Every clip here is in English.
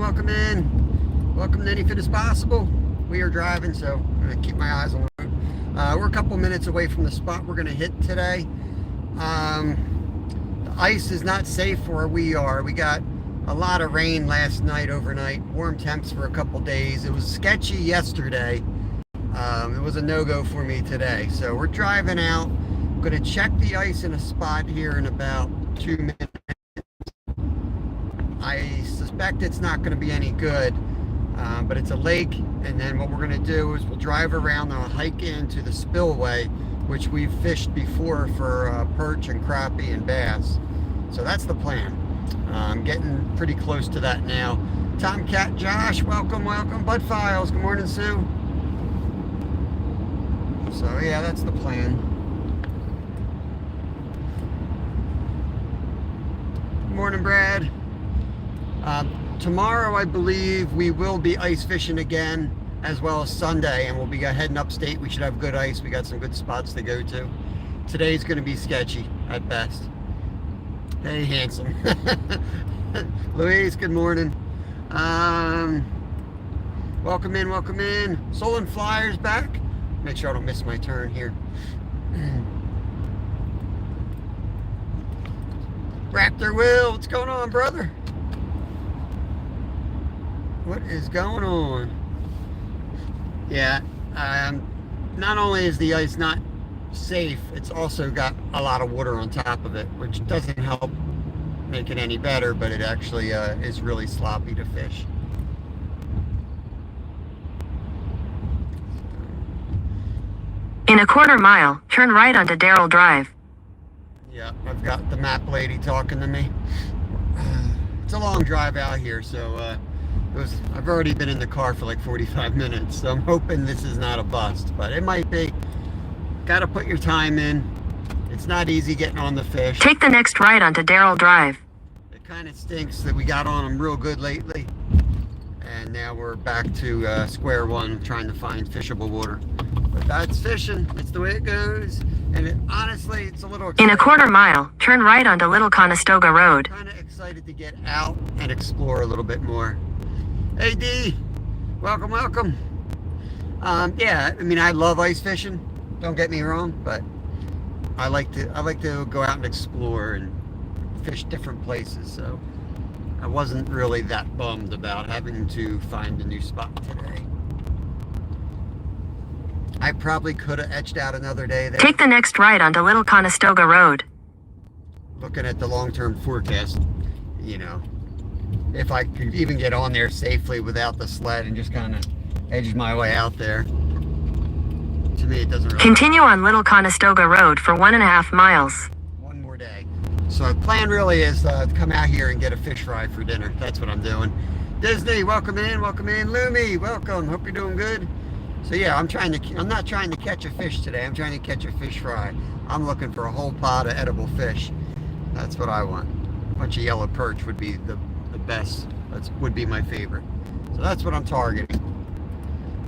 welcome in. Welcome to Anything is Possible. We are driving, so I'm going to keep my eyes on the road. We're a couple minutes away from the spot we're going to hit today. The ice is not safe where we are. We got a lot of rain last night, overnight, warm temps for a couple days. It was sketchy yesterday. It was a no-go for me today. So we're driving out. I'm going to check the ice in a spot here in about 2 minutes. I suspect it's not going to be any good, but it's a lake, and then what we're going to do is we'll drive around and hike into the spillway, which we've fished before for perch and crappie and bass. So that's the plan. I'm getting pretty close to that now. Tomcat Josh, welcome. Bud Files, good morning, Sue. So yeah, that's the plan. Good morning, Brad. Tomorrow, I believe, we will be ice fishing again, as well as Sunday, and we'll be heading upstate. We should have good ice. We got some good spots to go to. Today's going to be sketchy at best. Hey, handsome. Louise, good morning. Welcome in. Solon Flyers back. Make sure I don't miss my turn here. Raptor Will, what's going on, brother? What is going on? Yeah, not only is the ice not safe, it's also got a lot of water on top of it, which doesn't help make it any better, but it actually is really sloppy to fish. In a quarter mile, turn right onto Darrell Drive. Yeah, I've got the map lady talking to me. It's a long drive out here, so I've already been in the car for like 45 minutes, so I'm hoping this is not a bust, but it might be. Got to put your time in. It's not easy getting on the fish. Take the next right onto Darrell Drive. It kind of stinks that we got on them real good lately, and now we're back to square one, trying to find fishable water. But that's fishing. It's the way it goes, and honestly, it's a little exciting. In a quarter mile, turn right onto Little Conestoga Road. Kind of excited to get out and explore a little bit more. Hey D, welcome. Yeah, I mean, I love ice fishing. Don't get me wrong, but I like to go out and explore and fish different places. So I wasn't really that bummed about having to find a new spot today. I probably could have etched out another day there. Take the next right onto Little Conestoga Road. Looking at the long-term forecast, you know, if I could even get on there safely without the sled and just kind of edge my way out there. To me, it doesn't really... Continue on Little Conestoga Road for 1.5 miles. One more day. So the plan really is to come out here and get a fish fry for dinner. That's what I'm doing. Disney, welcome in. Lumi, welcome. Hope you're doing good. So yeah, I'm not trying to catch a fish today. I'm trying to catch a fish fry. I'm looking for a whole pot of edible fish. That's what I want. A bunch of yellow perch would be the best. Would be my favorite. So that's what I'm targeting.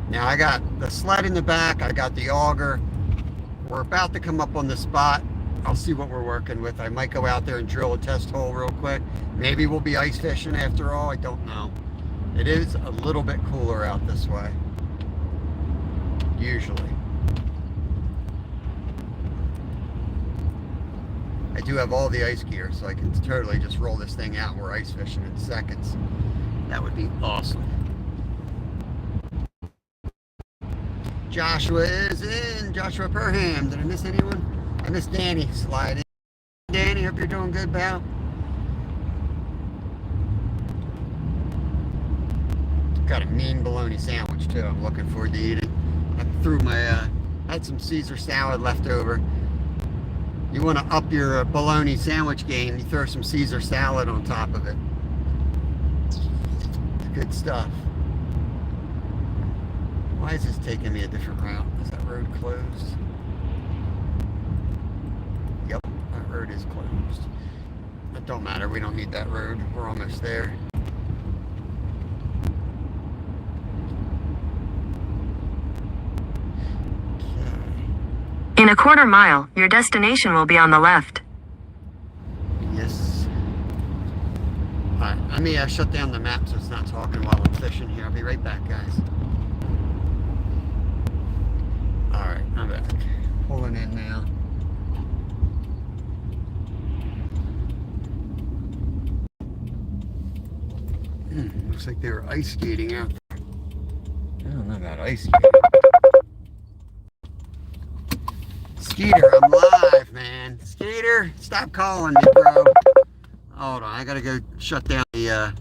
Now I got the sled in the back. I got the auger. We're about to come up on the spot. I'll see what we're working with. I might go out there and drill a test hole real quick. Maybe we'll be ice fishing after all. I don't know. It is a little bit cooler out this way. Usually. I do have all the ice gear, so I can totally just roll this thing out and we're ice fishing in seconds. That would be awesome. Joshua is in. Joshua Perham. Did I miss anyone? I missed Danny. Slide in. Danny, hope you're doing good, pal. Got a mean bologna sandwich too. I'm looking forward to eating. I threw my, had some Caesar salad left over. You want to up your bologna sandwich game, you throw some Caesar salad on top of it. It's good stuff. Why is this taking me a different route? Is that road closed? Yep, that road is closed. It don't matter, we don't need that road. We're almost there. In a quarter mile, your destination will be on the left. Yes. I me shut down the map so it's not talking while I'm fishing here. I'll be right back, guys. Alright, I'm back. Pulling in now. Looks like they were ice skating out there. I don't know about ice skating. Skeeter, I'm live, man. Skeeter, stop calling me, bro. Hold on, I gotta go shut down the,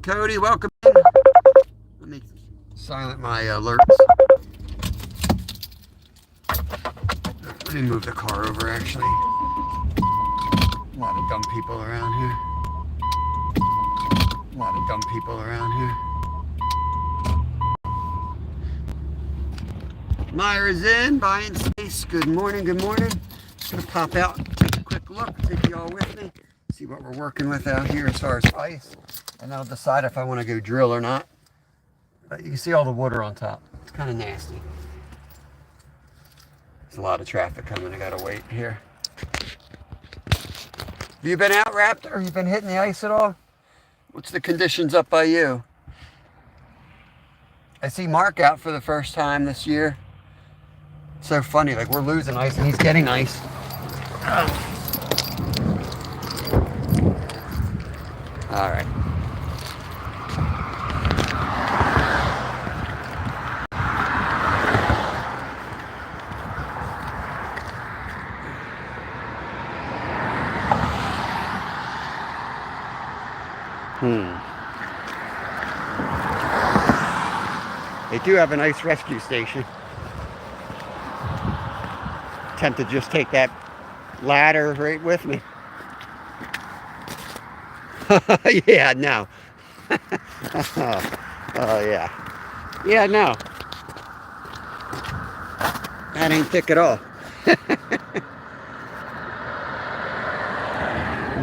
Cody, welcome in. Let me silent my alerts. Let me move the car over, actually. A lot of dumb people around here. A lot of dumb people around here. Myra's in, buying space. Good morning, good morning. Just gonna pop out, take a quick look, take you all with me, see what we're working with out here as far as ice, and I'll decide if I want to go drill or not. But you can see all the water on top. It's kind of nasty. There's a lot of traffic coming. I gotta wait here. Have you been out, Raptor? Have you been hitting the ice at all? What's the conditions up by you? I see Mark out for the first time this year. It's so funny, like we're losing ice and he's getting ice. Oh. All right. They do have a nice rescue station. Attempt to just take that ladder right with me. Yeah, no. Oh, yeah. Yeah, no. That ain't thick at all.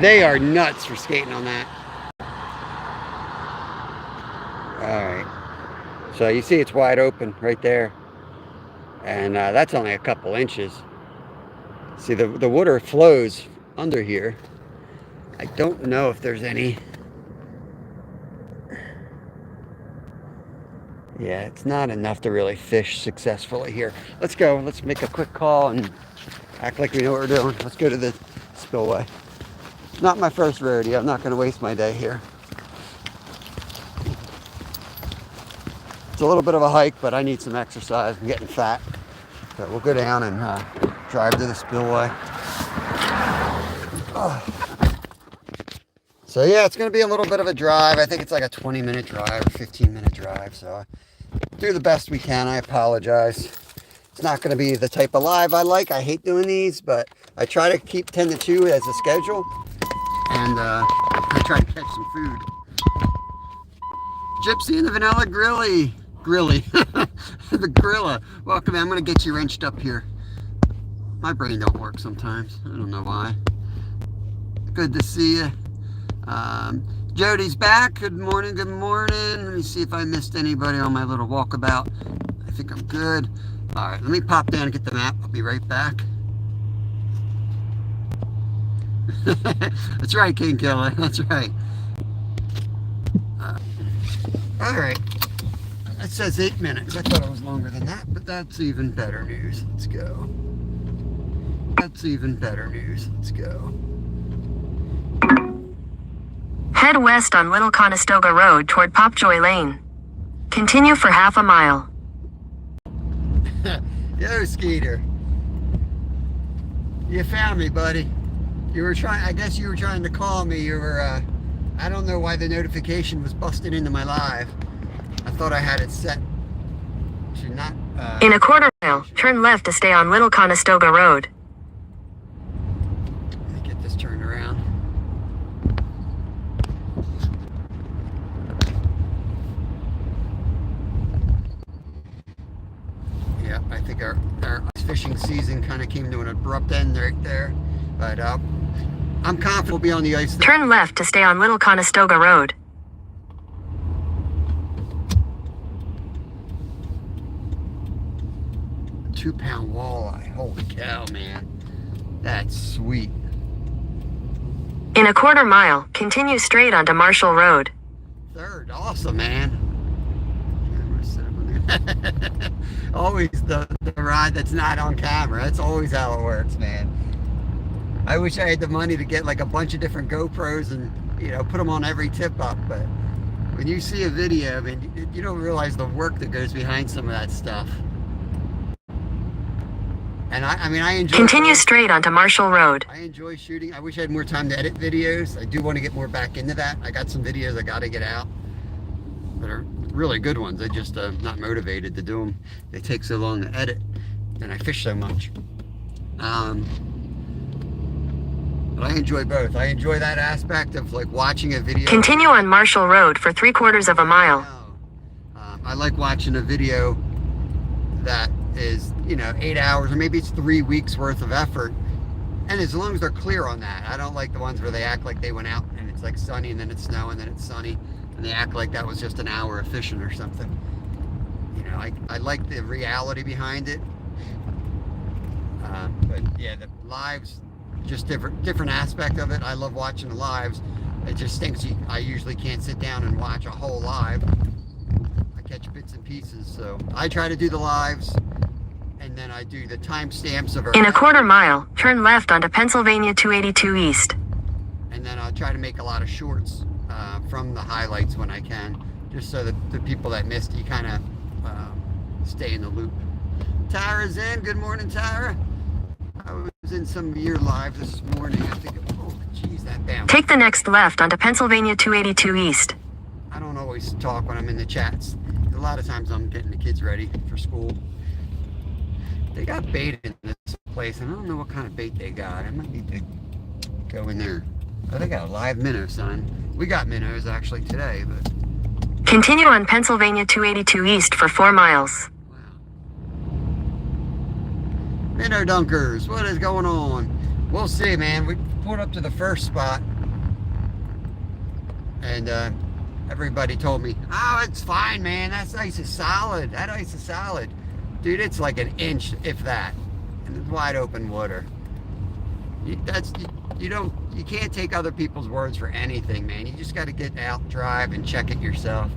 They are nuts for skating on that. Alright. So you see it's wide open right there. And that's only a couple inches. See, the water flows under here. I don't know if there's any. Yeah, it's not enough to really fish successfully here. Let's go. Let's make a quick call and act like we know what we're doing. Let's go to the spillway. Not my first rodeo. I'm not going to waste my day here. It's a little bit of a hike, but I need some exercise. I'm getting fat. So we'll go down and drive to the spillway. Oh. So yeah, it's going to be a little bit of a drive. I think it's like a 20-minute drive or 15-minute drive. So do the best we can. I apologize. It's not going to be the type of live I like. I hate doing these, but I try to keep 10 to 2 as a schedule. And I try to catch some food. Gypsy and the Vanilla Grilly. The Grilla. Welcome. I'm going to get you wrenched up here. My brain don't work sometimes. I don't know why. Good to see you. Jody's back. Good morning. Good morning. Let me see if I missed anybody on my little walkabout. I think I'm good. All right. Let me pop down and get the map. I'll be right back. That's right, King Killer. That's right. All right. It says 8 minutes. I thought it was longer than that, but that's even better news. Let's go. That's even better news. Let's go. Head west on Little Conestoga Road toward Popjoy Lane. Continue for half a mile. Yo, Skeeter. You found me, buddy. You were trying, I guess you were trying to call me. You were, I don't know why the notification was busted into my live. I thought I had it set to not... In a quarter mile, turn left to stay on Little Conestoga Road. Let me get this turned around. Yeah, I think our fishing season kind of came to an abrupt end right there. But I'm confident we'll be on the ice. Turn left to stay on Little Conestoga Road. £2 walleye. Holy cow, man. That's sweet. In a quarter mile, continue straight onto Marshall Road. Third, awesome, man. Always the ride that's not on camera. That's always how it works, man. I wish I had the money to get like a bunch of different GoPros and, you know, put them on every tip up, but when you see a video, I mean, you don't realize the work that goes behind some of that stuff. And I mean, I enjoy... Continue straight onto Marshall Road. I enjoy shooting. I wish I had more time to edit videos. I do want to get more back into that. I got some videos I got to get out that are really good ones. I just not motivated to do them. They take so long to edit, and I fish so much. But I enjoy both. I enjoy that aspect of like watching a video. Continue on Marshall Road for 3/4 of a mile. I like watching a video that is, you know, 8 hours or maybe it's 3 weeks worth of effort. And as long as they're clear on that, I don't like the ones where they act like they went out and it's like sunny and then it's snow and then it's sunny and they act like that was just an hour of fishing or something. You know, I like the reality behind it. But yeah, the lives, just different aspect of it. I love watching the lives. It just stinks. I usually can't sit down and watch a whole live. I catch bits and pieces, so I try to do the lives, and then I do the timestamps of our... In a quarter mile, turn left onto Pennsylvania 282 East. And then I'll try to make a lot of shorts from the highlights when I can, just so that the people that missed, you kind of stay in the loop. Tara's in. Good morning, Tara. I was in some of your live this morning. I think, oh, geez, that damn... Take the next left onto Pennsylvania 282 East. I don't always talk when I'm in the chats. A lot of times I'm getting the kids ready for school. They got bait in this place, and I don't know what kind of bait they got. I might need to go in there. Oh, they got a live minnow, son. We got minnows actually today, but... Continue on Pennsylvania 282 East for 4 miles. Wow. Minnow dunkers, what is going on? We'll see, man. We pulled up to the first spot, and everybody told me, oh, it's fine, man. That ice is solid. That ice is solid. Dude, it's like an inch, if that. And it's wide open water. You can't take other people's words for anything, man. You just got to get out, drive, and check it yourself.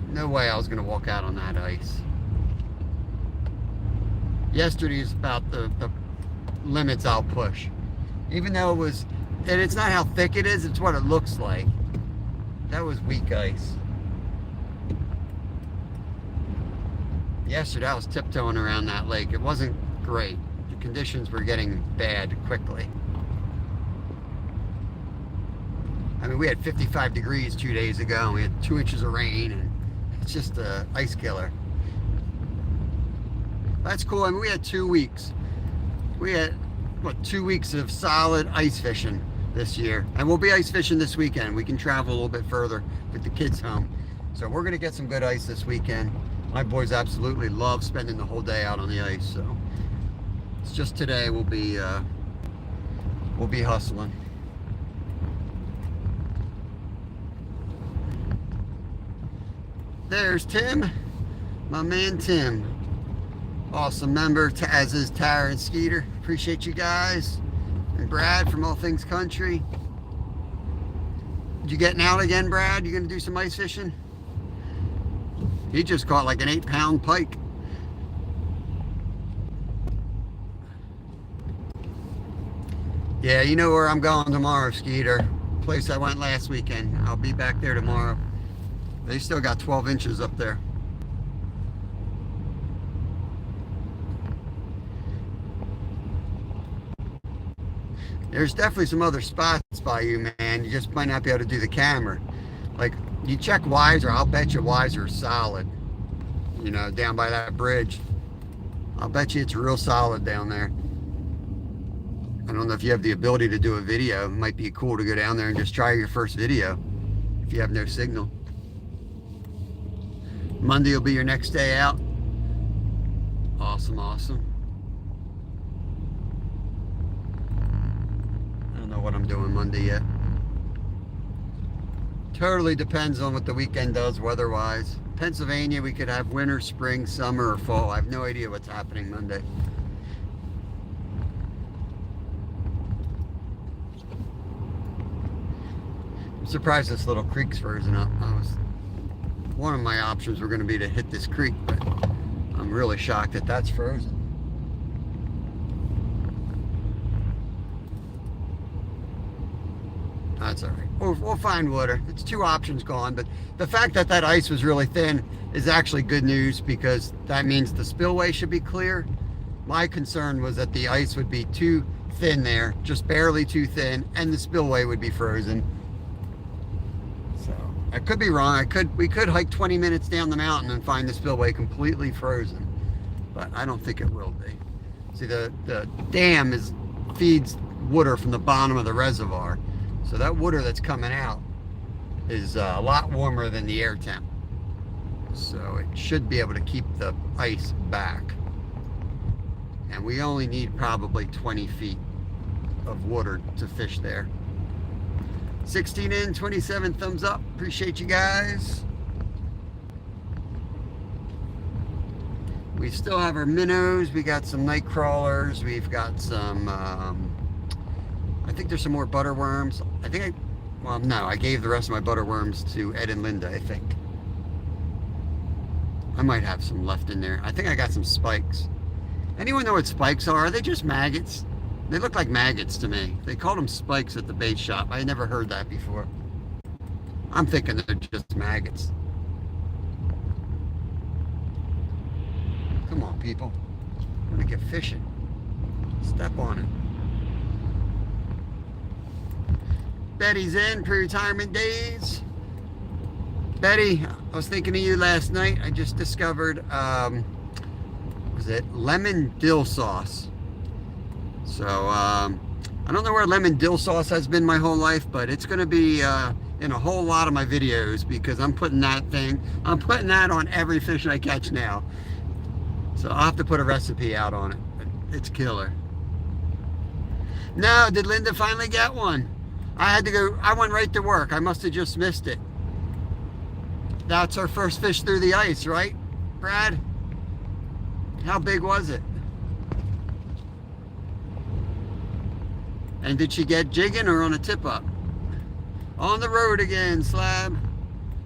No way I was going to walk out on that ice. Yesterday is about the limits I'll push. Even though it was... And it's not how thick it is, it's what it looks like. That was weak ice. Yesterday I was tiptoeing around that lake. It wasn't great. The conditions were getting bad quickly. I mean, we had 55 degrees 2 days ago, and we had 2 inches of rain, and it's just an ice killer. That's cool. I mean, we had 2 weeks. We had, what, 2 weeks of solid ice fishing this year, and we'll be ice fishing this weekend. We can travel a little bit further with the kids home, so we're gonna get some good ice this weekend. My boys absolutely love spending the whole day out on the ice, so it's just today we'll be hustling. There's Tim, my man Tim, awesome member, as is Tara and Skeeter. Appreciate you guys. And Brad from All Things Country. You getting out again, Brad? You gonna do some ice fishing? He just caught like an 8-pound pike. Yeah, you know where I'm going tomorrow, Skeeter. Place I went last weekend. I'll be back there tomorrow. They still got 12 inches up there. There's definitely some other spots by you, man. You just might not be able to do the camera. Like, you check Weiser, I'll bet you Weiser is solid. You know, down by that bridge. I'll bet you it's real solid down there. I don't know if you have the ability to do a video. It might be cool to go down there and just try your first video if you have no signal. Monday will be your next day out. Awesome, awesome. I don't know what I'm doing Monday yet. Totally depends on what the weekend does weather-wise. Pennsylvania, we could have winter, spring, summer, or fall. I have no idea what's happening Monday. I'm surprised this little creek's frozen up. One of my options were going to be to hit this creek, but I'm really shocked that that's frozen. That's all right. We'll find water. It's 2 options gone, but the fact that that ice was really thin is actually good news because that means the spillway should be clear. My concern was that the ice would be too thin there, just barely too thin, and the spillway would be frozen. So I could be wrong. We could hike 20 minutes down the mountain and find the spillway completely frozen, but I don't think it will be. See, the dam feeds water from the bottom of the reservoir. So that water that's coming out is a lot warmer than the air temp. So it should be able to keep the ice back. And we only need probably 20 feet of water to fish there. 16 in, 27 thumbs up. Appreciate you guys. We still have our minnows. We got some night crawlers. We've got some... I think there's some more butterworms. I gave the rest of my butterworms to Ed and Linda, I think. I might have some left in there. I think I got some spikes. Anyone know what spikes are? Are they just maggots? They look like maggots to me. They called them spikes at the bait shop. I had never heard that before. I'm thinking they're just maggots. Come on, people. I'm gonna get fishing. Step on it. Betty's in pre-retirement days. Betty, I was thinking of you last night. I just discovered, was it lemon dill sauce? So, I don't know where lemon dill sauce has been my whole life, but it's going to be in a whole lot of my videos because I'm putting that on every fish I catch now. So I'll have to put a recipe out on it. It's killer. No, did Linda finally get one? I went right to work. I must have just missed it. That's our first fish through the ice, right, Brad? How big was it? And did she get jigging or on a tip up? On the road again, Slab.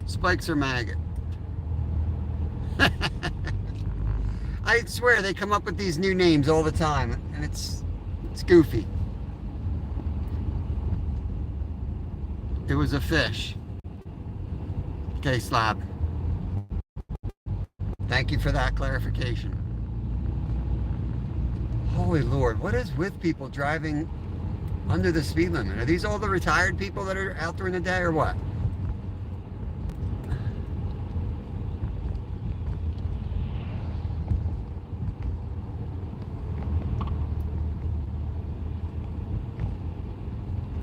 Spikes or maggot. I swear they come up with these new names all the time, and it's goofy. It was a fish. Okay, Slab. Thank you for that clarification. Holy Lord, what is with people driving under the speed limit? Are these all the retired people that are out during the day or what?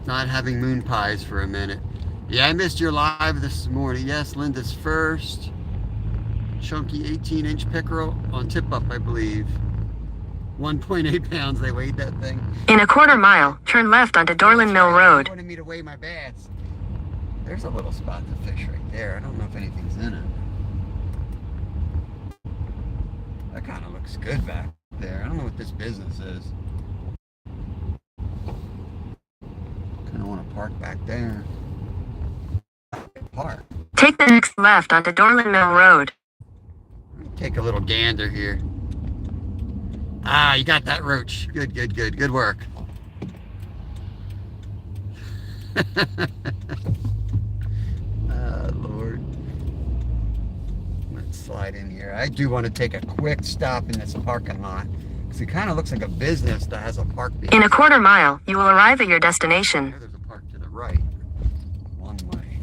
Not having moon pies for a minute. Yeah, I missed your live this morning. Yes, Linda's first. Chunky 18-inch pickerel on tip up, I believe. 1.8 pounds they weighed that thing. In a quarter mile, turn left onto Dorland Mill Road. Wanted me to weigh my bass. There's a little spot to fish right there. I don't know if anything's in it. That kind of looks good back there. I don't know what this business is. Kind of want to park back there. Park. Take the next left onto Dorland Mill Road. Take a little gander here. Ah, you got that roach. Good, good, good. Good work. Lord. Let's slide in here. I do want to take a quick stop in this parking lot because it kind of looks like a business that has a park behind. In a quarter mile, you will arrive at your destination. There's a park to the right. One way.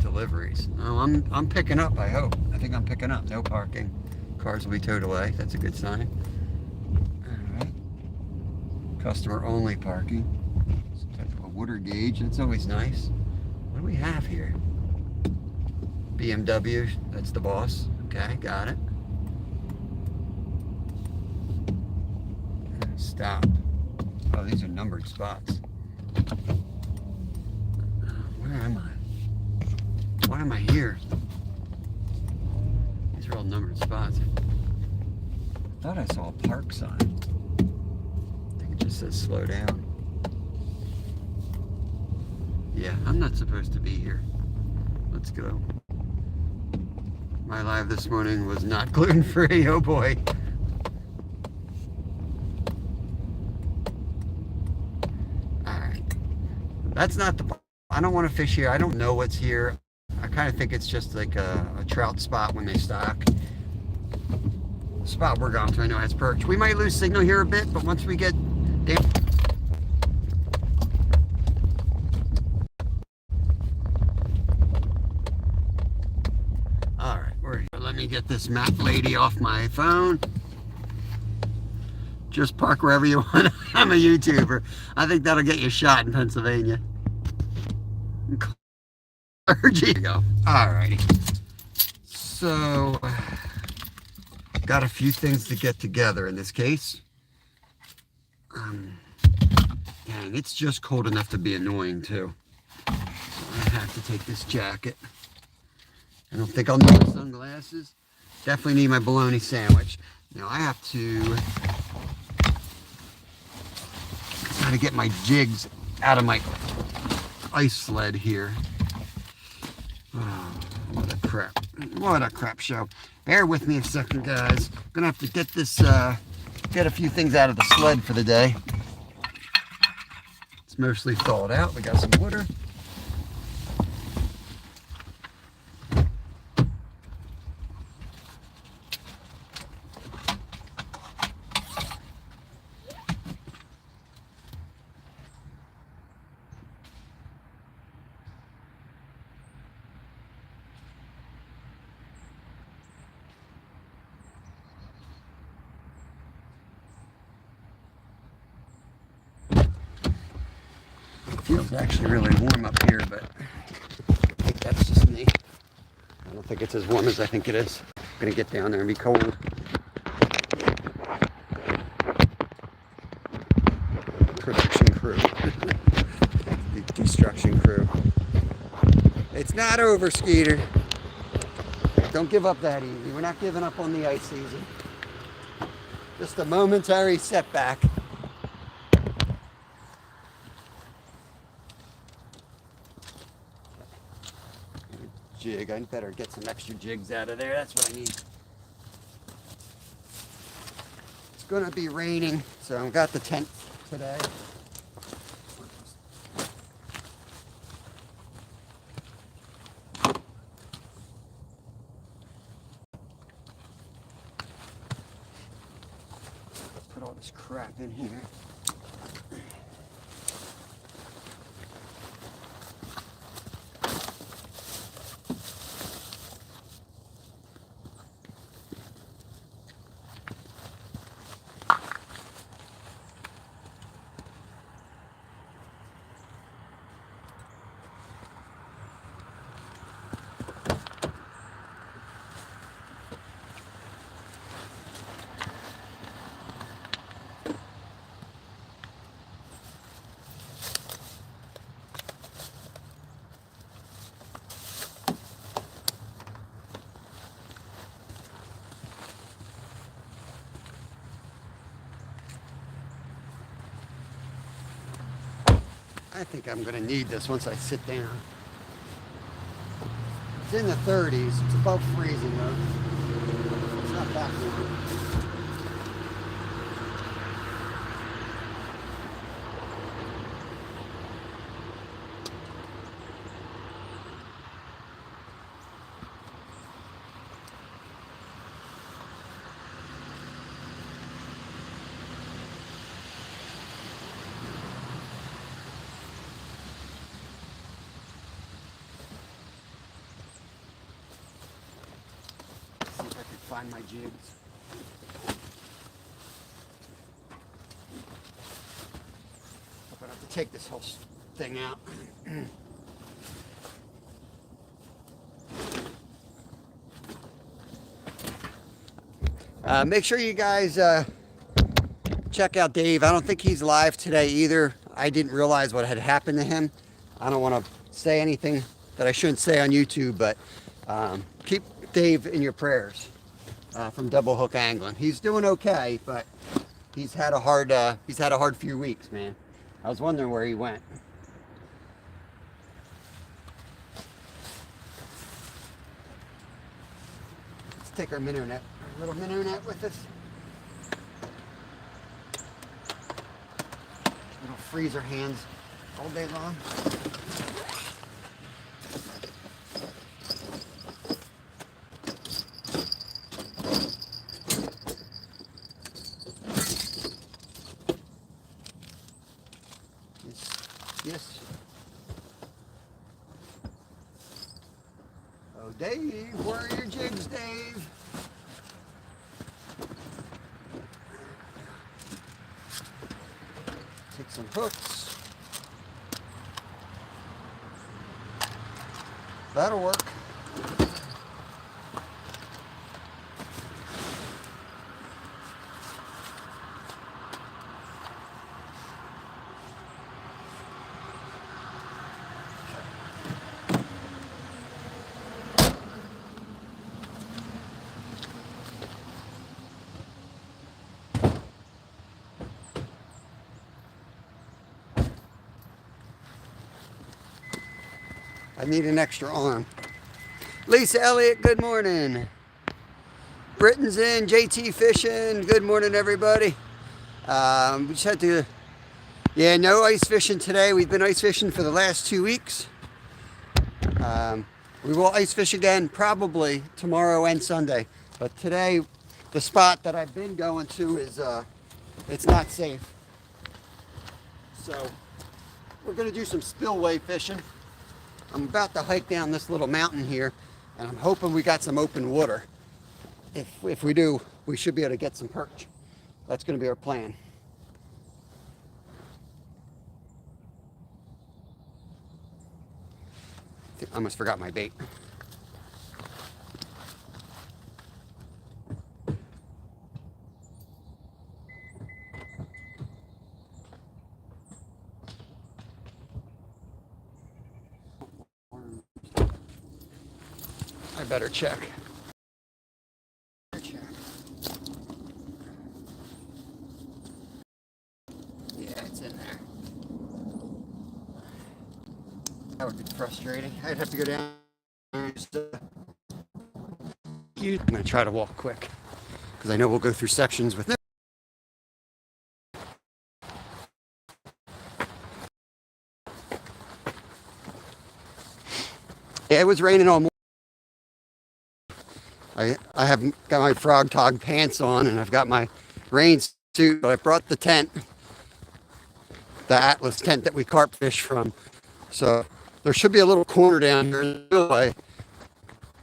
Deliveries. Oh, I'm picking up, I hope. I think I'm picking up. No parking. Cars will be towed away. That's a good sign. Alright. Customer only parking. Some type of a water gauge. That's always nice. What do we have here? BMW. That's the boss. Okay, got it. Stop. Oh, these are numbered spots. Where am I? Why am I here? These are all numbered spots. I thought I saw a park sign. I think it just says slow down. Yeah, I'm not supposed to be here. Let's go. My live this morning was not gluten-free. Oh boy. Alright. That's not the... I don't want to fish here. I don't know what's here. I kind of think it's just like a trout spot when they stock. The spot we're going to, I know, has perch. We might lose signal here a bit, but once we get down... Alright, we're here. Let me get this map lady off my phone. Just park wherever you want. I'm a YouTuber. I think that'll get you shot in Pennsylvania. Here you go. Alrighty. So, got a few things to get together in this case. Dang, it's just cold enough to be annoying too. So I have to take this jacket. I don't think I'll need my sunglasses. Definitely need my bologna sandwich. Now I have to try to get my jigs out of my ice sled here. Oh, what a crap. What a crap show. Bear with me a second, guys. I'm gonna have to get this, get a few things out of the sled for the day. It's mostly thawed out. We got some water. Feels actually really warm up here, but I think that's just me. I don't think it's as warm as I think it is. I'm gonna get down there and be cold. Production crew. The destruction crew. It's not over, Skeeter. Don't give up that easy. We're not giving up on the ice season. Just a momentary setback. Jig. I better get some extra jigs out of there. That's what I need. It's gonna be raining, so I've got the tent today. Put all this crap in here. I think I'm going to need this once I sit down. It's in the 30s. It's above freezing though. It's not that warm. See if I can find my jigs. Hope I don't have to take this whole thing out. Make sure you guys check out Dave. I don't think he's live today either. I didn't realize what had happened to him. I don't want to say anything that I shouldn't say on YouTube, but keep Dave in your prayers from Double Hook Angling. He's doing okay, but he's had a hard few weeks, man. I was wondering where he went. take our minnow net, our little minnow net with us. It'll freeze our hands all day long. Yes. Oh, Dave, where are your jigs, Dave? Take some hooks. That'll work. I need an extra arm. Lisa Elliott, good morning. Britain's in, JT Fishing, good morning everybody. We just had to, no ice fishing today. We've been ice fishing for the last 2 weeks. We will ice fish again probably tomorrow and Sunday. But today, the spot that I've been going to is, it's not safe. So, we're gonna do some spillway fishing. I'm about to hike down this little mountain here, and I'm hoping we got some open water. If we do, we should be able to get some perch. That's going to be our plan. I almost forgot my bait. I better check. Yeah, it's in there. That would be frustrating. I'd have to go down. I'm going to try to walk quick because I know we'll go through sections with it. Yeah, it was raining all morning. I have got my Frog Tog pants on and I've got my rain suit, but I brought the tent, the Atlas tent that we carp fish from. So there should be a little corner down here in the way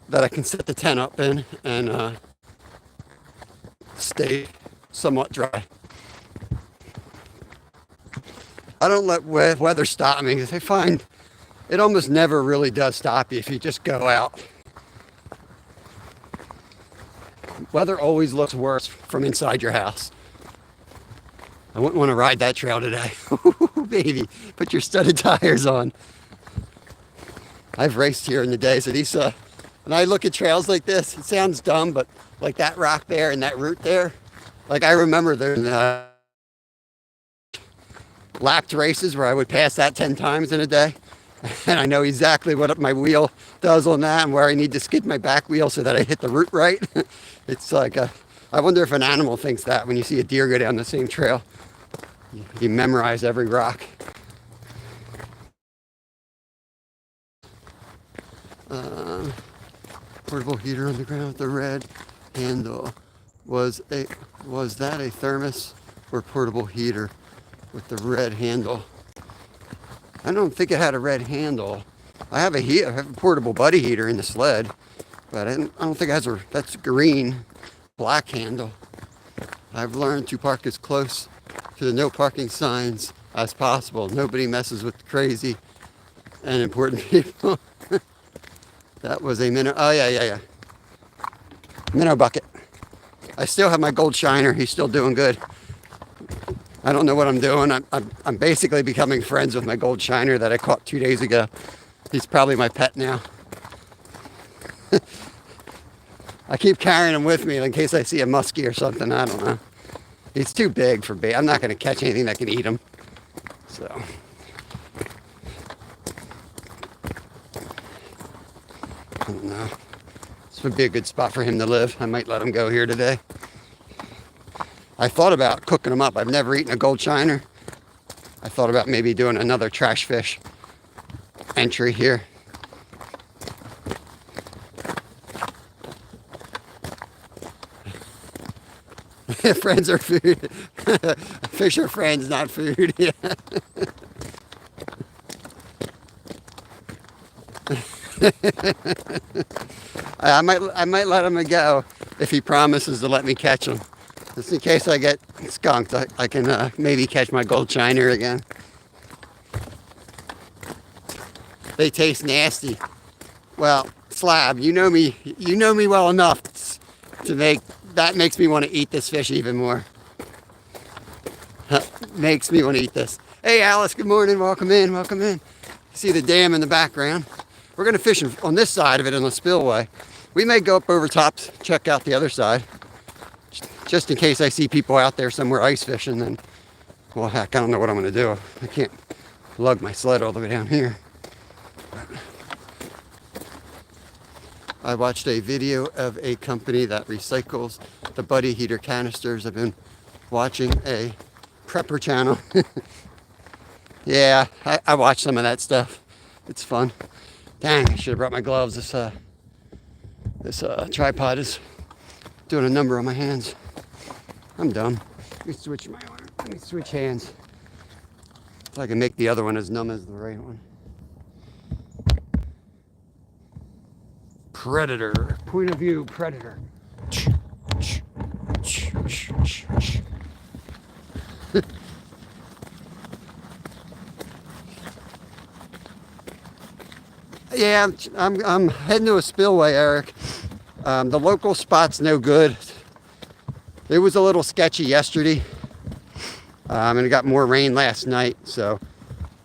that I can set the tent up in and stay somewhat dry. I don't let weather stop me because I find it almost never really does stop you if you just go out. Weather always looks worse from inside your house. I wouldn't want to ride that trail today. Baby, put your studded tires on. I've raced here in the day, so these, when I look at trails like this, it sounds dumb, but like that rock there and that root there, like I remember the lapped races where I would pass that 10 times in a day. And I know exactly what my wheel does on that and where I need to skid my back wheel so that I hit the root right. It's like I wonder if an animal thinks that when you see a deer go down the same trail. You memorize every rock. Portable heater on the ground with the red handle. Was that a thermos or portable heater with the red handle? I don't think it had a red handle. I have a portable buddy heater in the sled, but I don't think it has that's green, black handle. I've learned to park as close to the no parking signs as possible. Nobody messes with the crazy and important people. That was a minnow. Oh yeah. Minnow bucket. I still have my gold shiner. He's still doing good. I don't know what I'm doing. I'm basically becoming friends with my gold shiner that I caught 2 days ago. He's probably my pet now. I keep carrying him with me in case I see a muskie or something. I don't know. He's too big for bait. I'm not going to catch anything that can eat him. So. I don't know. It's This would be a good spot for him to live. I might let him go here today. I thought about cooking him up. I've never eaten a gold shiner. I thought about maybe doing another trash fish entry here. Friends are food. Fish are friends, not food. Yeah. I might let him go if he promises to let me catch him. Just in case I get skunked, I can maybe catch my gold shiner again. They taste nasty. Well, Slab, you know me well enough to makes me want to eat this fish even more. Makes me want to eat this. Hey Alice, good morning, welcome in, welcome in. See the dam in the background. We're gonna fish on this side of it in the spillway. We may go up over top, check out the other side. Just in case I see people out there somewhere ice fishing, then, well heck, I don't know what I'm gonna do. I can't lug my sled all the way down here. I watched a video of a company that recycles the Buddy heater canisters. I've been watching a prepper channel. Yeah, I watch some of that stuff. It's fun. Dang, I should have brought my gloves. This tripod is doing a number on my hands. I'm dumb. Let me switch my arm. Let me switch hands so I can make the other one as numb as the right one. Predator. Point of view, predator. Yeah, I'm heading to a spillway, Eric. The local spot's no good. It was a little sketchy yesterday, and it got more rain last night, so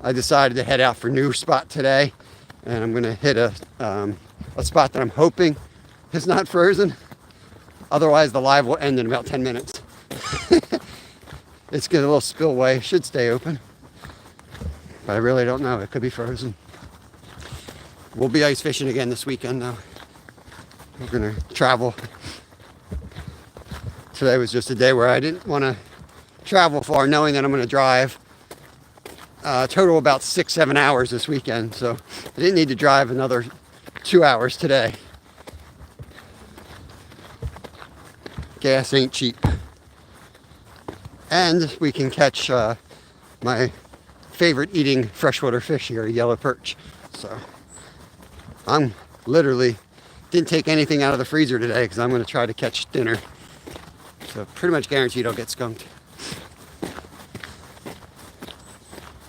I decided to head out for a new spot today, and I'm gonna hit a spot that I'm hoping is not frozen. Otherwise, the live will end in about 10 minutes. It's got a little spillway, should stay open, but I really don't know. It could be frozen. We'll be ice fishing again this weekend though. We're gonna travel. Today was just a day where I didn't want to travel far, knowing that I'm gonna drive total about 6-7 hours this weekend. So I didn't need to drive another 2 hours today. Gas ain't cheap. And we can catch my favorite eating freshwater fish here, a yellow perch. So I'm literally didn't take anything out of the freezer today because I'm going to try to catch dinner. So pretty much guaranteed I'll get skunked.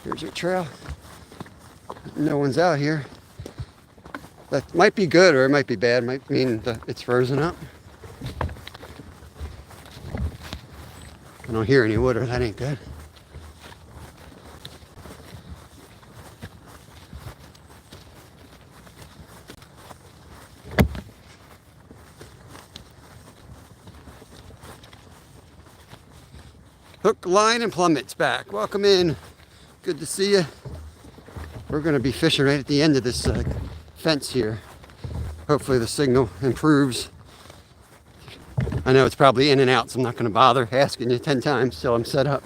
Here's your trail. No one's out here. That might be good or it might be bad. Might mean that it's frozen up. I don't hear any water. That ain't good. Hook, line, and plummet's back. Welcome in. Good to see you. We're going to be fishing right at the end of this fence here. Hopefully the signal improves. I know it's probably in and out, so I'm not going to bother asking you 10 times till I'm set up.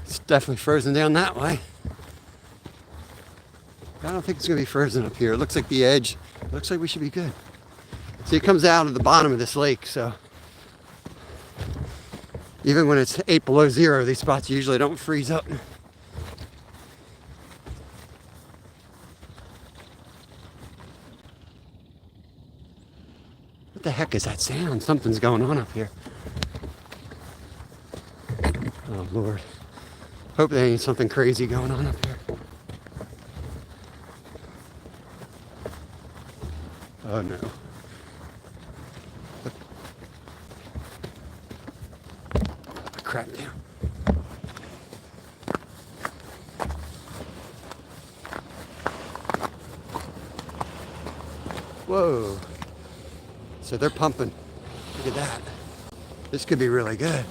It's definitely frozen down that way. I don't think it's going to be frozen up here. It looks like the edge. It looks like we should be good. See, it comes out of the bottom of this lake, so even when it's 8 below zero, these spots usually don't freeze up. What the heck is that sound? Something's going on up here. Oh, Lord. Hope there ain't something crazy going on up here. Oh, no. Crap down. Whoa. So they're pumping. Look at that. This could be really good.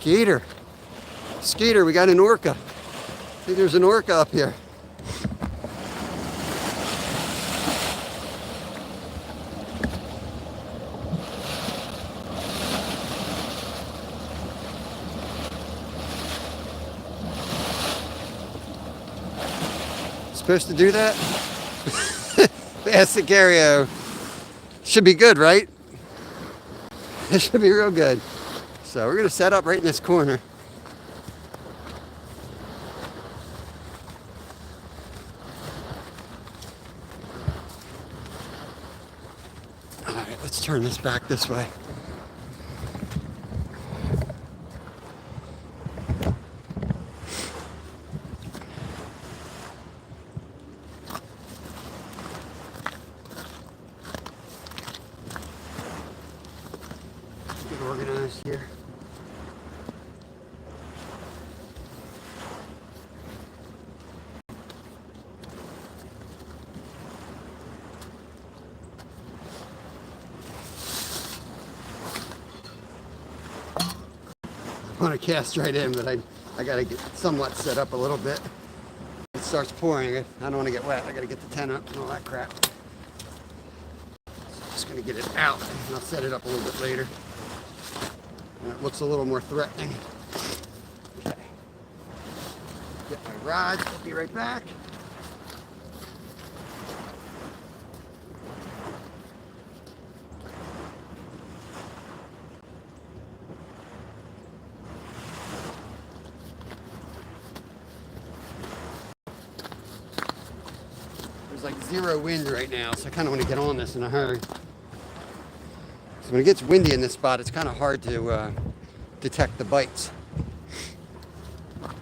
Skeeter. Skeeter, we got an orca. I think there's an orca up here. Supposed to do that? Bass Sicario. Should be good, right? It should be real good. So we're gonna set up right in this corner. All right, let's turn this back this way. Get organized here. I want to cast right in, but I got to get somewhat set up a little bit. It starts pouring. I don't want to get wet. I got to get the tent up and all that crap. So just going to get it out, and I'll set it up a little bit later. And it looks a little more threatening. Okay. Get my rod. I'll be right back. There's like zero wind right now, so I kind of want to get on this in a hurry. So when it gets windy in this spot, it's kind of hard to detect the bites.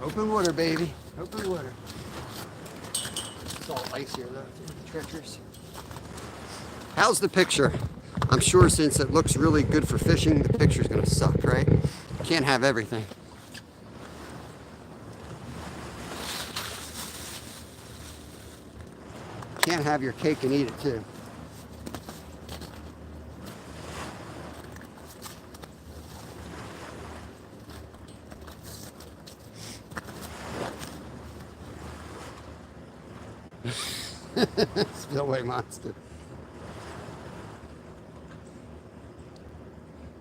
Open water, baby. Open water. It's all ice here, though. It's treacherous. How's the picture? I'm sure since it looks really good for fishing, the picture's going to suck, right? Can't have everything. Can't have your cake and eat it, too. Spillway monster.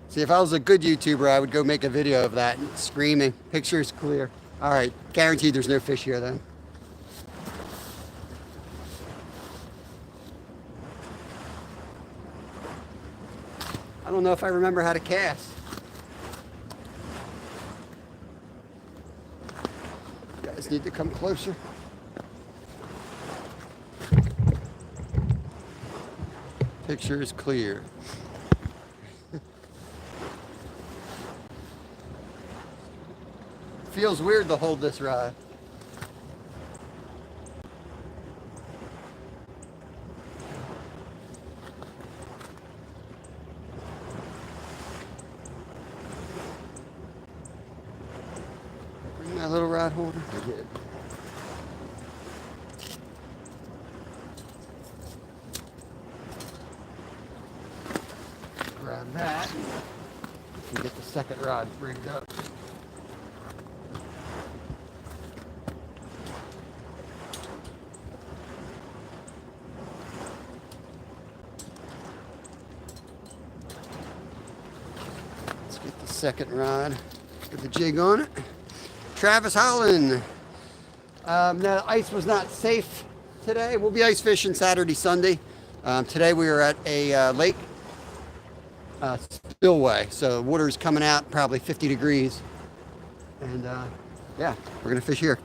See, if I was a good YouTuber, I would go make a video of that screaming. Picture is clear. All right, guaranteed there's no fish here then. I don't know if I remember how to cast. You guys need to come closer. Picture is clear. Feels weird to hold this rod. Bring my little rod holder. I did. Grab that and get the second rod rigged up. Let's get the second rod with the jig on it. Travis Holland. The ice was not safe today. We'll be ice fishing Saturday, Sunday. Today we were at a lake. Spillway, so the water's coming out probably 50 degrees, and yeah, we're gonna fish here.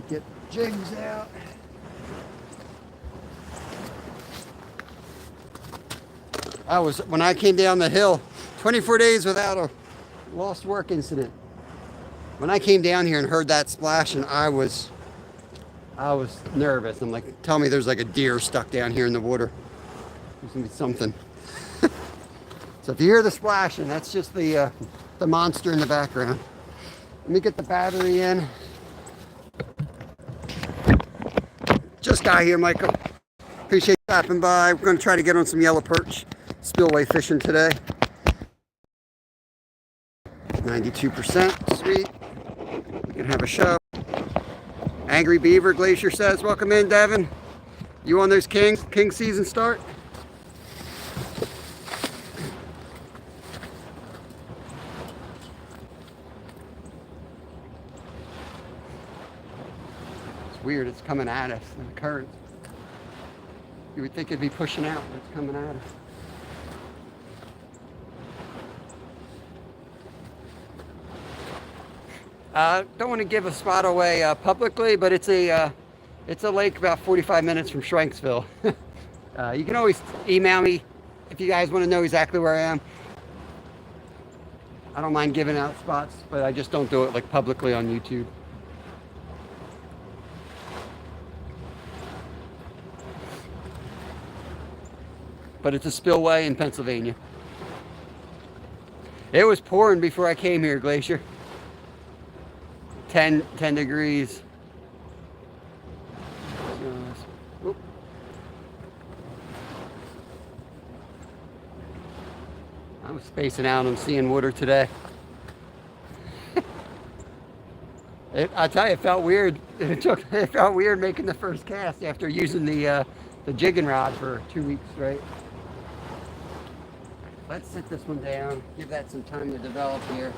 Get jigs out. When I came down the hill, 24 days without a lost work incident. When I came down here and heard that splash, and I was nervous. I'm like, tell me there's like a deer stuck down here in the water. There's gonna be something. So if you hear the splashing, that's just the monster in the background. Let me get the battery in. Just got here, Michael. Appreciate you stopping by. We're gonna try to get on some yellow perch spillway fishing today. 92%, sweet. We can have a show. Angry Beaver Glacier says, welcome in, Devin. You on those king season start? It's weird, it's coming at us in the current. You would think it'd be pushing out, but it's coming at us. Don't want to give a spot away publicly, but it's a lake about 45 minutes from Schwenksville. You can always email me if you guys want to know exactly where I am. I don't mind giving out spots, but I just don't do it like publicly on YouTube. But it's a spillway in Pennsylvania. It was pouring before I came here, Glacier. 10 degrees. Oop. I was spacing out on seeing water today. I tell you, it felt weird. It felt weird making the first cast after using the jigging rod for 2 weeks straight. Let's sit this one down, give that some time to develop here.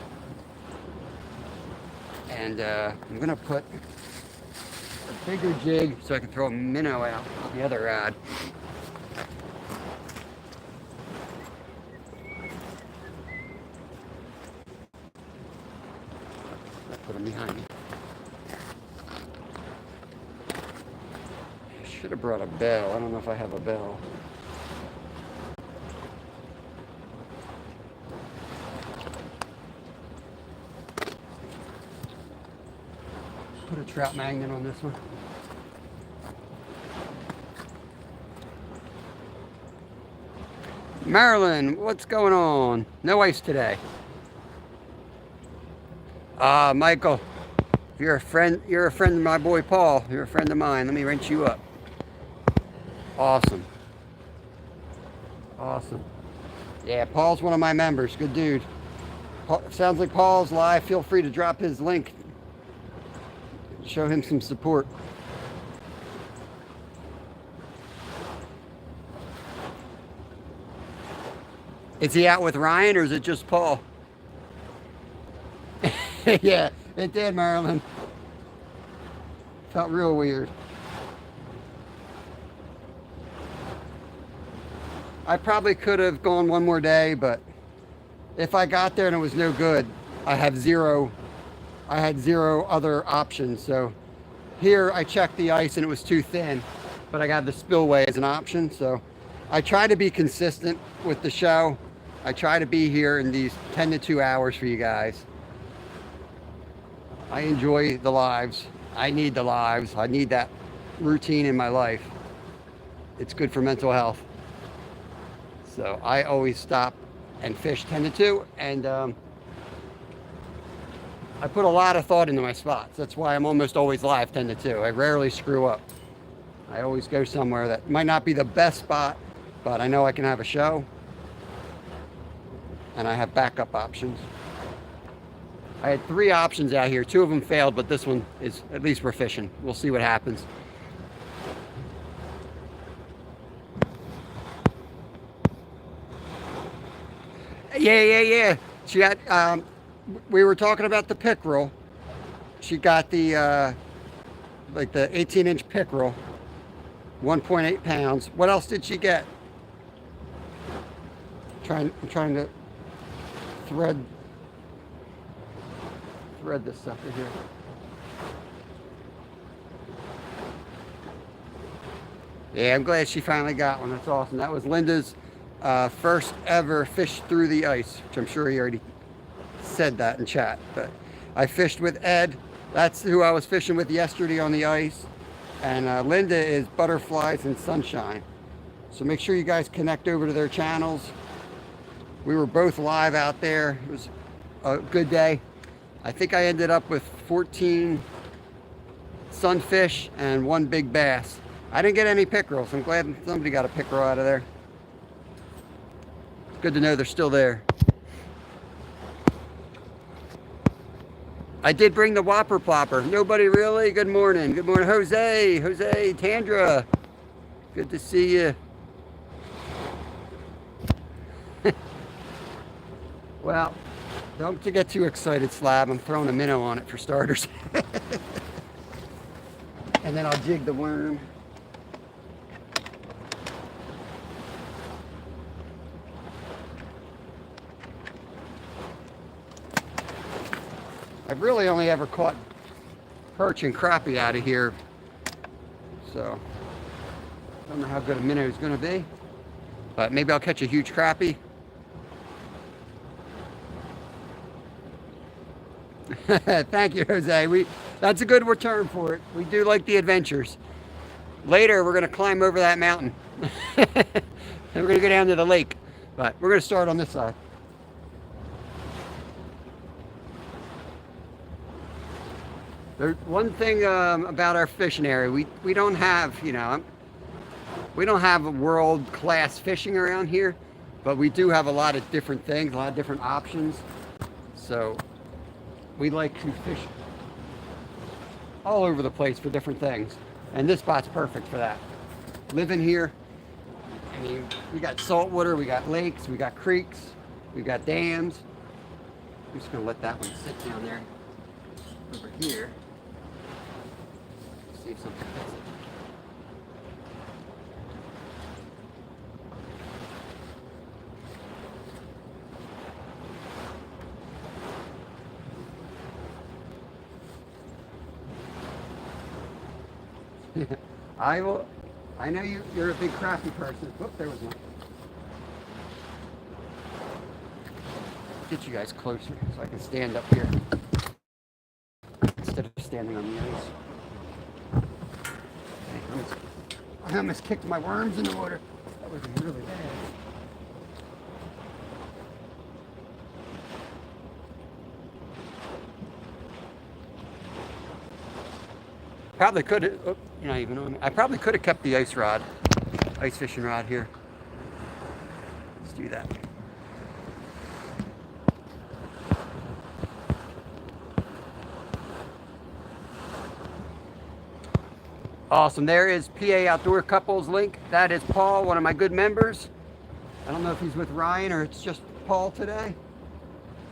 And I'm gonna put a bigger jig so I can throw a minnow out on the other rod. Put them behind me. I should have brought a bell. I don't know if I have a bell. Put a trout magnet on this one. Marilyn, what's going on? No ice today. Michael, you're a friend of my boy Paul. You're a friend of mine. Let me wrench you up. Awesome. Awesome. Yeah, Paul's one of my members. Good dude. Sounds like Paul's live. Feel free to drop his link. Show him some support. Is he out with Ryan or is it just Paul? Yeah, it did, Marilyn. Felt real weird. I probably could have gone one more day, but if I got there and it was no good, I had zero other options. So here I checked the ice and it was too thin, but I got the spillway as an option. So I try to be consistent with the show. I try to be here in these 10 to 2 hours for you guys. I enjoy the lives. I need the lives. I need that routine in my life. It's good for mental health. So I always stop and fish 10 to 2, and I put a lot of thought into my spots. That's why I'm almost always live 10 to 2. I rarely screw up. I always go somewhere that might not be the best spot, but I know I can have a show, and I have backup options. I had 3 options out here. 2 of them failed, but this one is, at least we're fishing. We'll see what happens. Yeah. She got, we were talking about the pickerel. She got the, like the 18-inch pickerel, 1.8 pounds. What else did she get? I'm trying to thread this sucker here. Yeah, I'm glad she finally got one. That's awesome. That was Linda's first ever fish through the ice, which I'm sure he already said that in chat. But I fished with Ed. That's who I was fishing with yesterday on the ice. And Linda is Butterflies and Sunshine. So make sure you guys connect over to their channels. We were both live out there. It was a good day. I think I ended up with 14 sunfish and 1 big bass. I didn't get any pickerels. I'm glad somebody got a pickerel out of there. It's good to know they're still there. I did bring the Whopper Plopper. Nobody really? Good morning. Good morning, Jose. Jose, Tandra. Good to see you. Well, don't get too excited, Slab. I'm throwing a minnow on it for starters. And then I'll jig the worm. I've really only ever caught perch and crappie out of here, so don't know how good a minnow is going to be, but maybe I'll catch a huge crappie. Thank you, Jose. That's a good return for it. We do like the adventures. Later, we're going to climb over that mountain. And we're going to go down to the lake, but we're going to start on this side. There's one thing about our fishing area, we don't have, we don't have world-class fishing around here, but we do have a lot of different things, a lot of different options. So we like to fish all over the place for different things. And this spot's perfect for that. Living here, I mean, we got saltwater, we got lakes, we got creeks, we got dams. I'm just gonna let that one sit down there over here. See if something fits it. I know you're a big crappie person. Whoop, there was one. Get you guys closer so I can stand up here instead of standing on the ice. I almost kicked my worms in the water. That was really bad. Probably could have, oh, you're not even on me. I probably could have kept the ice fishing rod here. Let's do that. Awesome, there is PA Outdoor Couples link. That is Paul, one of my good members. I don't know if he's with Ryan or it's just Paul today,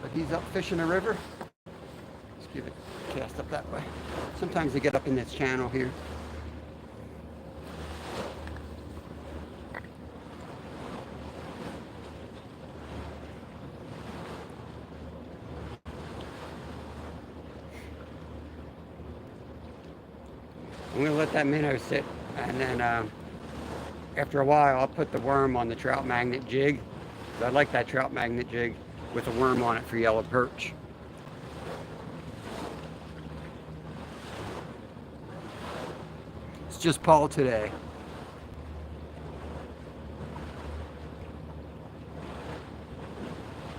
but he's up fishing a river. Let's give it a cast up that way. Sometimes they get up in this channel here. I'm going to let that minnow sit, and then after a while I'll put the worm on the trout magnet jig. So I like that trout magnet jig with a worm on it for yellow perch. It's just Paul today.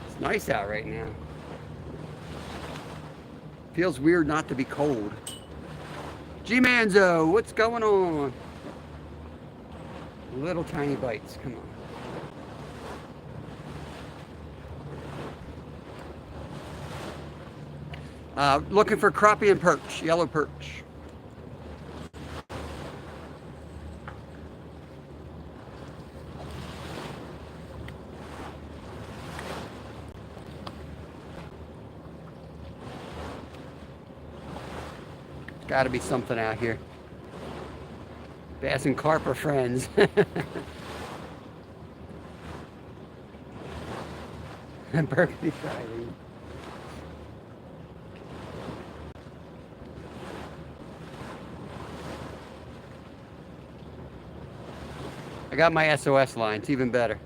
It's nice out right now. Feels weird not to be cold. G-Manzo, what's going on? Little tiny bites, come on. Looking for crappie and perch, yellow perch. Got to be something out here. Bass and carp are friends. And Burgundy Friday. I got my SOS line. It's even better.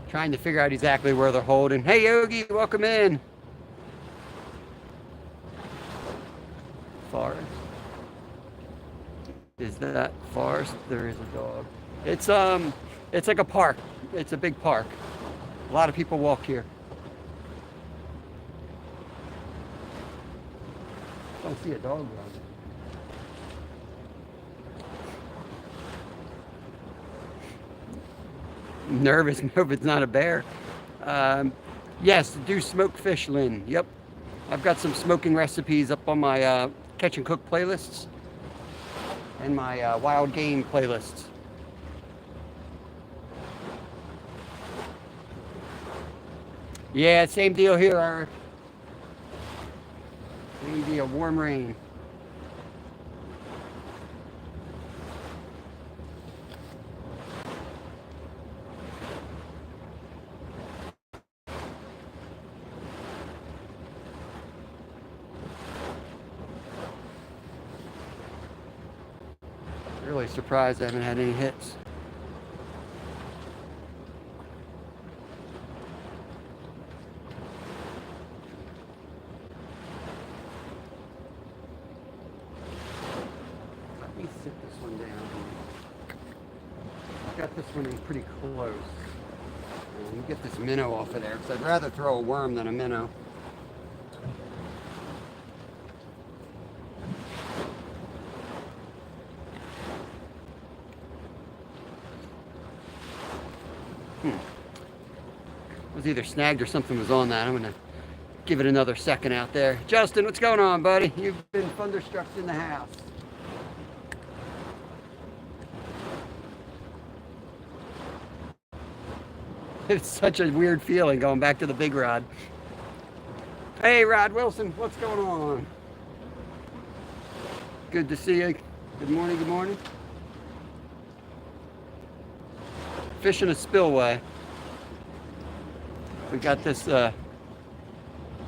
Trying to figure out exactly where they're holding. Hey Yogi, welcome in. Forest. Is that forest? There is a dog. It's like a park. It's a big park. A lot of people walk here. Don't see a dog running. Nervous. Hope it's not a bear. Yes, do smoked fish, Lynn. Yep. I've got some smoking recipes up on my Catch and Cook playlists and my wild game playlists. Yeah, same deal here, Eric. Same deal, warm rain. Really surprised I haven't had any hits. Let me sit this one down. I've got this one in pretty close. Let me get this minnow off of there because I'd rather throw a worm than a minnow. Was either snagged or something was on that. I'm gonna give it another second out there. Justin, what's going on, buddy? You've been thunderstruck in the house. It's such a weird feeling going back to the big rod. Hey, Rod Wilson, what's going on? Good to see you. Good morning, good morning. Fishing a spillway. We got this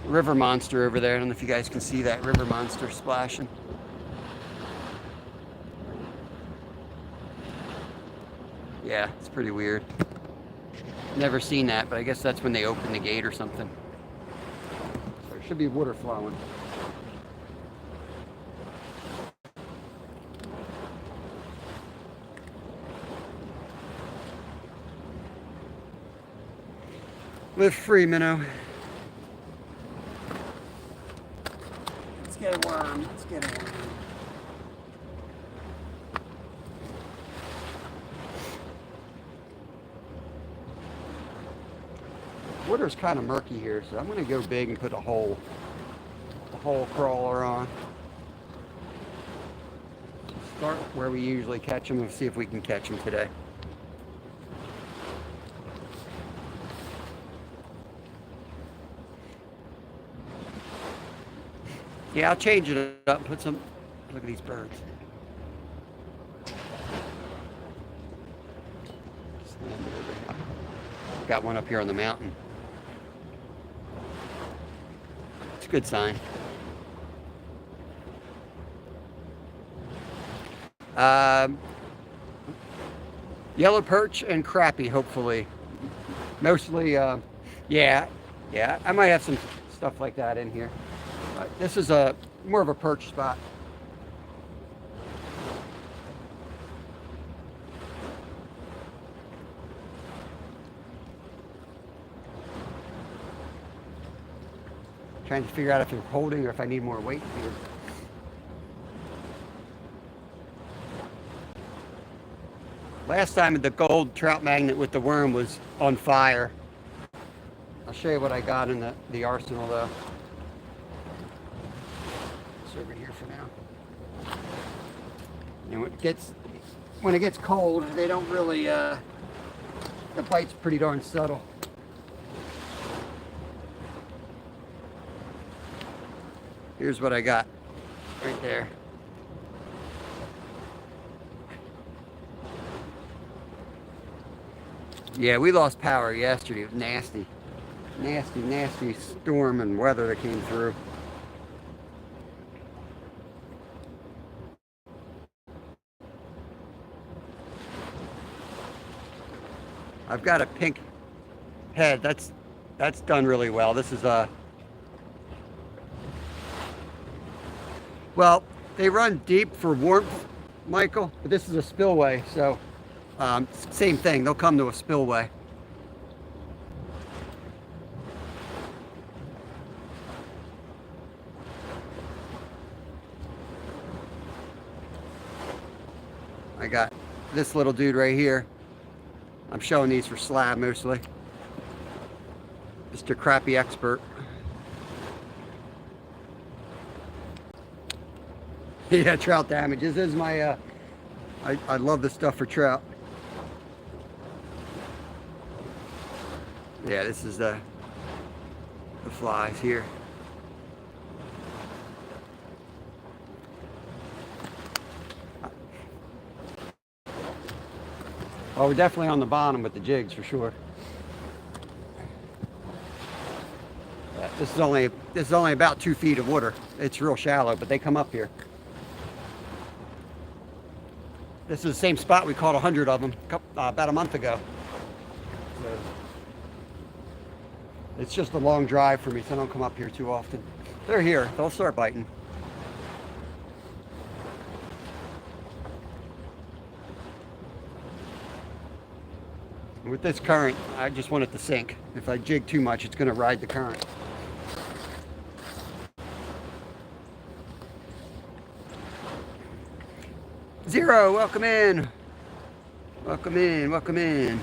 river monster over there. I don't know if you guys can see that river monster splashing. Yeah, it's pretty weird. Never seen that, but I guess that's when they open the gate or something. So there should be water flowing. Live free, minnow. Let's get a worm. Let's get a worm. Water's kind of murky here, so I'm going to go big and put a hole crawler on. Start where we usually catch them and see if we can catch them today. Yeah, I'll change it up. Put some. Look at these birds. Got one up here on the mountain. It's a good sign. Yellow perch and crappie, hopefully. Mostly, yeah. I might have some stuff like that in here. This is more of a perch spot. Trying to figure out if you're holding or if I need more weight here. Last time the gold trout magnet with the worm was on fire. I'll show you what I got in the arsenal though. Over here for now. And when it gets cold, they don't really the bite's pretty darn subtle. Here's what I got right there. Yeah, we lost power yesterday. It was nasty storm and weather that came through. I've got a pink head. That's done really well. This is well, they run deep for warmth, Michael, but this is a spillway, so same thing. They'll come to a spillway. I got this little dude right here. I'm showing these for slab mostly. Mr. Crappie Expert. Yeah, trout damage. This is my, I love this stuff for trout. Yeah, this is the flies here. Well, we're definitely on the bottom with the jigs for sure. This is only about 2 feet of water. It's real shallow, but they come up here. This is the same spot we caught 100 of them about a month ago. So it's just a long drive for me, so I don't come up here too often. They're here. They'll start biting. With this current, I just want it to sink. If I jig too much, it's going to ride the current. Zero, welcome in. Welcome in, welcome in.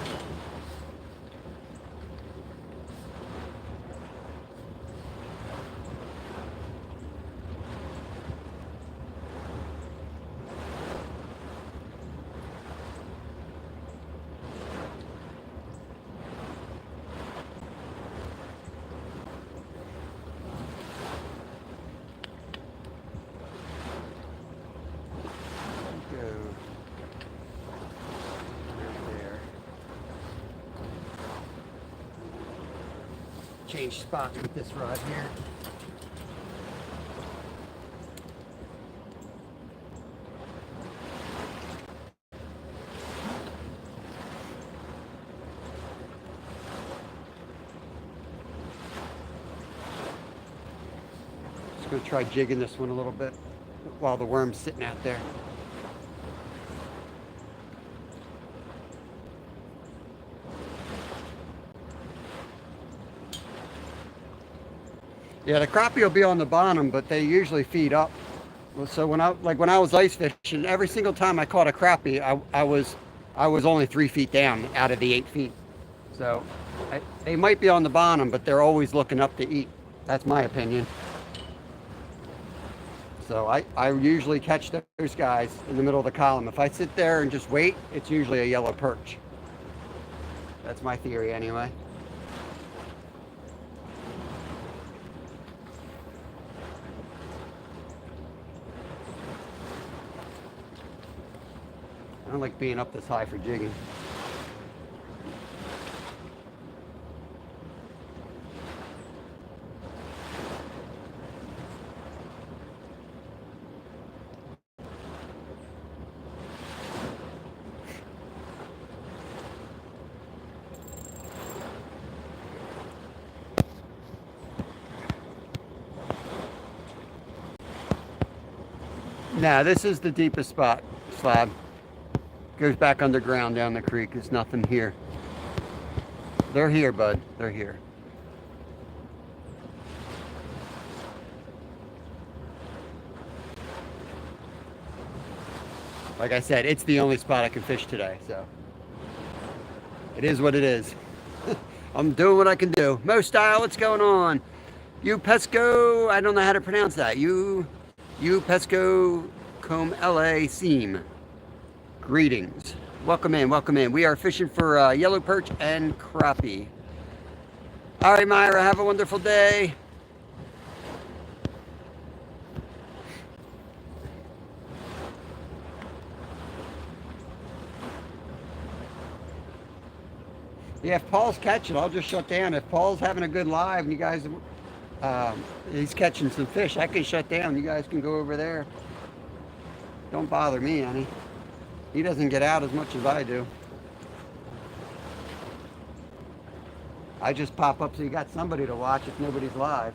Change spots with this rod here. Just going to try jigging this one a little bit while the worm's sitting out there. Yeah, the crappie will be on the bottom, but they usually feed up. So when I was ice fishing, every single time I caught a crappie, I was only 3 feet down out of the 8 feet. So they might be on the bottom, but they're always looking up to eat. That's my opinion. So I usually catch those guys in the middle of the column. If I sit there and just wait, it's usually a yellow perch. That's my theory anyway. I don't like being up this high for jigging. Now, this is the deepest spot, slab. Goes back underground down the creek. There's nothing here. They're here, bud. They're here. Like I said, it's the only spot I can fish today, so it is what it is. I'm doing what I can do. Mo Style, what's going on? You Pesco, I don't know how to pronounce that. You Pesco Comb LA Seam. Greetings. Welcome in, welcome in. We are fishing for yellow perch and crappie. All right, Myra, have a wonderful day. Yeah, if Paul's catching, I'll just shut down. If Paul's having a good live and you guys, he's catching some fish, I can shut down. You guys can go over there. Don't bother me any. He doesn't get out as much as I do. I just pop up so you got somebody to watch if nobody's live.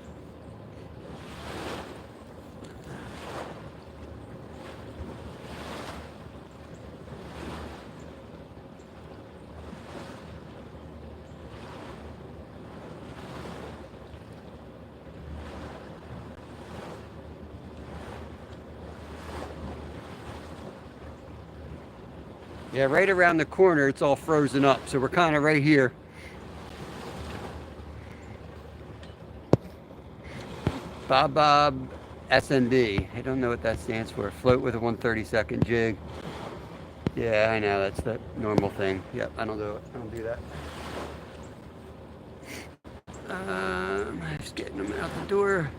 Yeah, right around the corner, it's all frozen up. So we're kind of right here. Bob SND. I don't know what that stands for. Float with a 1/32 jig. Yeah, I know. That's the normal thing. Yep, I don't do it. I don't do that. Just getting them out the door.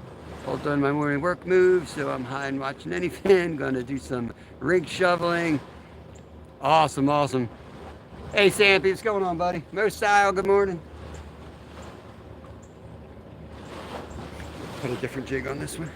All done my morning work moves, so I'm hiding watching anything. Gonna do some rig shoveling. Awesome, awesome. Hey, Sampy, what's going on, buddy? Mo Style, good morning. Put a different jig on this one.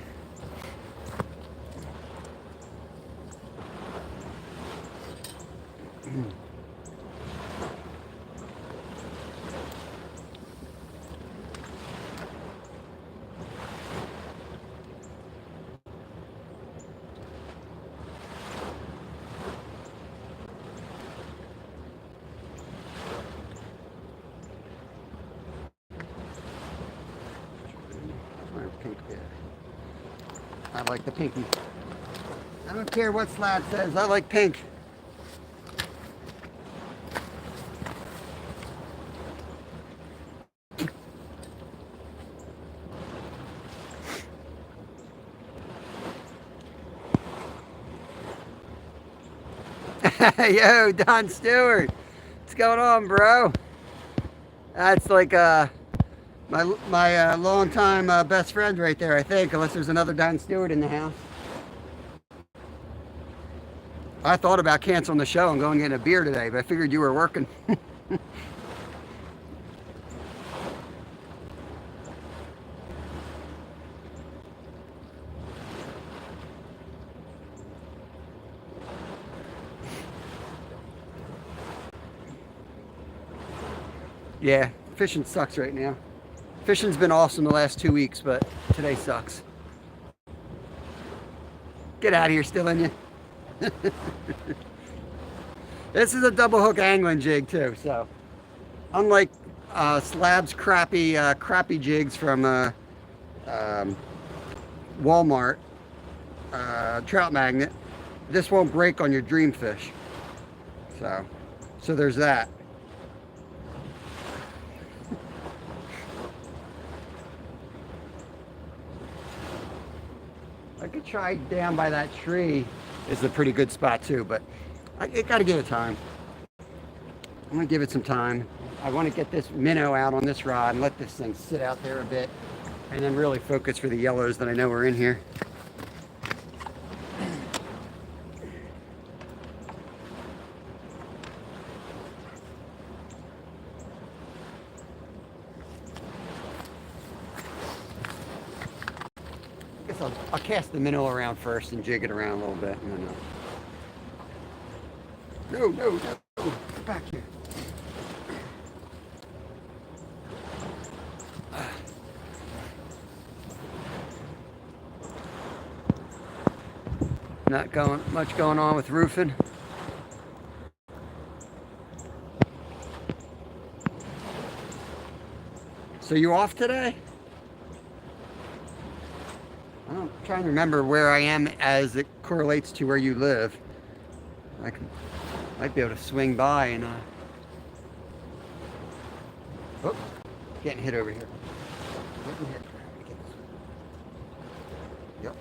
Pink there. I like the pinky. I don't care what Slab says, I like pink. Yo, Don Stewart. What's going on, bro? That's like my longtime best friend right there, I think, unless there's another Don Stewart in the house. I thought about canceling the show and going and getting a beer today, but I figured you were working. Yeah, fishing sucks right now. Fishing's been awesome the last 2 weeks, but today sucks. Get out of here, still in you. This is a double hook angling jig too, so unlike Slab's crappy jigs from Walmart trout magnet, this won't break on your dream fish. So there's that. I could try down by that tree. Is a pretty good spot too, but I gotta give it time. I'm gonna give it some time. I want to get this minnow out on this rod and let this thing sit out there a bit, and then really focus for the yellows that I know are in here. I'll cast the minnow around first and jig it around a little bit. No, get back here. Not much going on with roofing. So you off today? I'm trying to remember where I am as it correlates to where you live. Might be able to swing by and oh, getting hit over here. Getting hit. Yep.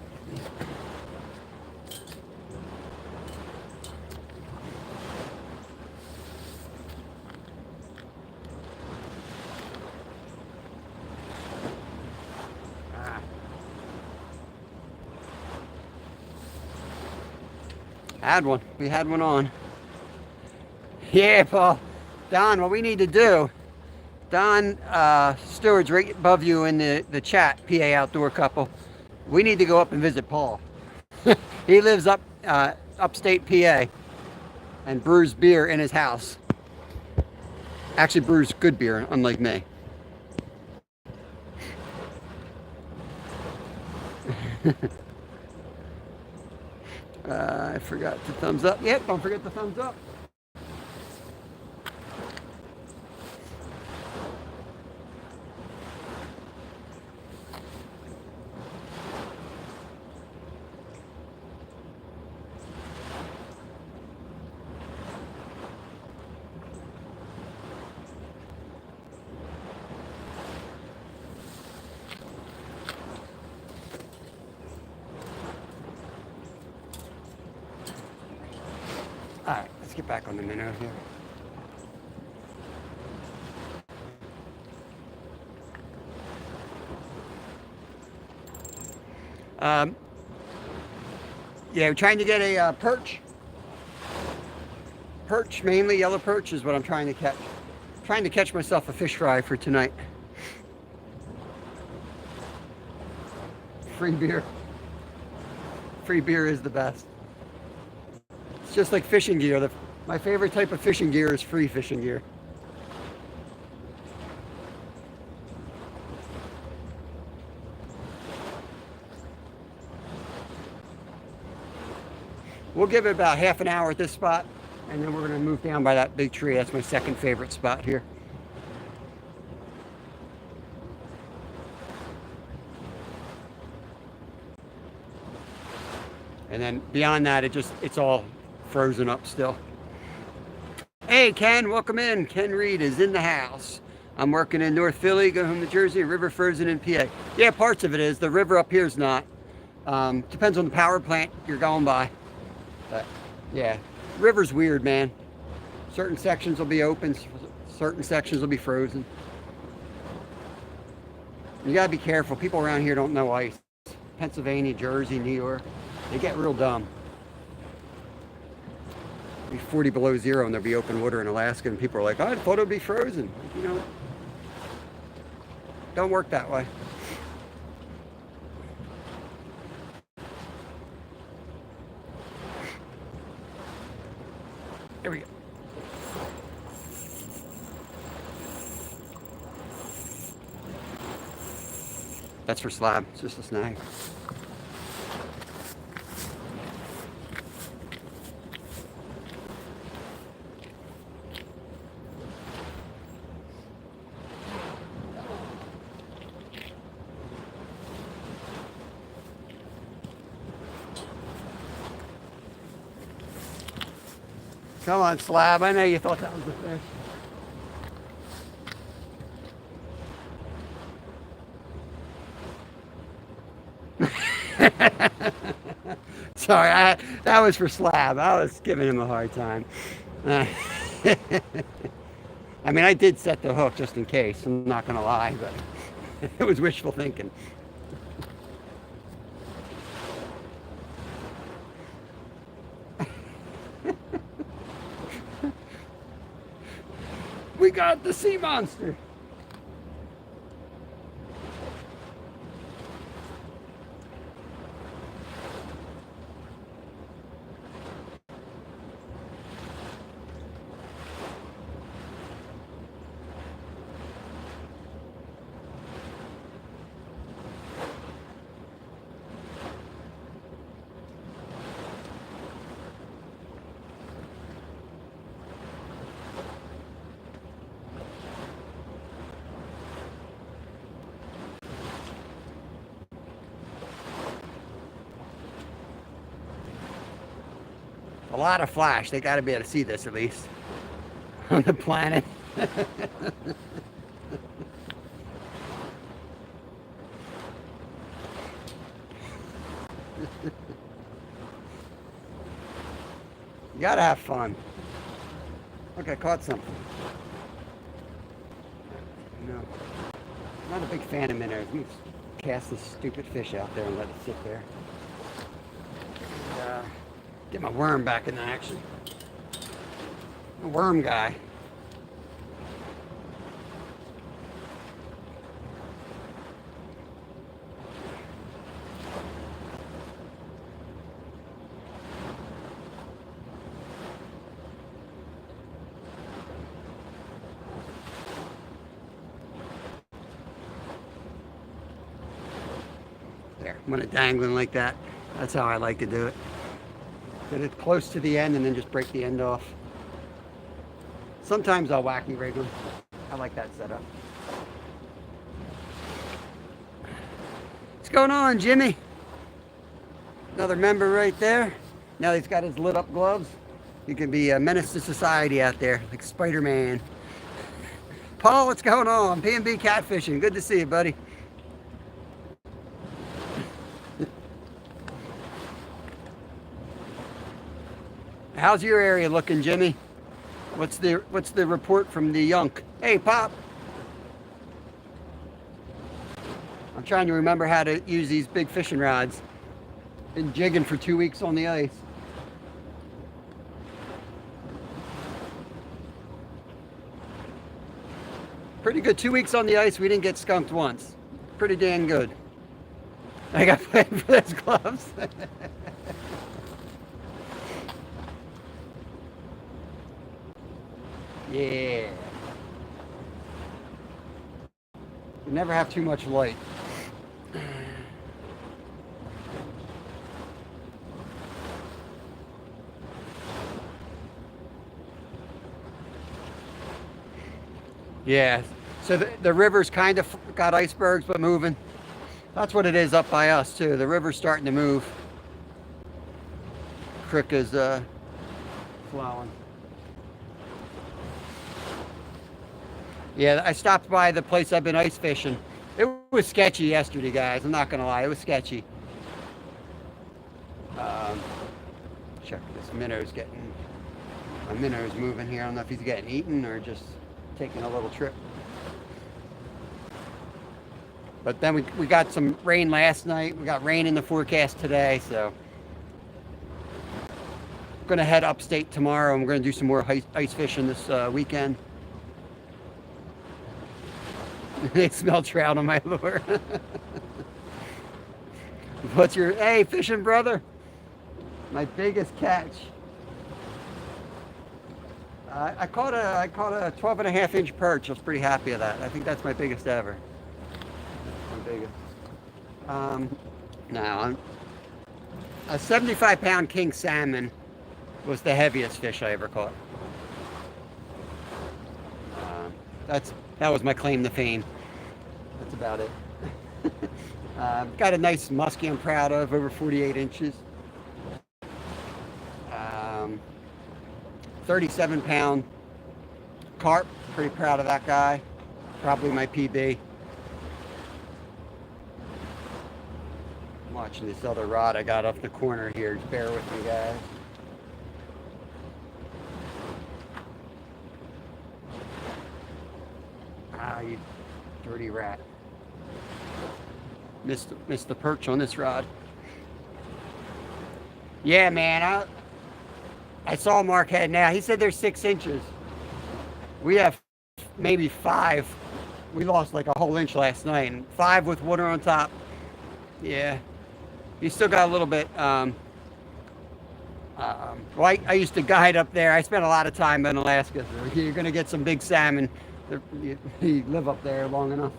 We had one on. Yeah, Paul. Don, what we need to do, Don Stewart's right above you in the chat, PA Outdoor Couple. We need to go up and visit Paul. He lives upstate PA and brews beer in his house. Actually brews good beer, unlike me. I forgot the thumbs up. Yep, don't forget the thumbs up. get back on the minnow here. Yeah, we're trying to get a perch. Perch, mainly yellow perch is what I'm trying to catch. Trying to catch myself a fish fry for tonight. Free beer. Free beer is the best. It's just like fishing gear. My favorite type of fishing gear is free fishing gear. We'll give it about half an hour at this spot, and then we're going to move down by that big tree. That's my second favorite spot here. And then beyond that, it's all frozen up still. Hey, Ken, welcome in. Ken Reed is in the house. I'm working in North Philly, go home to Jersey, river frozen in PA. Yeah, parts of it is. The river up here is not. Depends on the power plant you're going by. But yeah, river's weird, man. Certain sections will be open, certain sections will be frozen. You gotta be careful. People around here don't know ice. Pennsylvania, Jersey, New York, they get real dumb. It'll be 40 below zero and there'll be open water in Alaska, and people are like, oh, I thought it'd be frozen. You know, don't work that way. There we go. That's for slab. It's just a snag. Come on, slab. I know you thought that was the fish. Sorry, that was for slab. I was giving him a hard time. I mean, I did set the hook just in case. I'm not going to lie, but it was wishful thinking. We got the sea monster. A lot of flash. They got to be able to see this at least on the planet. You got to have fun. Look, I caught something. No, not a big fan of minnows. Let me cast this stupid fish out there and let it sit there. Get my worm back in action. A worm guy. There, I'm gonna dangling like that. That's how I like to do it. Get it close to the end and then just break the end off. Sometimes I'll wacky rig them. I like that setup. What's going on, Jimmy? Another member right there. Now he's got his lit up gloves. He can be a menace to society out there, like Spider-Man. Paul, what's going on? P&B Catfishing. Good to see you, buddy. How's your area looking, Jimmy? What's the report from the Yunk? Hey, Pop. I'm trying to remember how to use these big fishing rods. Been jigging for 2 weeks on the ice. Pretty good. 2 weeks on the ice. We didn't get skunked once. Pretty dang good. I got paid for those gloves. Yeah. You never have too much light. Yeah, so the river's kind of got icebergs but moving. That's what it is up by us too. The river's starting to move. Creek is flowing. Yeah, I stopped by the place I've been ice fishing. It was sketchy yesterday, guys. I'm not gonna lie, it was sketchy. Check this minnow's getting. My minnow's moving here. I don't know if he's getting eaten or just taking a little trip. But then we got some rain last night. We got rain in the forecast today, so I'm gonna head upstate tomorrow. And we're gonna do some more ice fishing this weekend. They smell trout on my lure. What's your, hey, fishing brother? My biggest catch. I caught a 12.5-inch perch. I was pretty happy with that. I think that's my biggest ever. My biggest. No, a 75-pound king salmon was the heaviest fish I ever caught. That was my claim to fame. That's about it. Got a nice muskie I'm proud of, over 48 inches. 37-pound carp, pretty proud of that guy. Probably my PB. I'm watching this other rod I got off the corner here. Just bear with me, guys. Ah, you dirty rat. Missed the perch on this rod. Yeah, man, I saw Mark head now. He said there's 6 inches. We have maybe 5. We lost like a whole inch last night, and 5 with water on top. Yeah, you still got a little bit. Well, I used to guide up there. I spent a lot of time in Alaska. So you're gonna get some big salmon. You live up there long enough.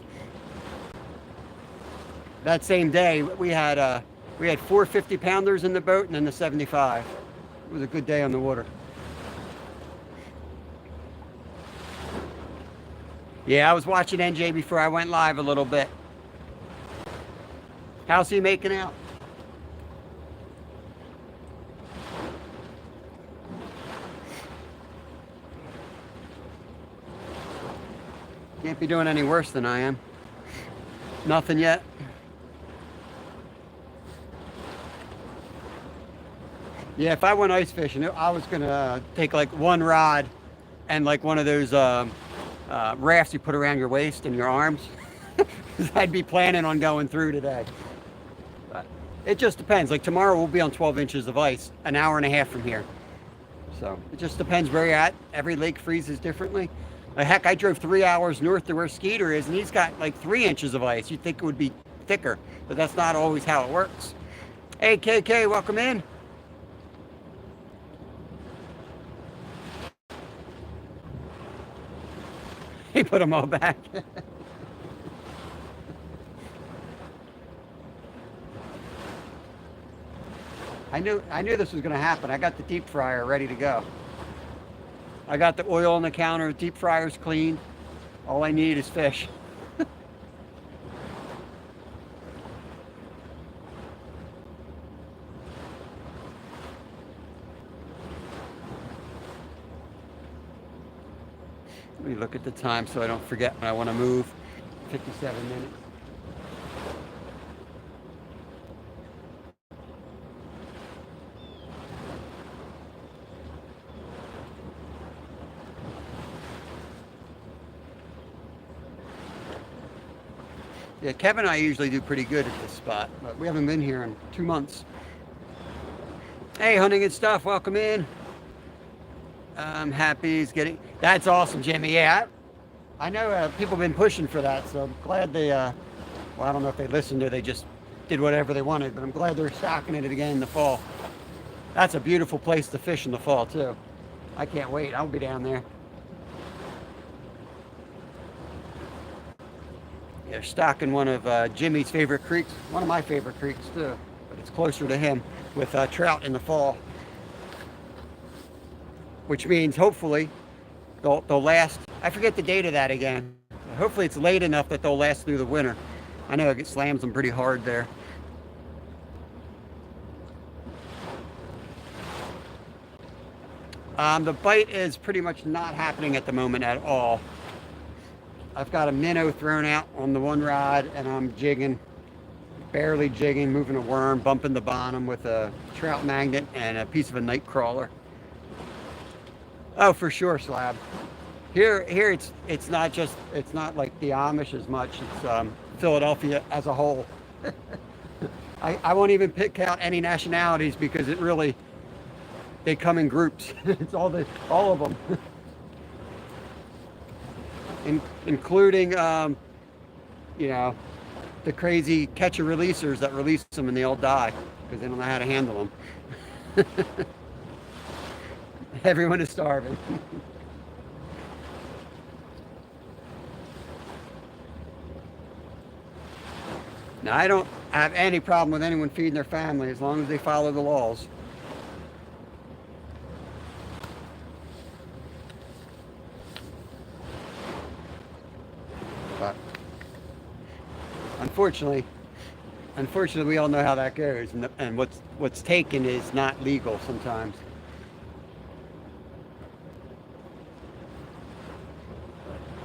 That same day, we had 4 50-pounders in the boat and then the 75. It was a good day on the water. Yeah, I was watching NJ before I went live a little bit. How's he making out? Can't be doing any worse than I am. Nothing yet. Yeah, if I went ice fishing, I was gonna take like one rod and like one of those rafts you put around your waist and your arms. I'd be planning on going through today. But it just depends. Like tomorrow we'll be on 12 inches of ice, an hour and a half from here. So it just depends where you're at. Every lake freezes differently. Heck, I drove 3 hours north to where Skeeter is, and he's got like 3 inches of ice. You'd think it would be thicker, but that's not always how it works. Hey, KK, welcome in. He put them all back. I knew this was going to happen. I got the deep fryer ready to go. I got the oil on the counter. Deep fryer's clean. All I need is fish. Let me look at the time so I don't forget when I want to move. 57 minutes. Yeah, Kevin and I usually do pretty good at this spot, but we haven't been here in 2 months. Hey, Hunting and Stuff, welcome in. I'm happy he's getting... That's awesome, Jimmy. Yeah, I know people have been pushing for that, so I'm glad they... well, I don't know if they listened or they just did whatever they wanted, but I'm glad they're stocking it again in the fall. That's a beautiful place to fish in the fall, too. I can't wait. I'll be down there. Yeah, stocking one of Jimmy's favorite creeks. One of my favorite creeks, too. But it's closer to him with trout in the fall. Which means, hopefully, they'll last. I forget the date of that again. Hopefully it's late enough that they'll last through the winter. I know it slams them pretty hard there. The bite is pretty much not happening at the moment at all. I've got a minnow thrown out on the one rod and I'm jigging, barely jigging, moving a worm, bumping the bottom with a trout magnet and a piece of a night crawler. Oh, for sure, Slab. Here it's not just, it's not like the Amish as much, it's Philadelphia as a whole. I won't even pick out any nationalities because it really, they come in groups. It's all of them. Including, you know, the crazy catcher releasers that release them and they all die because they don't know how to handle them. Everyone is starving. Now, I don't have any problem with anyone feeding their family as long as they follow the laws. But unfortunately, we all know how that goes, and what's taken is not legal sometimes.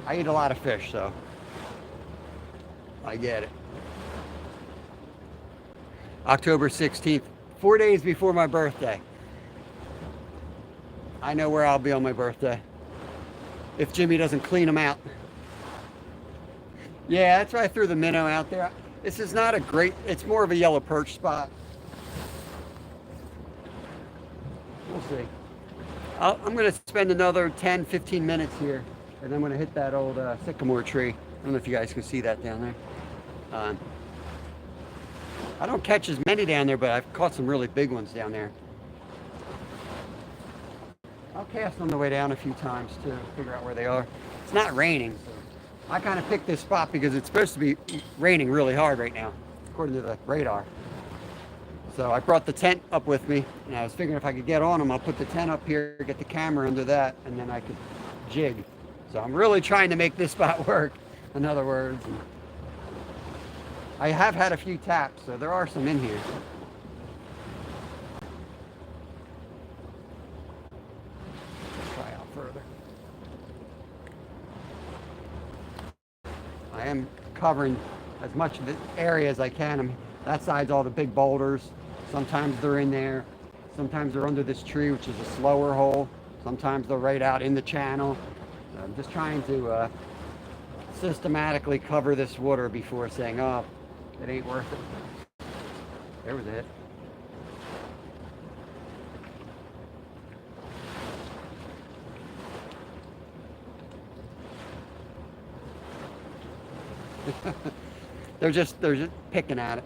I eat a lot of fish, so I get it. October 16th, 4 days before my birthday. I know where I'll be on my birthday if Jimmy doesn't clean them out. Yeah, that's why I threw the minnow out there. This is not a great, it's more of a yellow perch spot. We'll see. I'm going to spend another 10-15 minutes here, and I'm going to hit that old sycamore tree. I don't know if you guys can see that down there. I don't catch as many down there, but I've caught some really big ones down there. I'll cast on the way down a few times to figure out where they are. It's not raining, so I kind of picked this spot because it's supposed to be raining really hard right now, according to the radar. So I brought the tent up with me, and I was figuring if I could get on them, I'll put the tent up here, get the camera under that, and then I could jig. So I'm really trying to make this spot work, in other words. I have had a few taps, so there are some in here. Try out further. I am covering as much of the area as I can. That side's all the big boulders. Sometimes they're in there. Sometimes they're under this tree, which is a slower hole. Sometimes they're right out in the channel. So I'm just trying to systematically cover this water before saying, oh, it ain't worth it. There was it. they're just picking at it.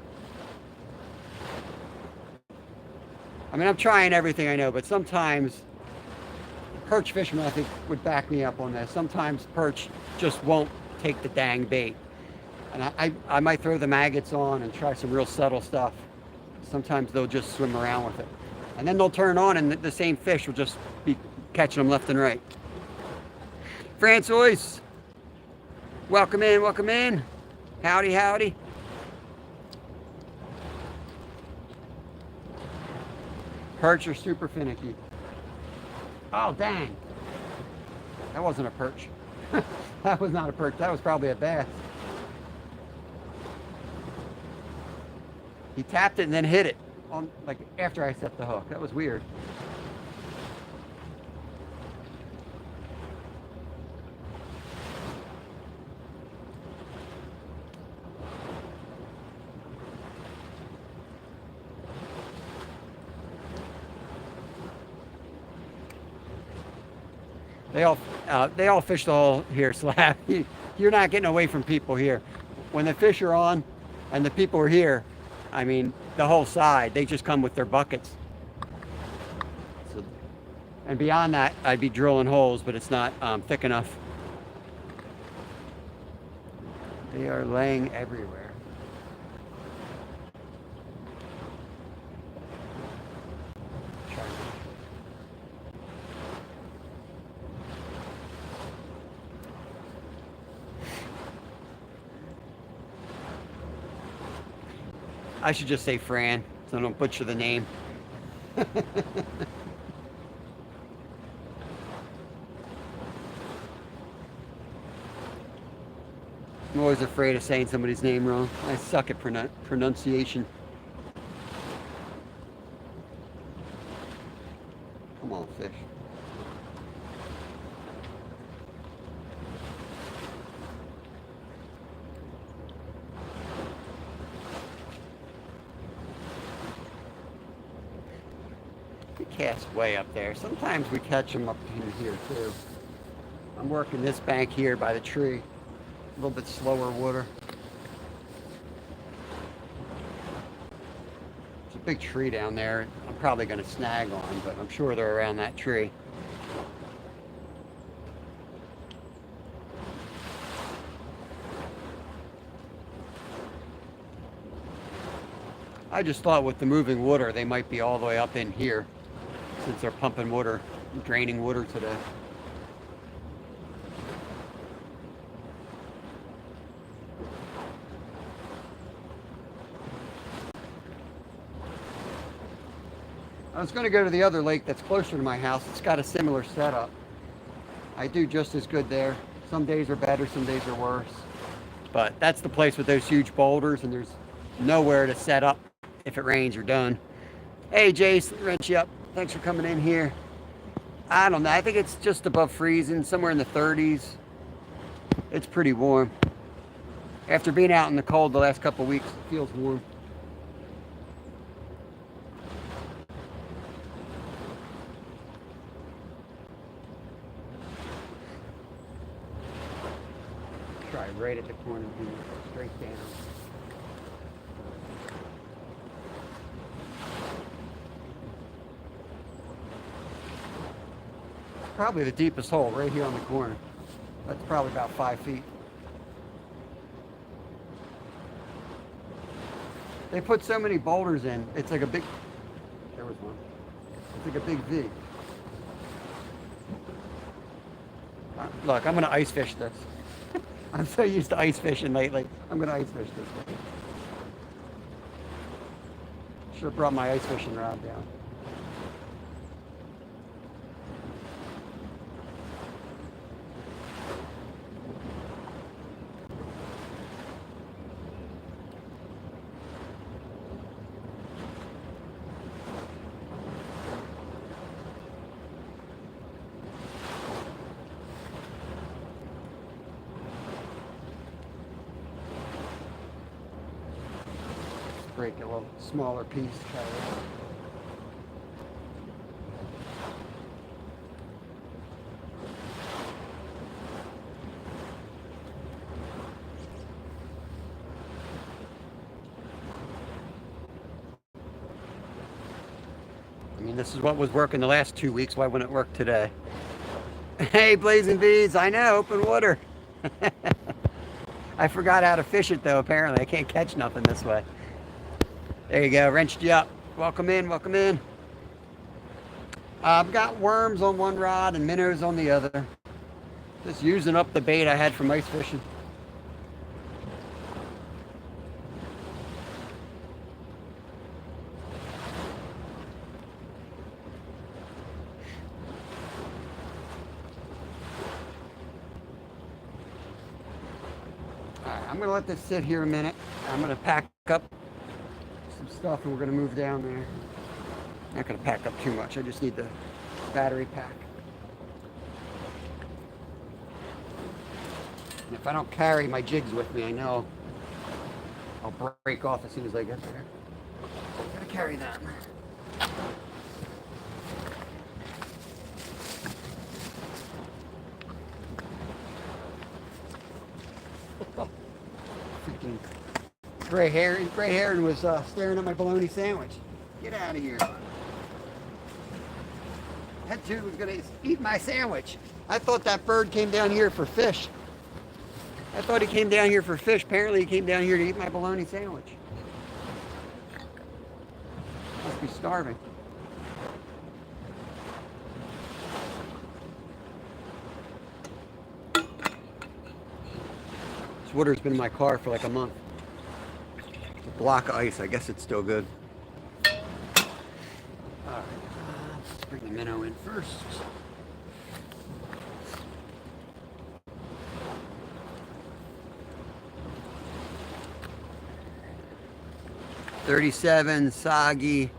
I mean, I'm trying everything I know, but sometimes perch fishermen, I think, would back me up on this. Sometimes perch just won't take the dang bait. And I might throw the maggots on and try some real subtle stuff. Sometimes they'll just swim around with it. And then they'll turn on and the same fish will just be catching them left and right. Francois, welcome in, welcome in. Howdy, howdy. Perch are super finicky. Oh, dang. That wasn't a perch. That was not a perch. That was probably a bass. He tapped it and then hit it on, like, after I set the hook. That was weird. They all fish the hole here, Slab. You're not getting away from people here. When the fish are on and the people are here, I mean, the whole side, they just come with their buckets. So, and beyond that, I'd be drilling holes, but it's not thick enough. They are laying everywhere. I should just say Fran, so I don't butcher the name. I'm always afraid of saying somebody's name wrong. I suck at pronunciation. Come on, fish. Cast way up there. Sometimes we catch them up in here too. I'm working this bank here by the tree. A little bit slower water. There's a big tree down there. I'm probably going to snag on, but I'm sure they're around that tree. I just thought with the moving water, they might be all the way up in here, since they're pumping water, draining water today. I was going to go to the other lake that's closer to my house. It's got a similar setup. I do just as good there. Some days are better, some days are worse. But that's the place with those huge boulders, and there's nowhere to set up if it rains. You're done. Hey, Jace, wrench you up. Thanks for coming in here. I don't know. I think it's just above freezing, somewhere in the 30s. It's pretty warm. After being out in the cold the last couple of weeks, it feels warm. Try right at the corner here, straight down. Probably the deepest hole right here on the corner. That's probably about 5 feet. They put so many boulders in, it's like a big, there was one. It's like a big V. Look, I'm gonna ice fish this. I'm so used to ice fishing lately. I'm gonna ice fish this one. Should have brought my ice fishing rod down. Break a little smaller piece. Try that. I mean, this is what was working the last 2 weeks. Why wouldn't it work today? Hey, Blazing Bees, I know, open water. I forgot how to fish it though, apparently. I can't catch nothing this way. There you go, wrenched you up. Welcome in, welcome in. I've got worms on one rod and minnows on the other. Just using up the bait I had from ice fishing. All right, I'm gonna let this sit here a minute. I'm gonna pack up some stuff and we're going to move down there. Not going to pack up too much. I just need the battery pack. And if I don't carry my jigs with me, I know I'll break off as soon as I get there. Gotta carry that. gray heron was staring at my bologna sandwich. Get out of here. That dude was gonna eat my sandwich. I thought that bird came down here for fish. I thought he came down here for fish. Apparently he came down here to eat my bologna sandwich. Must be starving. This water's been in my car for like a month. It's a block of ice. I guess it's still good. Alright, let's bring the minnow in first. $37 soggy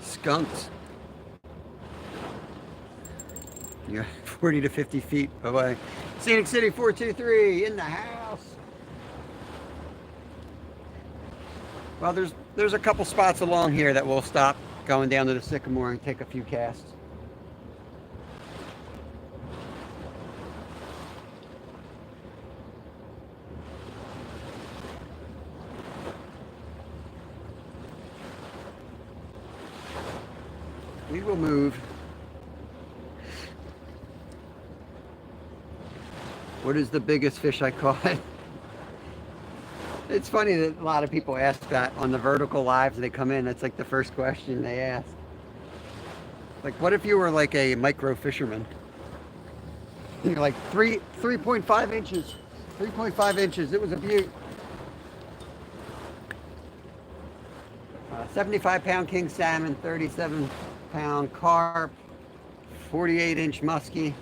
skunks. You're 40 to 50 feet away. Scenic City 423 in the house. Well, there's a couple spots along here that we'll stop going down to the Sycamore and take a few casts. We will move. What is the biggest fish I caught? It's funny that a lot of people ask that on the vertical lives they come in. That's like the first question they ask. Like, what if you were like a micro fisherman? You're like 3.5 inches. 3.5 inches. It was a beaut. 75-pound king salmon, 37-pound carp, 48-inch muskie,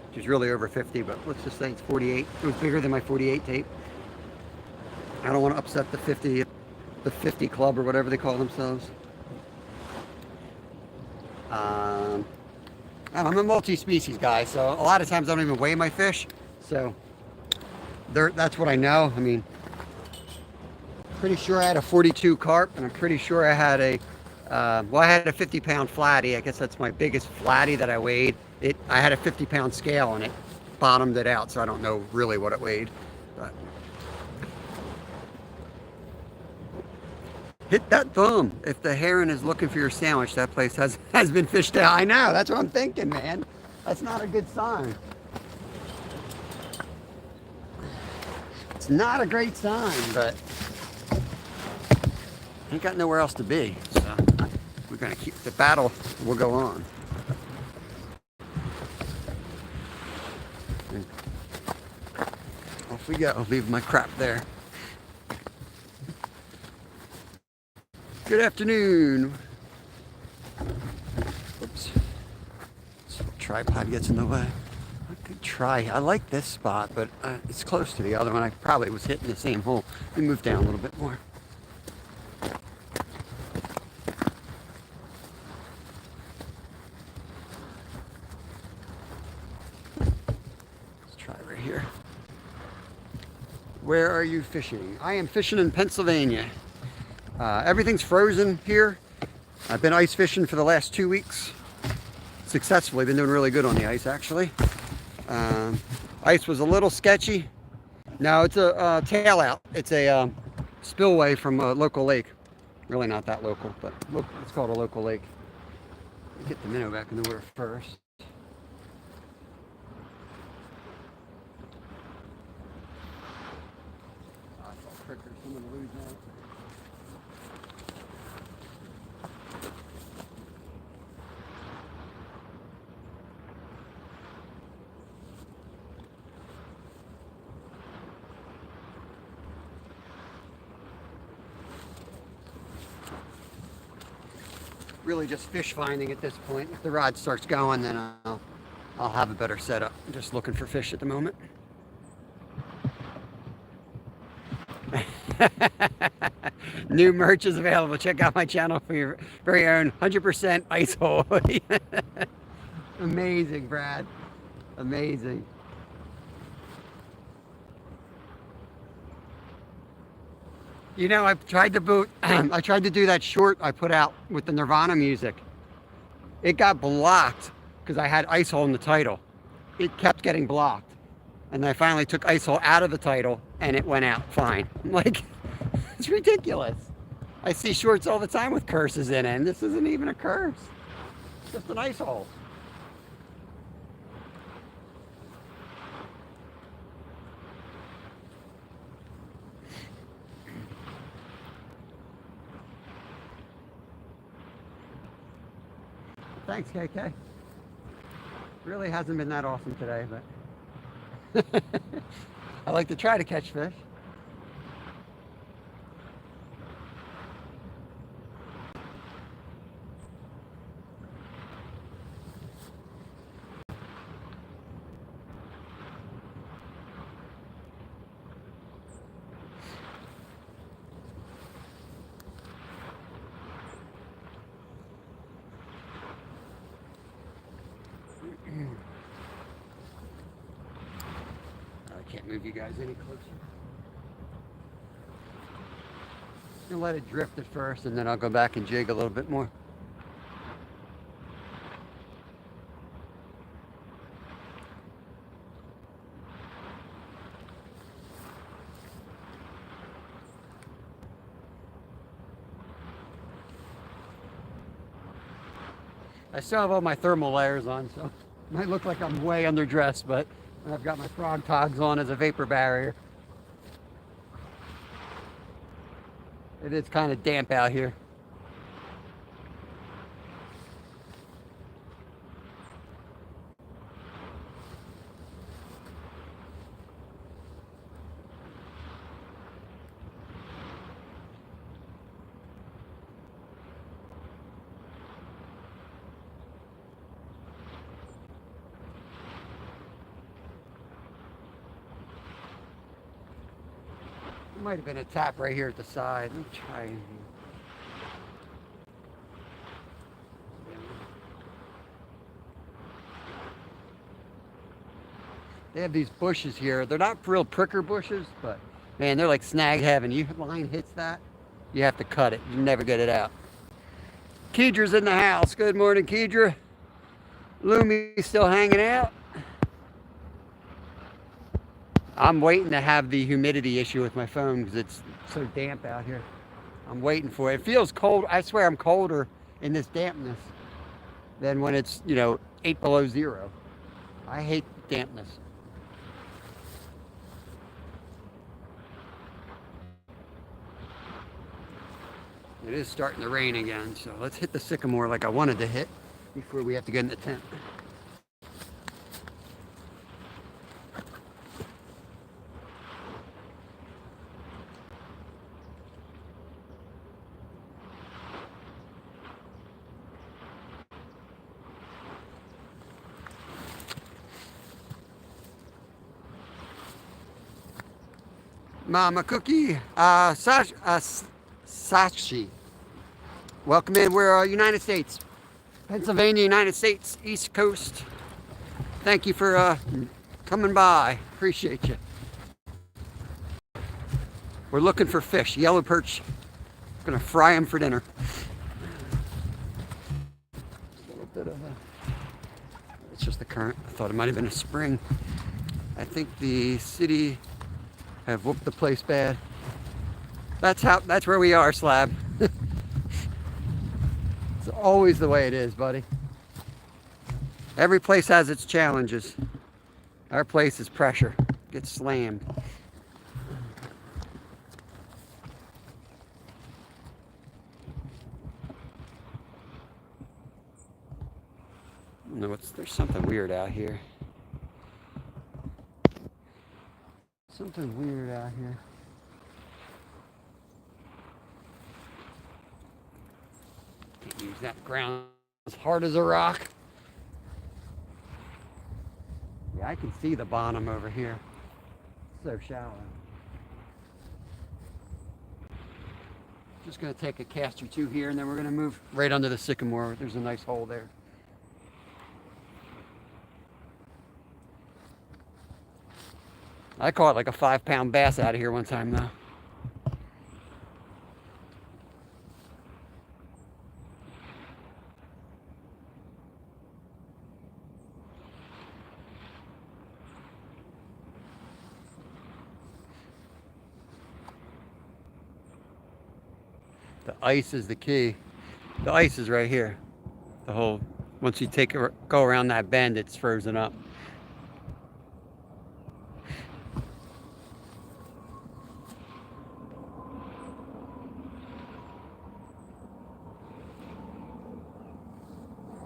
which is really over 50, but let's just say it's 48. It was bigger than my 48 tape. I don't want to upset the 50 club or whatever they call themselves. I'm a multi-species guy, so a lot of times I don't even weigh my fish. So that's what I know. I mean, pretty sure I had a 42 carp, and I'm pretty sure I had a well, I had a 50-pound flatty. I guess that's my biggest flatty that I weighed. I had a 50-pound scale and it bottomed it out, so I don't know really what it weighed. But hit that thumb. If the heron is looking for your sandwich, that place has been fished out. I know, that's what I'm thinking, man. That's not a good sign. It's not a great sign, but ain't got nowhere else to be. So we're gonna keep the battle. Will go on. And off we go. I'll leave my crap there. Good afternoon. Oops. This tripod gets in the way. I could try. I like this spot, but it's close to the other one. I probably was hitting the same hole. Let me move down a little bit more. Let's try right here. Where are you fishing? I am fishing in Pennsylvania. Everything's frozen here. I've been ice fishing for the last 2 weeks. Successfully, been doing really good on the ice actually. Ice was a little sketchy. No, it's a tail out. It's a spillway from a local lake. Really not that local, but look, it's called a local lake. Get the minnow back in the water first. I saw crickers. I'm gonna lose that. Really just fish finding at this point. If the rod starts going, then I'll have a better setup. I'm just looking for fish at the moment. New merch is available. Check out my channel for your very own 100% ice hole. Amazing, Brad. Amazing. You know, I tried to do that short I put out with the Nirvana music. It got blocked because I had ice hole in the title. It kept getting blocked. And I finally took ice hole out of the title and it went out fine. Like, It's ridiculous. I see shorts all the time with curses in it, and this isn't even a curse. It's just an ice hole. Thanks, KK. Really hasn't been that awesome today, but I like to try to catch fish. I can't move you guys any closer. Just gonna let it drift at first, and then I'll go back and jig a little bit more. I still have all my thermal layers on, so it might look like I'm way underdressed, but I've got my frog togs on as a vapor barrier. It is kind of damp out here. Might have been a tap right here at the side. Let me try. They have these bushes here. They're not real pricker bushes, but man, they're like snag heaven. Your line hits that, you have to cut it. You never get it out. Keedra's in the house. Good morning, Keedra. Lumi's still hanging out. I'm waiting to have the humidity issue with my phone because it's so damp out here. I'm waiting for it. It feels cold. I swear I'm colder in this dampness than when it's, 8 below zero. I hate dampness. It is starting to rain again, so let's hit the sycamore like I wanted to hit before we have to get in the tent. Mama Cookie, Sashi. Welcome in. We're United States, Pennsylvania, United States, East Coast. Thank you for coming by. Appreciate you. We're looking for fish, yellow perch. Gonna fry them for dinner. A little bit of it's just the current. I thought it might have been a spring. I think the city have whooped the place bad. That's where we are, Slab. It's always the way it is, buddy. Every place has its challenges. Our place is pressure. Gets slammed. No, there's something weird out here. Something weird out here. Can't use that ground as hard as a rock. Yeah, I can see the bottom over here. So shallow. Just gonna take a cast or two here, and then we're gonna move right under the sycamore. There's a nice hole there. I caught like a 5-pound bass out of here one time though. The ice is the key. The ice is right here. The whole, once you go around that bend, it's frozen up.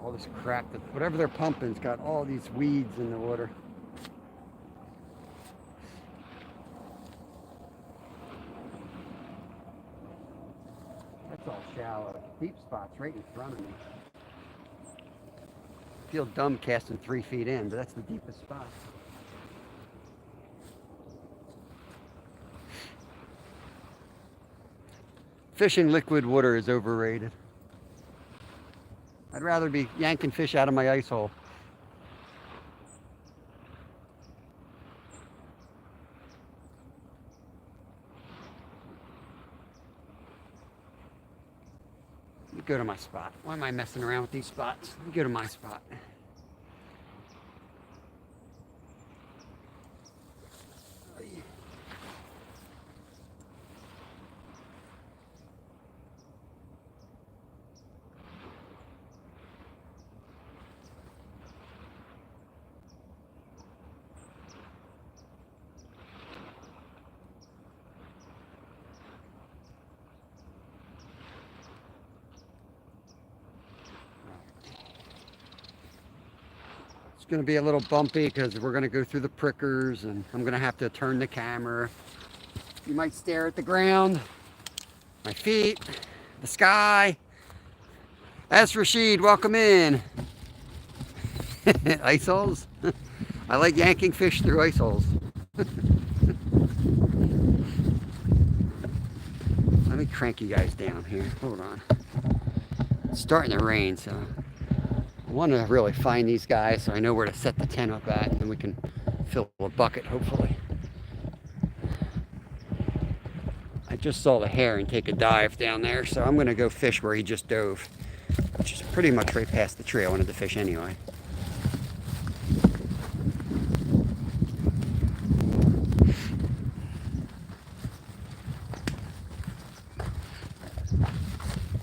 All this crap, whatever they're pumping's got all these weeds in the water. That's all shallow. Deep spots right in front of me. I feel dumb casting 3 feet in, but that's the deepest spot. Fishing liquid water is overrated. I'd rather be yanking fish out of my ice hole. Let me go to my spot. Why am I messing around with these spots? Let me go to my spot. Going to be a little bumpy because we're going to go through the prickers and I'm going to have to turn the camera. You might stare at the ground, my feet, the sky. That's Rashid, welcome in. Ice holes? I like yanking fish through ice holes. Let me crank you guys down here. Hold on. It's starting to rain, so I want to really find these guys so I know where to set the tent up at, and then we can fill a bucket, hopefully. I just saw the heron take a dive down there, so I'm going to go fish where he just dove, which is pretty much right past the tree I wanted to fish anyway.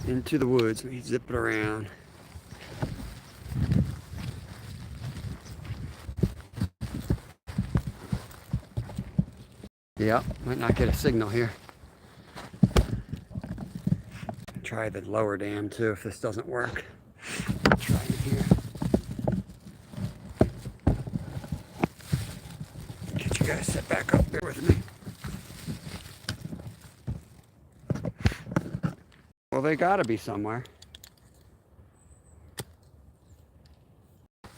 Into the woods, we zip it around. Yeah, might not get a signal here. Try the lower dam too if this doesn't work. Try it here. Get you guys set back up there with me. Well, they gotta be somewhere.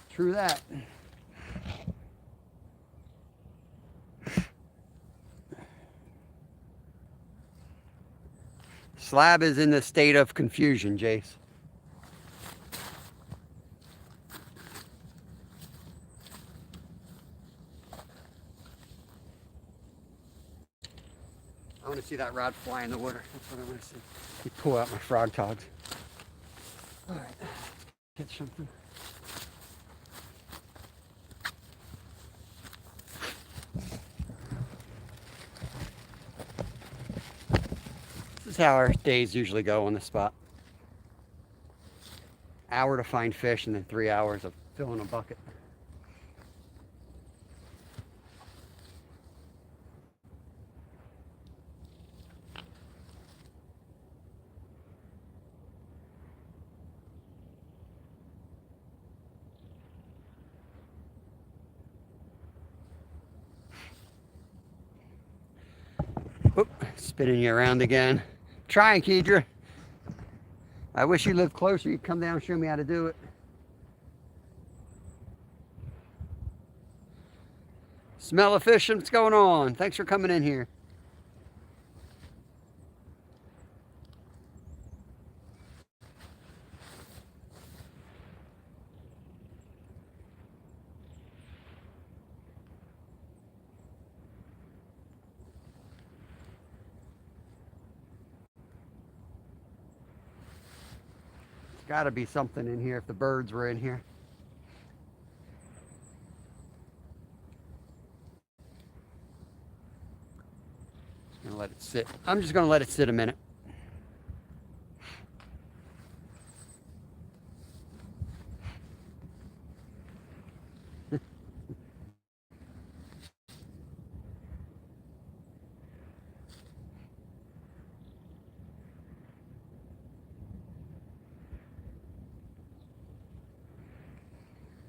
True that. Slab is in the state of confusion, Jace. I want to see that rod fly in the water. That's what I want to see. You pull out my frog togs. All right, get something. This is how our days usually go on the spot. Hour to find fish and then 3 hours of filling a bucket. Oop, spinning you around again. Trying, Kedra. I wish you lived closer. You'd come down and show me how to do it. Smell of fish. What's going on? Thanks for coming in here. Got to be something in here if the birds were in here. Just gonna let it sit. I'm just gonna let it sit a minute.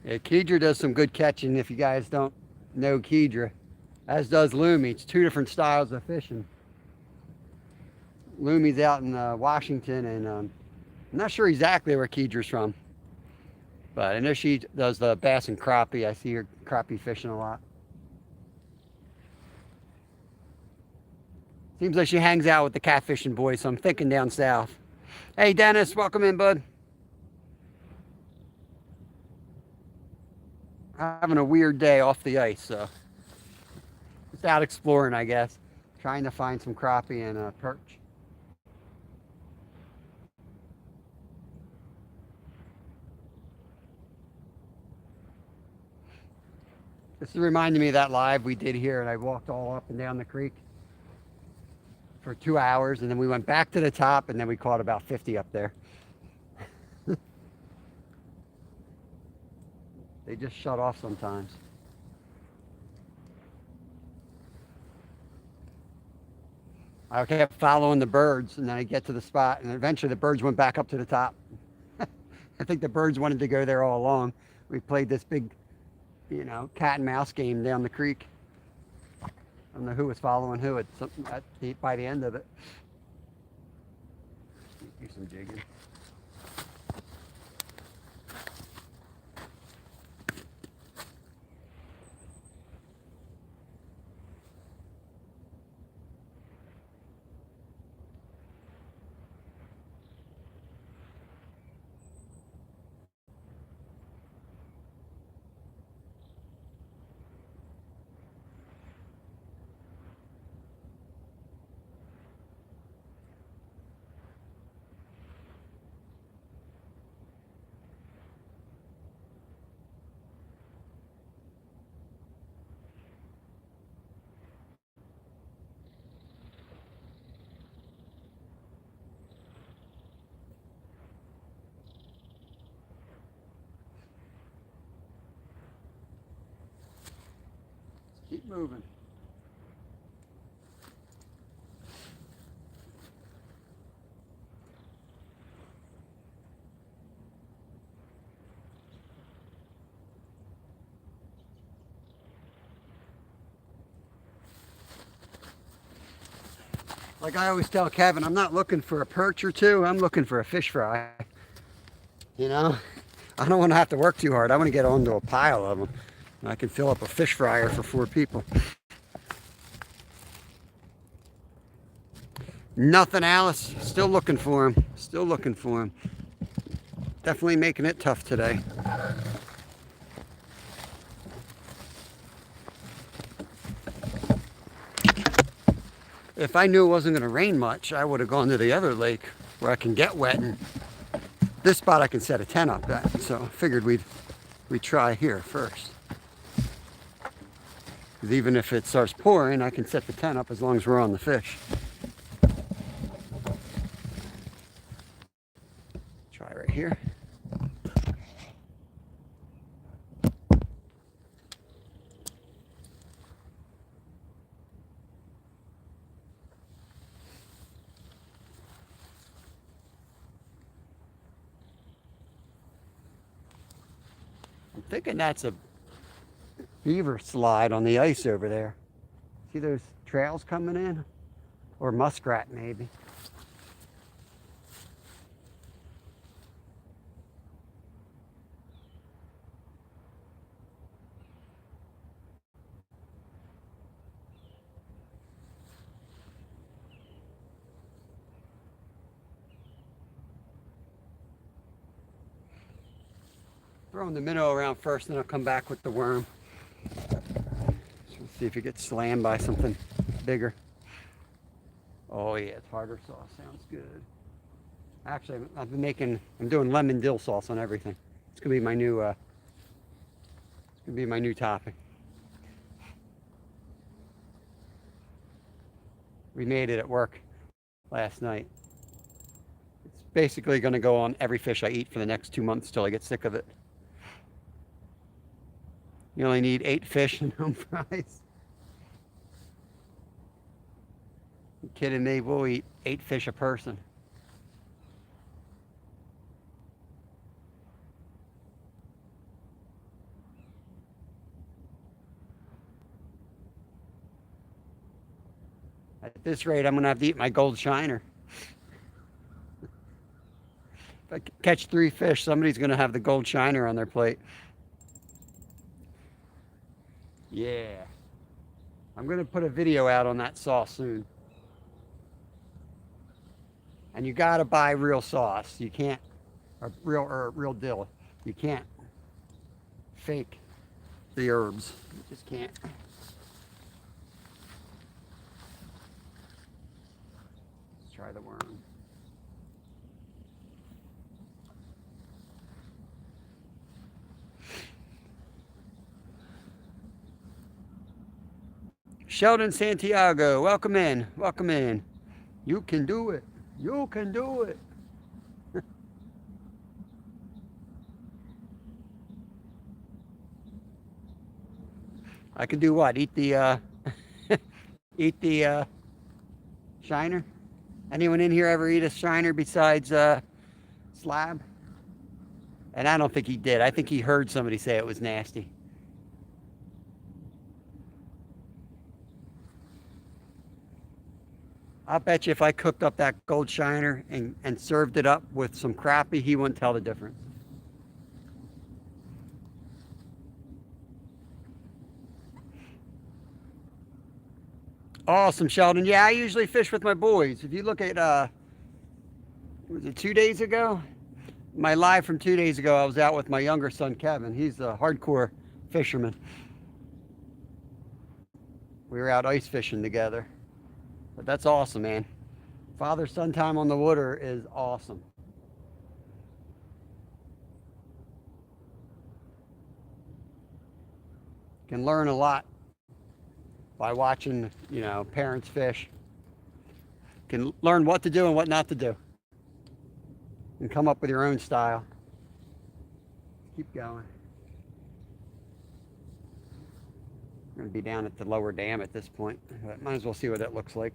Yeah, Kedra does some good catching if you guys don't know Kedra, as does Lumi. It's two different styles of fishing. Lumi's out in Washington, and I'm not sure exactly where Kedra's from, but I know she does the bass and crappie. I see her crappie fishing a lot. Seems like she hangs out with the catfishing boys, so I'm thinking down south. Hey Dennis, welcome in, bud. Having a weird day off the ice, so just out exploring, I guess. Trying to find some crappie and perch. This is reminding me of that live we did here, and I walked all up and down the creek for 2 hours, and then we went back to the top, and then we caught about 50 up there. They just shut off sometimes. I kept following the birds, and then I get to the spot, and eventually the birds went back up to the top. I think the birds wanted to go there all along. We played this big, cat and mouse game down the creek. I don't know who was following who by the end of it. Do some digging. Keep moving. Like I always tell Kevin, I'm not looking for a perch or two, I'm looking for a fish fry. I don't want to have to work too hard. I want to get onto a pile of them. I can fill up a fish fryer for 4 people. Nothing, Alice. Still looking for him. Still looking for him. Definitely making it tough today. If I knew it wasn't going to rain much, I would have gone to the other lake where I can get wet. And this spot I can set a tent up at. So I figured we'd try here first. Because even if it starts pouring, I can set the tent up as long as we're on the fish. Try right here. I'm thinking that's a beaver slide on the ice over there. See those trails coming in? Or muskrat maybe. Throwing the minnow around first, then I'll come back with the worm. See if it gets slammed by something bigger. Oh yeah, tartar sauce sounds good. Actually, I'm doing lemon dill sauce on everything. It's gonna be my new topping. We made it at work last night. It's basically gonna go on every fish I eat for the next 2 months till I get sick of it. You only need 8 fish and home fries. You kidding me? We'll eat 8 fish a person. At this rate, I'm going to have to eat my gold shiner. If I catch 3 fish, somebody's going to have the gold shiner on their plate. Yeah. I'm going to put a video out on that sauce soon. And you got to buy real sauce. You can't, or real dill. You can't fake the herbs. You just can't. Let's try the worm. Sheldon Santiago, welcome in, welcome in. You can do it. You can do it. I can do what? Eat the eat the shiner? Anyone in here ever eat a shiner besides slab? And I don't think he did. I think he heard somebody say it was nasty. I'll bet you if I cooked up that gold shiner and served it up with some crappie, he wouldn't tell the difference. Awesome, Sheldon. Yeah, I usually fish with my boys. If you look at, was it 2 days ago? My live from 2 days ago, I was out with my younger son, Kevin. He's a hardcore fisherman. We were out ice fishing together. But that's awesome, man. Father-son time on the water is awesome. Can learn a lot by watching, you know, parents fish. Can learn what to do and what not to do. And come up with your own style. Keep going. We're going to be down at the lower dam at this point. But might as well see what that looks like.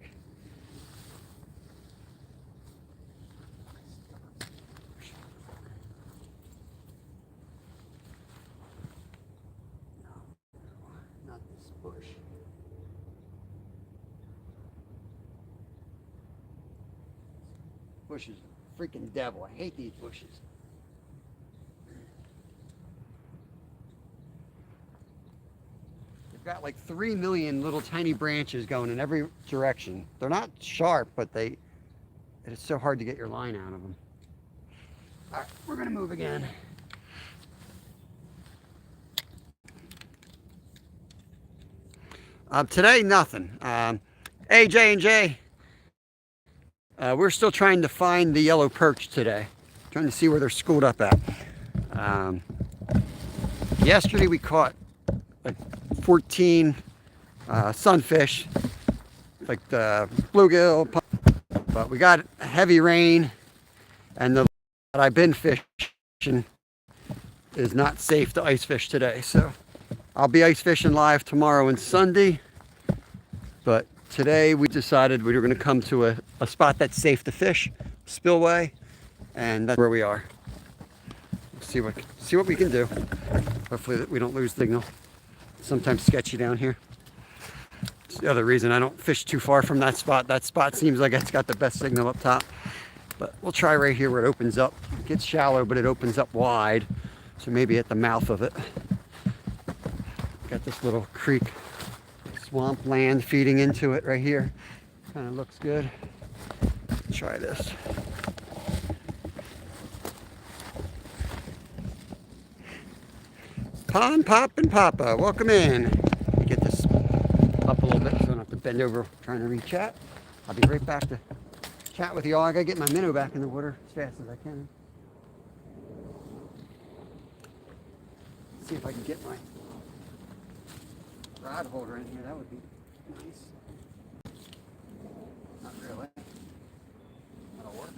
No, not this bush. Bush is a freaking devil. I hate these bushes. Got like 3 million little tiny branches going in every direction. They're not sharp, but it's so hard to get your line out of them. All right, we're gonna move again. Today, nothing. Hey, J&J, we're still trying to find the yellow perch today. Trying to see where they're schooled up at. Yesterday we caught like 14 sunfish, like the bluegill, but we got heavy rain, and the that I've been fishing is not safe to ice fish today. So I'll be ice fishing live tomorrow and Sunday, but today we decided we were going to come to a spot that's safe to fish, spillway, and that's where we are. See what we can do. Hopefully that we don't lose signal. Sometimes sketchy down here. It's the other reason I don't fish too far from that spot. That spot seems like it's got the best signal up top. But we'll try right here where it opens up. It gets shallow, but it opens up wide. So maybe at the mouth of it. Got this little creek, swamp land feeding into it right here. Kind of looks good. Let's try this. Pond Pop and Papa, welcome in. Get this up a little bit so I don't have to bend over trying to re-chat. I'll be right back to chat with y'all. I gotta get my minnow back in the water as fast as I can. See if I can get my rod holder in here. That would be nice. Not really. That'll work.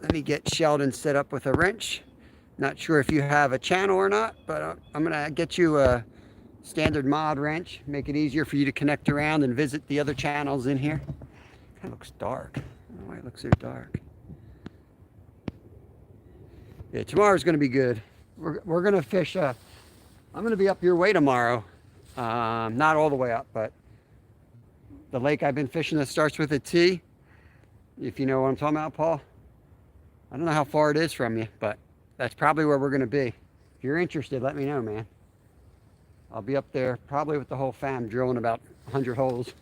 Let me get Sheldon set up with a wrench. Not sure if you have a channel or not, but I'm gonna get you a standard mod wrench, make it easier for you to connect around and visit the other channels in here. Kind of looks dark. I don't know why it looks so dark. Yeah, tomorrow's gonna be good. We're gonna fish. I'm gonna be up your way tomorrow. Not all the way up, but the lake I've been fishing that starts with a T, if you know what I'm talking about, Paul. I don't know how far it is from you, but that's probably where we're going to be. If you're interested, let me know, man. I'll be up there probably with the whole fam drilling about 100 holes.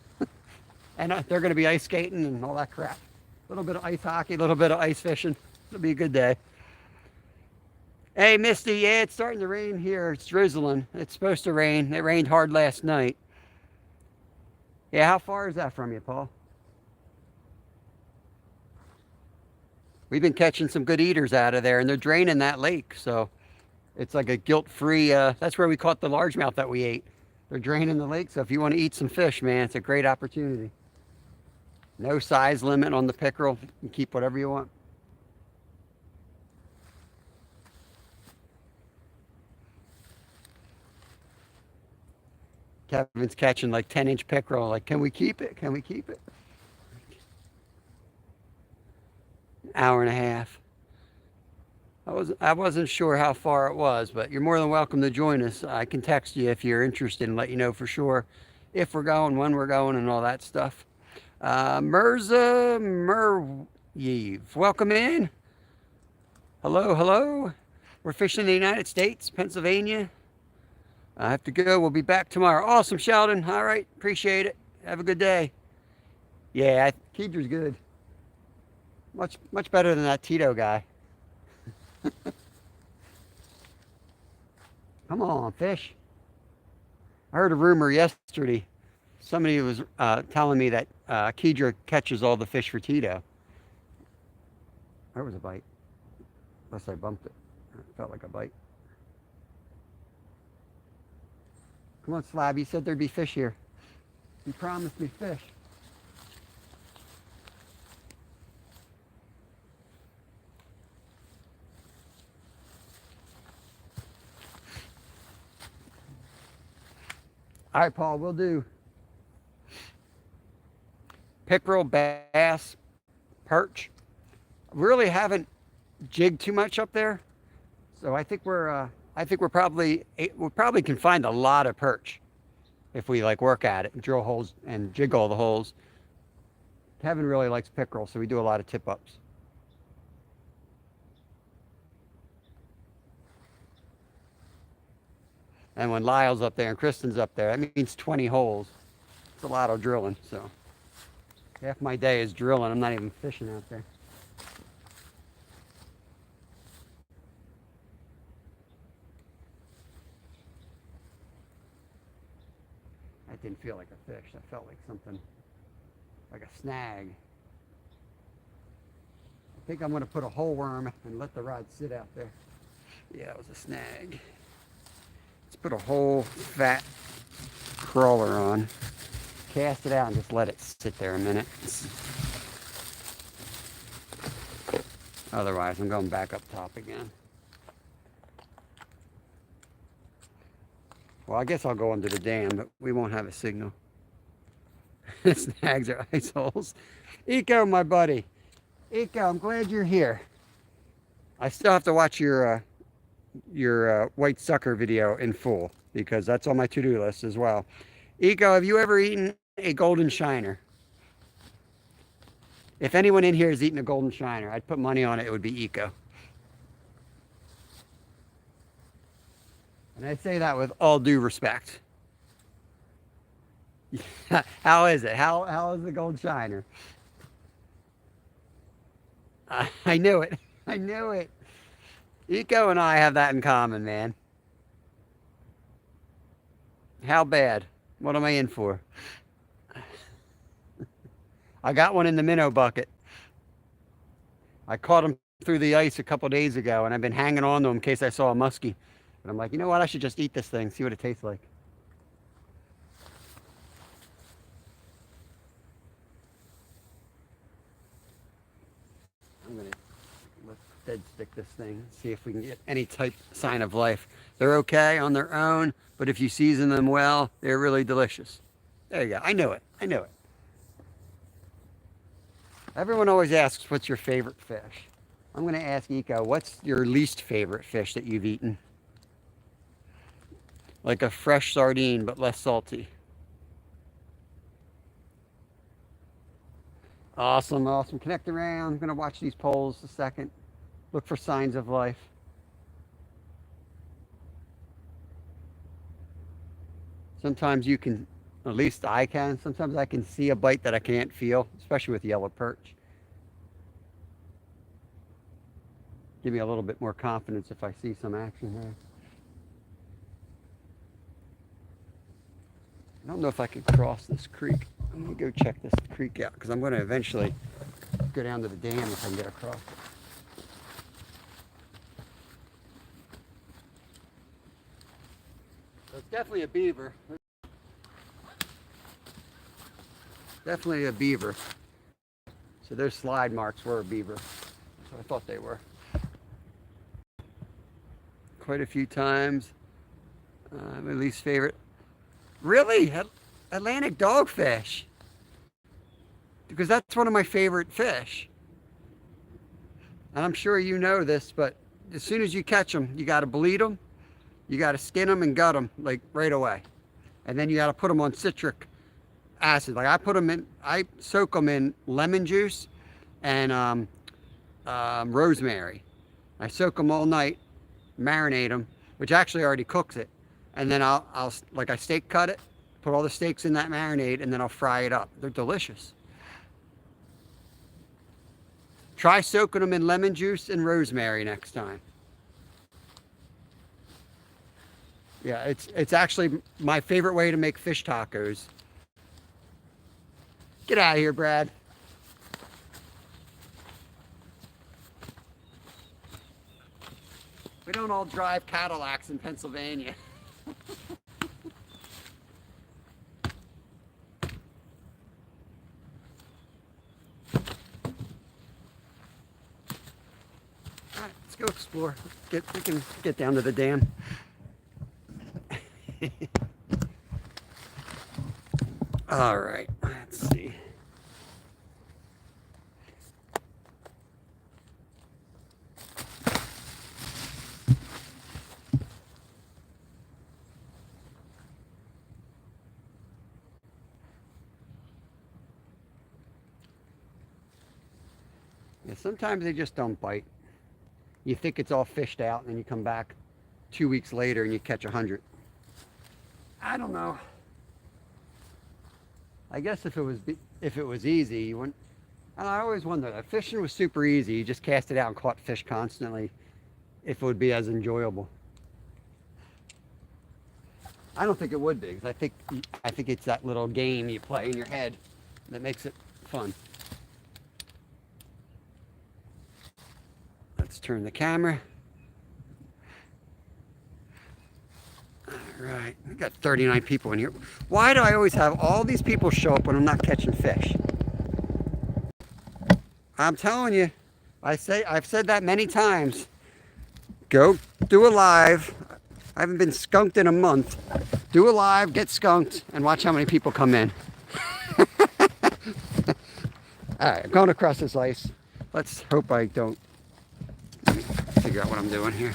And they're going to be ice skating and all that crap. A little bit of ice hockey, a little bit of ice fishing. It'll be a good day. Hey, Misty, yeah, it's starting to rain here. It's drizzling. It's supposed to rain. It rained hard last night. Yeah, how far is that from you, Paul? We've been catching some good eaters out of there, and they're draining that lake, so it's like a guilt-free, that's where we caught the largemouth that we ate. They're draining the lake, so if you want to eat some fish, man, it's a great opportunity. No size limit on the pickerel. You can keep whatever you want. Kevin's catching like 10-inch pickerel. Like, can we keep it? Can we keep it? Hour and a half. I wasn't sure how far it was, but you're more than welcome to join us. I can text you if you're interested and let you know for sure if we're going, when we're going, and all that stuff. Mirza Meryev, welcome in. Hello, hello. We're fishing in the United States, Pennsylvania. I have to go. We'll be back tomorrow. Awesome, Sheldon. All right. Appreciate it. Have a good day. Yeah, Keedra's good. Much better than that Tito guy. Come on, fish. I heard a rumor yesterday. Somebody was telling me that Keedra catches all the fish for Tito. There was a bite. Unless I bumped it. It felt like a bite. Come on, Slab. You said there'd be fish here. You promised me fish. All right, Paul, we'll do pickerel, bass, perch. Really haven't jigged too much up there, so I think we probably can find a lot of perch if we like work at it and drill holes and jig all the holes. Kevin really likes pickerel, so we do a lot of tip ups. And when Lyle's up there and Kristen's up there, that means 20 holes. It's a lot of drilling, so half my day is drilling. I'm not even fishing out there. That didn't feel like a fish. That felt like something, like a snag. I think I'm going to put a whole worm and let the rod sit out there. Yeah, it was a snag. Let's put a whole fat crawler on, cast it out, and just let it sit there a minute. Otherwise, I'm going back up top again. Well, I guess I'll go under the dam, but we won't have a signal. Snags are ice holes. Eco, my buddy. Eco, I'm glad you're here. I still have to watch your white sucker video in full because that's on my to-do list as well. Eco, have you ever eaten a golden shiner? If anyone in here has eaten a golden shiner, I'd put money on it, it would be Eco. And I say that with all due respect. How is it? How is the gold shiner? I knew it. I knew it. Eco and I have that in common, man. How bad? What am I in for? I got one in the minnow bucket. I caught him through the ice a couple days ago, and I've been hanging on to him in case I saw a muskie. And I'm like, you know what? I should just eat this thing, see what it tastes like. I'm going to let's dead stick this thing, see if we can get any type sign of life. They're okay on their own, but if you season them well, they're really delicious. There you go. I knew it. I knew it. Everyone always asks, what's your favorite fish? I'm going to ask Eco, what's your least favorite fish that you've eaten? Like a fresh sardine, but less salty. Awesome, awesome. Connect around. I'm going to watch these poles a second. Look for signs of life. Sometimes you can, at least I can, sometimes I can see a bite that I can't feel, especially with yellow perch. Give me a little bit more confidence if I see some action there. I don't know if I can cross this creek. Let me go check this creek out because I'm going to eventually go down to the dam if I can get across it. So it's definitely a beaver. Definitely a beaver. So those slide marks were a beaver. So I thought they were. Quite a few times. My least favorite. Really? Atlantic dogfish. Because that's one of my favorite fish. And I'm sure you know this, but as soon as you catch them, you got to bleed them. You got to skin them and gut them like right away. And then you got to put them on citric acid. Like I soak them in lemon juice and rosemary. I soak them all night, marinate them, which actually already cooks it. And then I'll like I steak cut it, put all the steaks in that marinade, and then I'll fry it up. They're delicious. Try soaking them in lemon juice and rosemary next time. Yeah, it's actually my favorite way to make fish tacos. Get out of here, Brad. We don't all drive Cadillacs in Pennsylvania. All right, let's go explore. We can get down to the dam. All right, let's see. Yeah, sometimes they just don't bite. You think it's all fished out, and then you come back 2 weeks later and you catch 100. I don't know. I guess if it was easy, you wouldn't. And I always wondered, if fishing was super easy, you just cast it out and caught fish constantly, if it would be as enjoyable. I don't think it would be, because I think it's that little game you play in your head that makes it fun. Let's turn the camera. All right, we got 39 people in here. Why do I always have all these people show up when I'm not catching fish? I'm telling you, I've said that many times. Go do a live. I haven't been skunked in a month. Do a live, get skunked, and watch how many people come in. All right, I'm going across this ice. Let's hope I don't figure out what I'm doing here.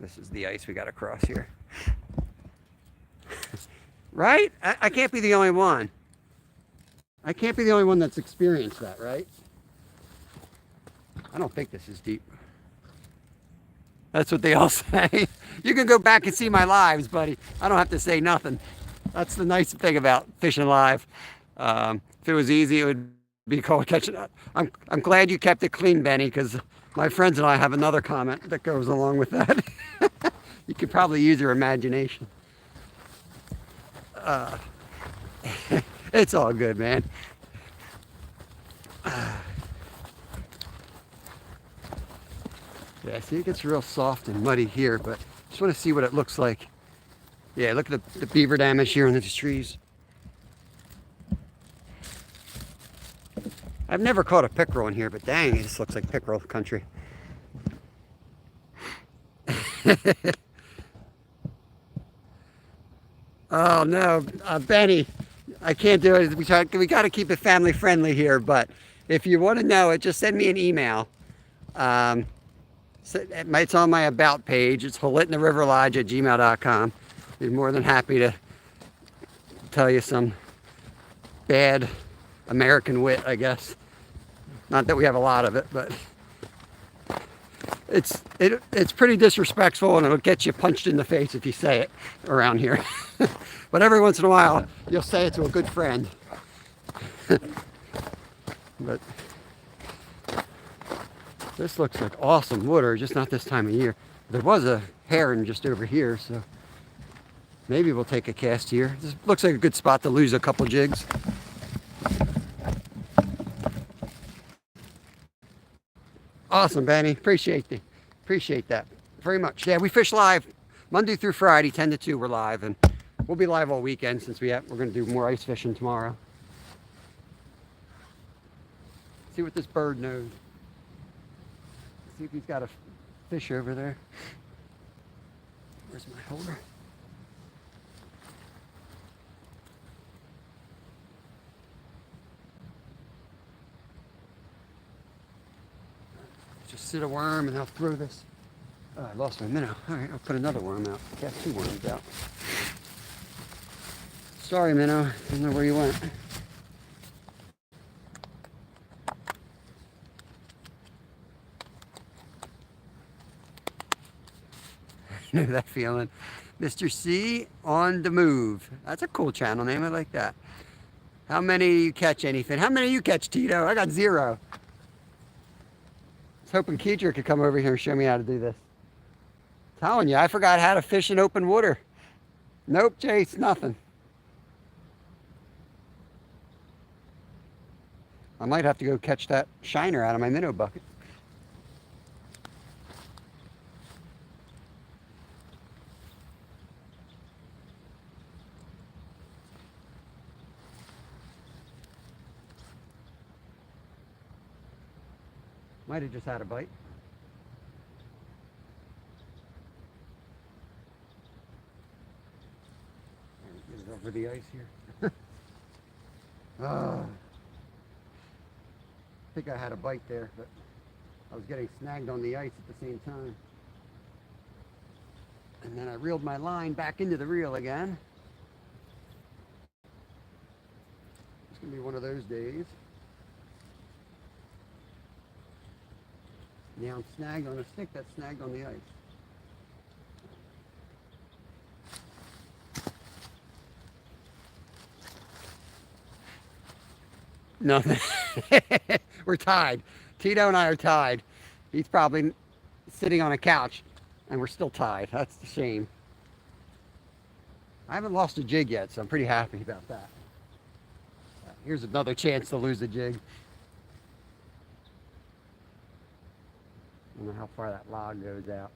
This is the ice we got to cross here. Right? I can't be the only one. I can't be the only one that's experienced that, right? I don't think this is deep. That's what they all say. You can go back and see my lives, buddy. I don't have to say nothing. That's the nice thing about fishing live. If it was easy, it would be called catching. I'm glad you kept it clean, Benny, because my friends and I have another comment that goes along with that. You could probably use your imagination. It's all good, man. Yeah, see, it gets real soft and muddy here, but just want to see what it looks like. Yeah, look at the beaver damage here in these trees. I've never caught a pickerel in here, but dang, it just looks like pickerel country. Oh no, Benny, I can't do it. We got to keep it family friendly here, but if you want to know it, just send me an email. It's on my about page. It's holitnariverlodge@gmail.com. Be more than happy to tell you some bad American wit, I guess. Not that we have a lot of it, but it's pretty disrespectful, and it'll get you punched in the face if you say it around here. But every once in a while, you'll say it to a good friend. But this looks like awesome water, just not this time of year. There was a heron just over here, so maybe we'll take a cast here. This looks like a good spot to lose a couple jigs. Awesome, Benny. Appreciate that very much. Yeah, we fish live Monday through Friday, 10 to 2. We're live, and we'll be live all weekend since we're going to do more ice fishing tomorrow. See what this bird knows. See if he's got a fish over there. Where's my holder? Just sit a worm and I'll throw this. Oh, I lost my minnow. All right, I'll put another worm out. Got 2 worms out. Sorry, minnow. I don't know where you went. You know that feeling. Mr. C on the move. That's a cool channel name. I like that. How many you catch anything? How many you catch, Tito? I got 0. I was hoping Keeter could come over here and show me how to do this. Telling you, I forgot how to fish in open water. Nope, Chase, nothing. I might have to go catch that shiner out of my minnow bucket. Might have just had a bite. Get it over the ice here. I think I had a bite there, but I was getting snagged on the ice at the same time. And then I reeled my line back into the reel again. It's going to be one of those days. Now I'm snagged on a stick that's snagged on the ice. Nothing. We're tied. Tito and I are tied. He's probably sitting on a couch and we're still tied. That's the shame. I haven't lost a jig yet, so I'm pretty happy about that. Here's another chance to lose a jig. I don't know how far that log goes out.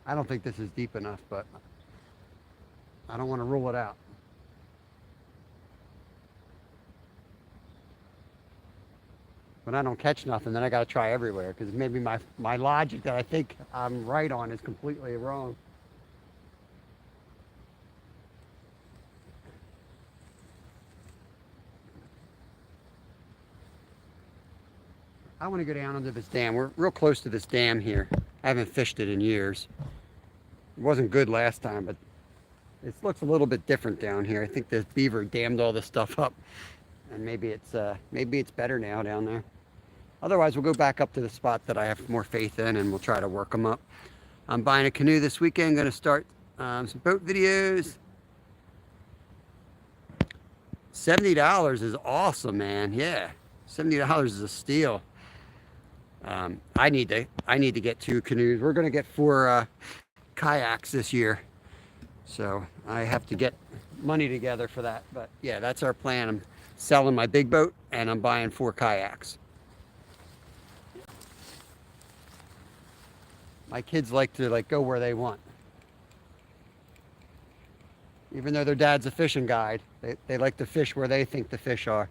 I don't think this is deep enough, but I don't want to rule it out. When I don't catch nothing, then I got to try everywhere, because maybe my logic that I think I'm right on is completely wrong. I want to go down under this dam. We're real close to this dam here. I haven't fished it in years. It wasn't good last time, but it looks a little bit different down here. I think the beaver dammed all this stuff up, and maybe it's better now down there. Otherwise, we'll go back up to the spot that I have more faith in, and we'll try to work them up. I'm buying a canoe this weekend. Going to start some boat videos. $70 is awesome, man. Yeah, $70 is a steal. I need to get 2 canoes. We're going to get 4 kayaks this year, so I have to get money together for that. But yeah, that's our plan. I'm selling my big boat and I'm buying 4 kayaks. My kids like to go where they want, even though their dad's a fishing guide. They like to fish where they think the fish are.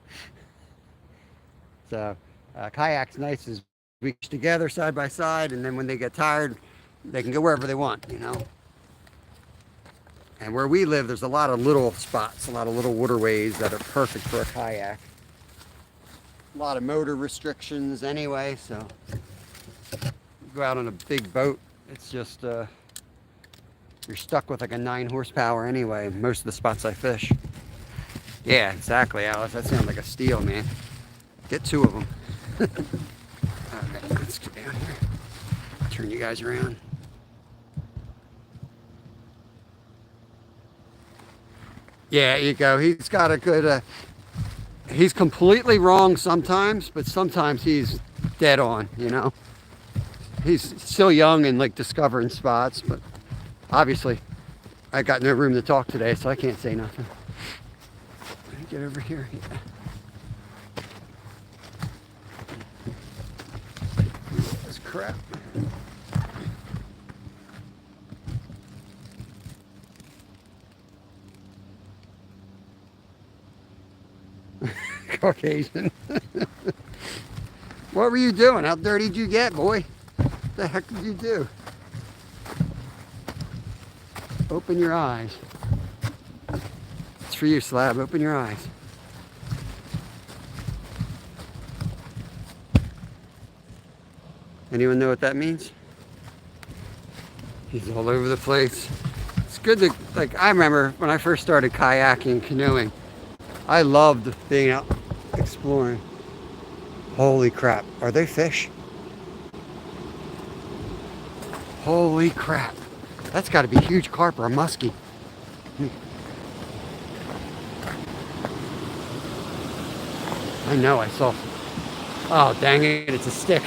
So kayak's nice is we fish together side by side, and then when they get tired, they can go wherever they want, you know. And where we live, there's a lot of little spots, a lot of little waterways that are perfect for a kayak. A lot of motor restrictions anyway, so go out on a big boat, it's just you're stuck with like a 9 horsepower anyway. Most of the spots I fish. Yeah, exactly, Alice. That sounds like a steal, man. Get 2 of them. Alright, let's get down here. Turn you guys around. Yeah, you go. He's got a good, he's completely wrong sometimes, but sometimes he's dead on, you know. He's still young and like discovering spots, but obviously I got no room to talk today, so I can't say nothing. Let me get over here. Yeah. This crap. Caucasian. What were you doing? How dirty did you get, boy? What the heck did you do? Open your eyes. It's for you, Slab. Open your eyes. Anyone know what that means? He's all over the place. It's good to, like, I remember when I first started kayaking and canoeing, I loved being out exploring. Holy crap. Are they fish? Holy crap. That's got to be a huge carp or a muskie. I know, I saw. Oh, dang it, it's a stick.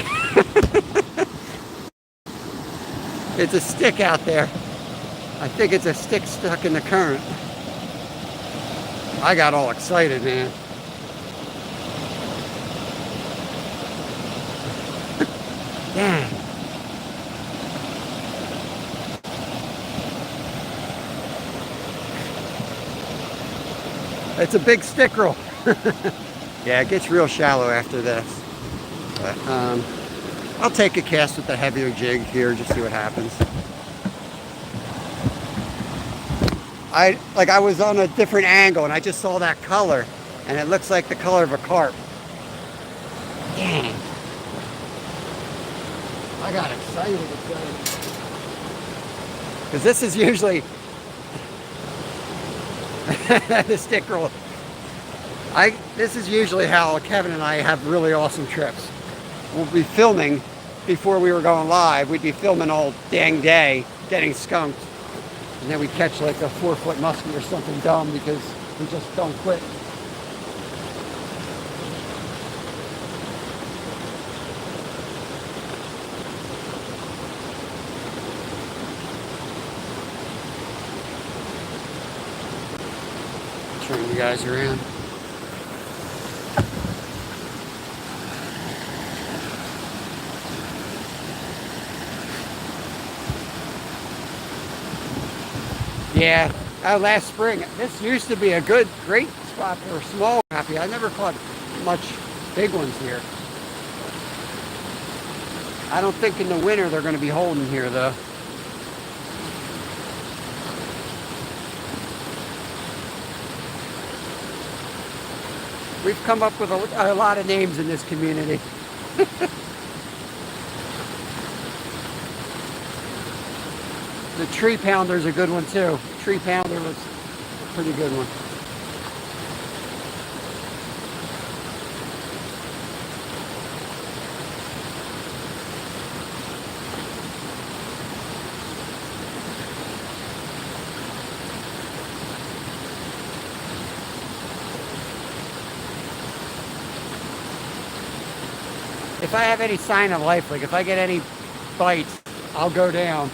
It's a stick out there. I think it's a stick stuck in the current. I got all excited, man. Dang. It's a big stickerel. Yeah, it gets real shallow after this. But I'll take a cast with the heavier jig here, just see what happens. I was on a different angle and I just saw that color and it looks like the color of a carp. Dang. I got excited. Because this is usually the stickerel. This is usually how Kevin and I have really awesome trips. We'll be filming before we were going live. We'd be filming all dang day, getting skunked. And then we'd catch like a 4-foot muskie or something dumb because we just don't quit. Turn you guys around. Yeah, last spring, this used to be a great spot for small crappie. I never caught much big ones here. I don't think in the winter they're going to be holding here, though. We've come up with a lot of names in this community. The tree pounder's a good one too. Tree pounder was a pretty good one. If I have any sign of life, like if I get any bites, I'll go down.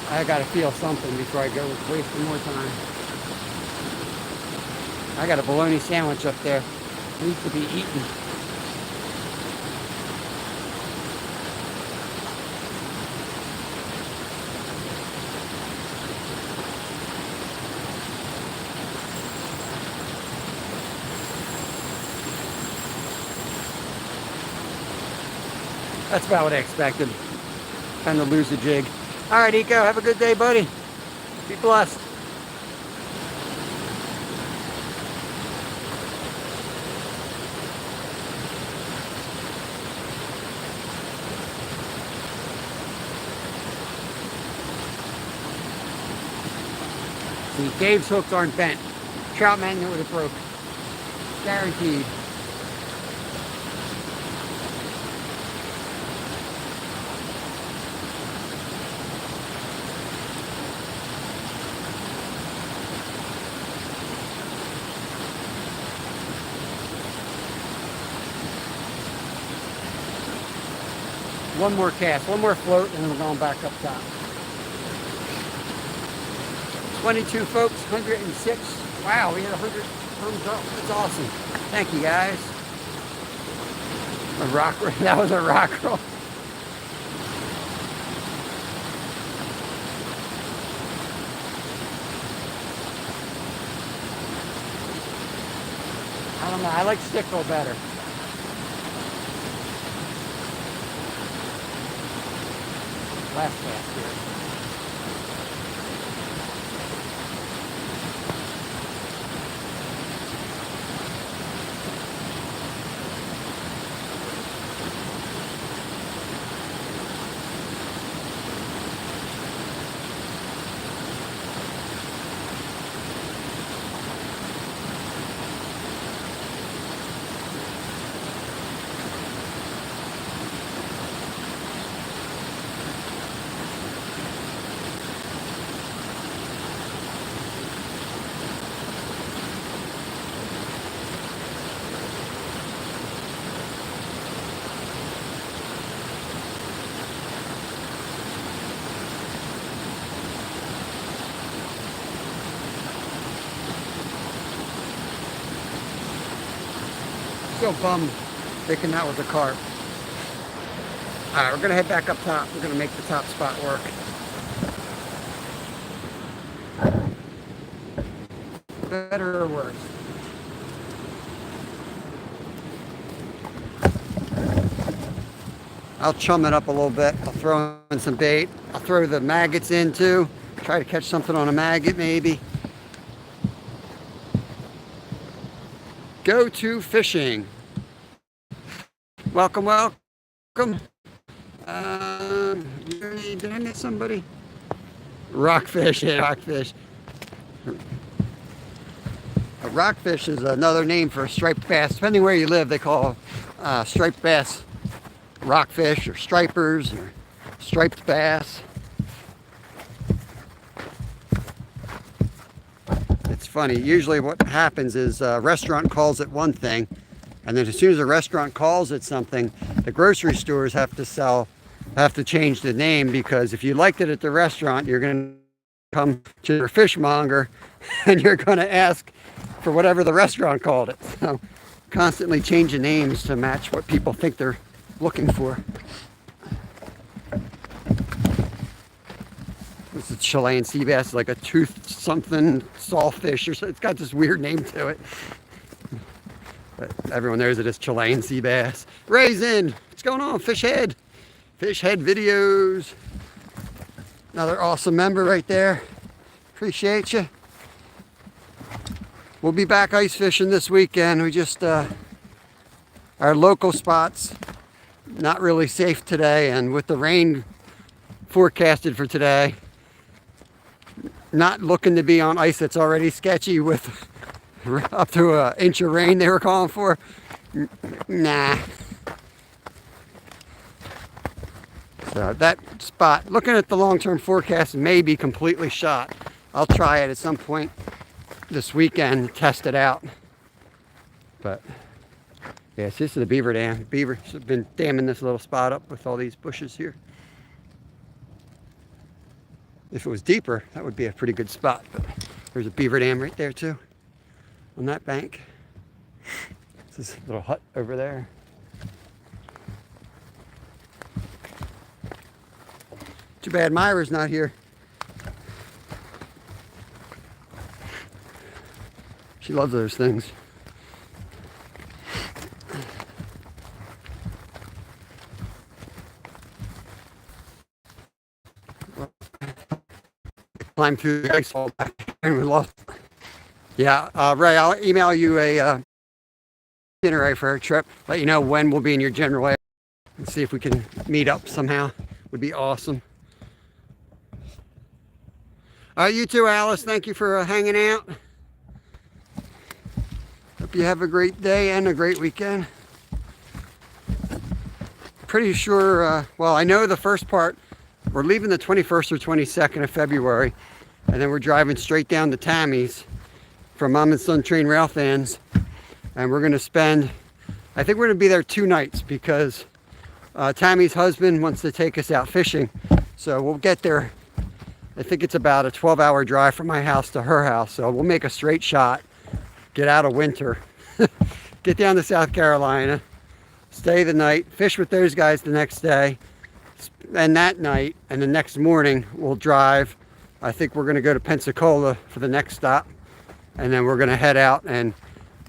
I gotta feel something before I go wasting more time. I got a bologna sandwich up there. It needs to be eaten. That's about what I expected. Kind of lose the jig. All right, Eco, have a good day, buddy. Be blessed. guaranteed. Dave's hooks aren't bent. Trout magnet would have broke. Guaranteed. One more cast, one more float, and then we're going back up top. 22 folks, 106. Wow, we had 100 thumbs up. That's awesome. Thank you, guys. A rock, that was a rock roll. I don't know, I like stickle better. Last cast here. So bummed picking that with the carp. Alright, we're gonna head back up top. We're gonna make the top spot work. Better or worse? I'll chum it up a little bit. I'll throw in some bait. I'll throw the maggots in too. Try to catch something on a maggot maybe. Go to fishing. Welcome, welcome. Did I miss somebody? Rockfish, yeah, rockfish. A rockfish is another name for a striped bass. Depending where you live, they call striped bass rockfish or stripers or striped bass. It's funny. Usually what happens is a restaurant calls it one thing, and then as soon as a restaurant calls it something, the grocery stores have to change the name, because if you liked it at the restaurant, you're going to come to your fishmonger and you're going to ask for whatever the restaurant called it. So constantly changing names to match what people think they're looking for. This is Chilean sea bass, like a tooth something sawfish or something. It's got this weird name to it. But everyone knows it is Chilean sea bass. Raisin, what's going on? Fish head videos. Another awesome member right there. Appreciate you. We'll be back ice fishing this weekend. We just our local spots not really safe today, and with the rain forecasted for today, not looking to be on ice that's already sketchy with up to an inch of rain they were calling for. Nah. So that spot, looking at the long-term forecast, may be completely shot. I'll try it at some point this weekend, test it out. But yes, this is the beaver dam. Beavers have been damming this little spot up with all these bushes here. If it was deeper, that would be a pretty good spot. But there's a beaver dam right there too, on that bank. This little hut over there. Too bad Myra's not here. She loves those things. Climbed through the ice all back and we lost. Yeah, Ray, I'll email you a itinerary for our trip. Let you know when we'll be in your general area and see if we can meet up somehow. Would be awesome. You too, Alice. Thank you for hanging out. Hope you have a great day and a great weekend. Pretty sure, well, I know the first part, we're leaving the 21st or 22nd of February, and then we're driving straight down to Tammy's from Mom and Son Train Rail Fans, and we're going to spend, I think we're going to be there 2 nights because Tammy's husband wants to take us out fishing. So we'll get there, I think it's about a 12-hour drive from my house to her house, so we'll make a straight shot, get out of winter, get down to South Carolina, stay the night, fish with those guys the next day, and that night and the next morning we'll drive. I think we're going to go to Pensacola for the next stop, and then we're going to head out and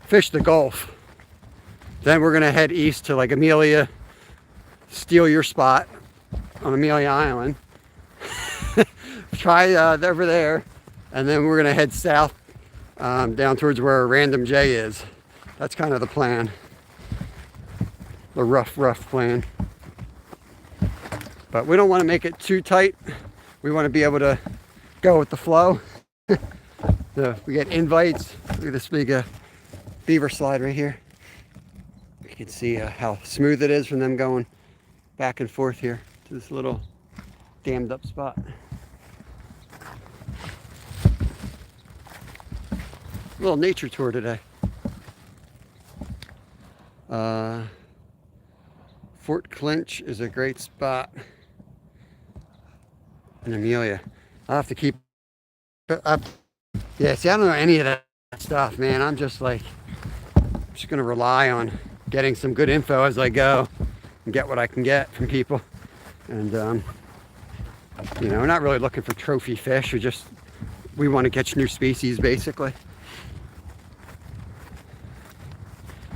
fish the Gulf. Then we're going to head east to like Amelia, steal your spot on Amelia Island, try over there, and then we're going to head south down towards where Random J is. That's kind of the plan, the rough plan. But we don't want to make it too tight. We want to be able to go with the flow. We get invites. Look at this big beaver slide right here. You can see how smooth it is from them going back and forth here to this little dammed up spot. A little nature tour today. Fort Clinch is a great spot in Amelia. I'll have to keep up. Yeah, see, I don't know any of that stuff, man. I'm just like, I'm just gonna rely on getting some good info as I go and get what I can get from people. And you know, we're not really looking for trophy fish. We want to catch new species, basically.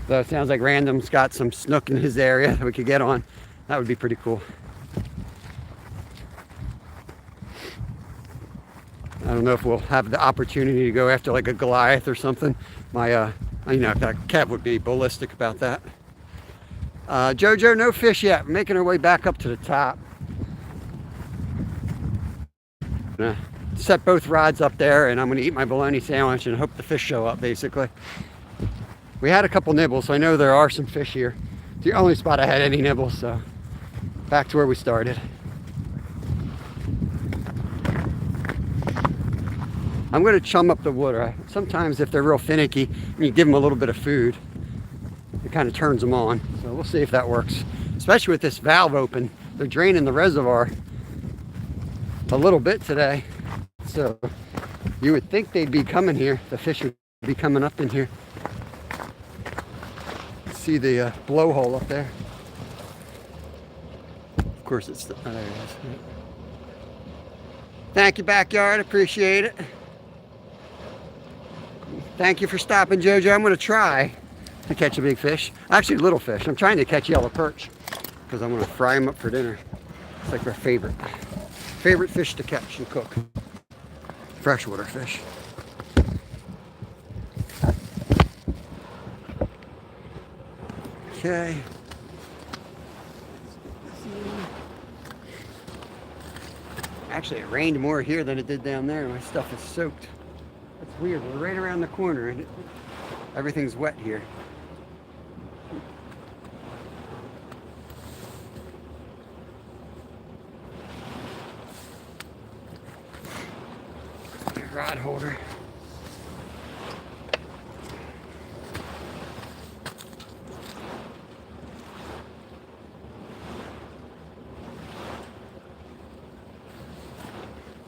Though it sounds like Random's got some snook in his area that we could get on. That would be pretty cool. I don't know if we'll have the opportunity to go after like a Goliath or something. My, you know, Kev would be ballistic about that. Jojo, no fish yet. We're making our way back up to the top. Gonna set both rods up there, and I'm gonna eat my bologna sandwich and hope the fish show up, basically. We had a couple nibbles, so I know there are some fish here. It's the only spot I had any nibbles, so back to where we started. I'm going to chum up the water. Sometimes if they're real finicky, when you give them a little bit of food, it kind of turns them on. So we'll see if that works. Especially with this valve open, they're draining the reservoir a little bit today. So you would think they'd be coming here. The fish would be coming up in here. See the blowhole up there. Of course it's, oh, there it is. Thank you, Backyard, appreciate it. Thank you for stopping, Jojo. I'm going to try to catch a big fish. Actually, little fish. I'm trying to catch yellow perch because I'm going to fry them up for dinner. It's like our favorite fish to catch and cook. Freshwater fish. Okay. Actually, it rained more here than it did down there. My stuff is soaked. That's weird. We're right around the corner and everything's wet here. My rod holder.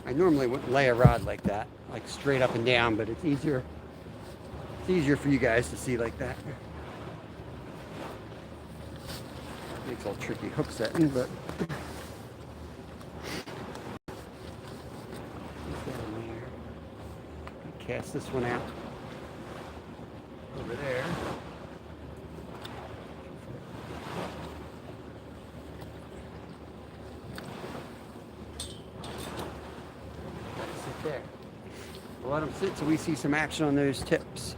I normally wouldn't lay a rod like that, like straight up and down, but it's easier for you guys to see like that. Makes all tricky hook setting, but cast this one out over there. There. We'll let them sit so we see some action on those tips.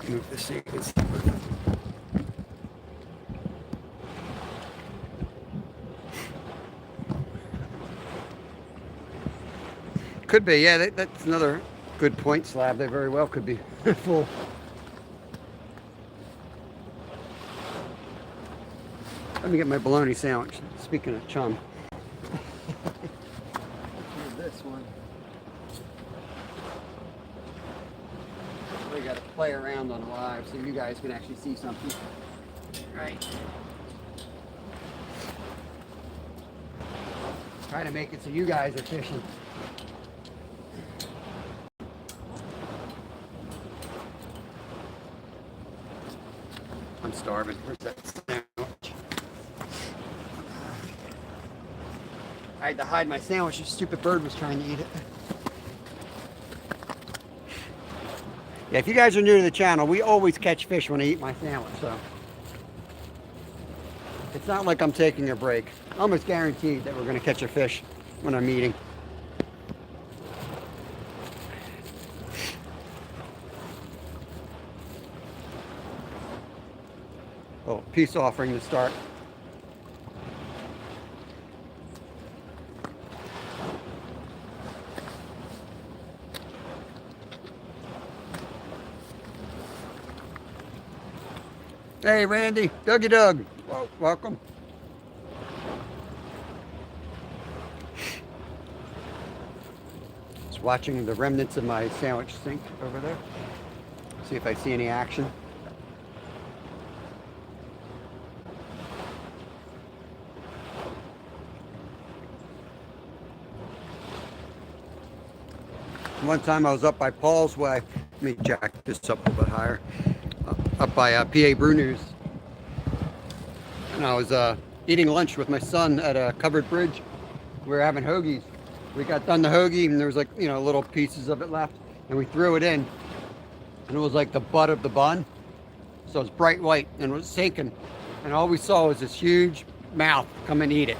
Move this so you can see. Could be, yeah, that's another good point, Slab. They very well could be full. Let me get my bologna sandwich. Speaking of chum. Here's this one. We got to play around on live so you guys can actually see something. Right. Trying to make it so you guys are fishing. I'm starving. Where's that sandwich? I had to hide my sandwich. This stupid bird was trying to eat it. Yeah, if you guys are new to the channel, we always catch fish when I eat my sandwich, so it's not like I'm taking a break. Almost guaranteed that we're going to catch a fish when I'm eating. Oh, peace offering to start. Hey, Randy, Dougie Doug, welcome. Just watching the remnants of my sandwich sink over there. See if I see any action. One time I was up by Paul's Way. Let me jack this up a little bit higher. Up by PA Brew News. And I was eating lunch with my son at a covered bridge. We were having hoagies. We got done the hoagie and there was like, you know, little pieces of it left. And we threw it in. And it was like the butt of the bun. So it was bright white and it was sinking. And all we saw was this huge mouth come and eat it.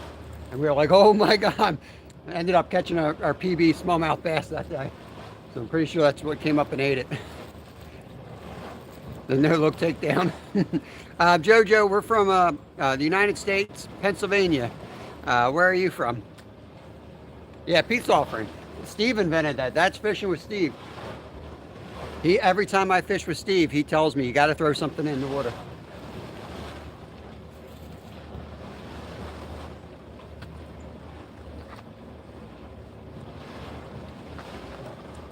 And we were like, oh my God. I ended up catching our PB smallmouth bass that day. So I'm pretty sure that's what came up and ate it. The no-look takedown. Jojo, we're from the United States, Pennsylvania. Where are you from? Yeah, peace offering. Steve invented that. That's fishing with Steve. Every time I fish with Steve, he tells me you got to throw something in the water.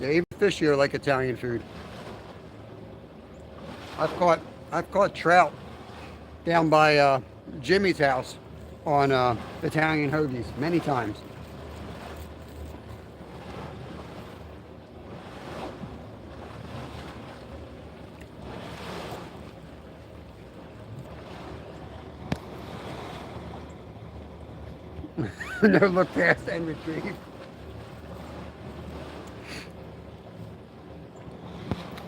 Yeah, even fish here like Italian food. I've caught trout down by Jimmy's house on Italian hoagies many times. No look past and retrieve.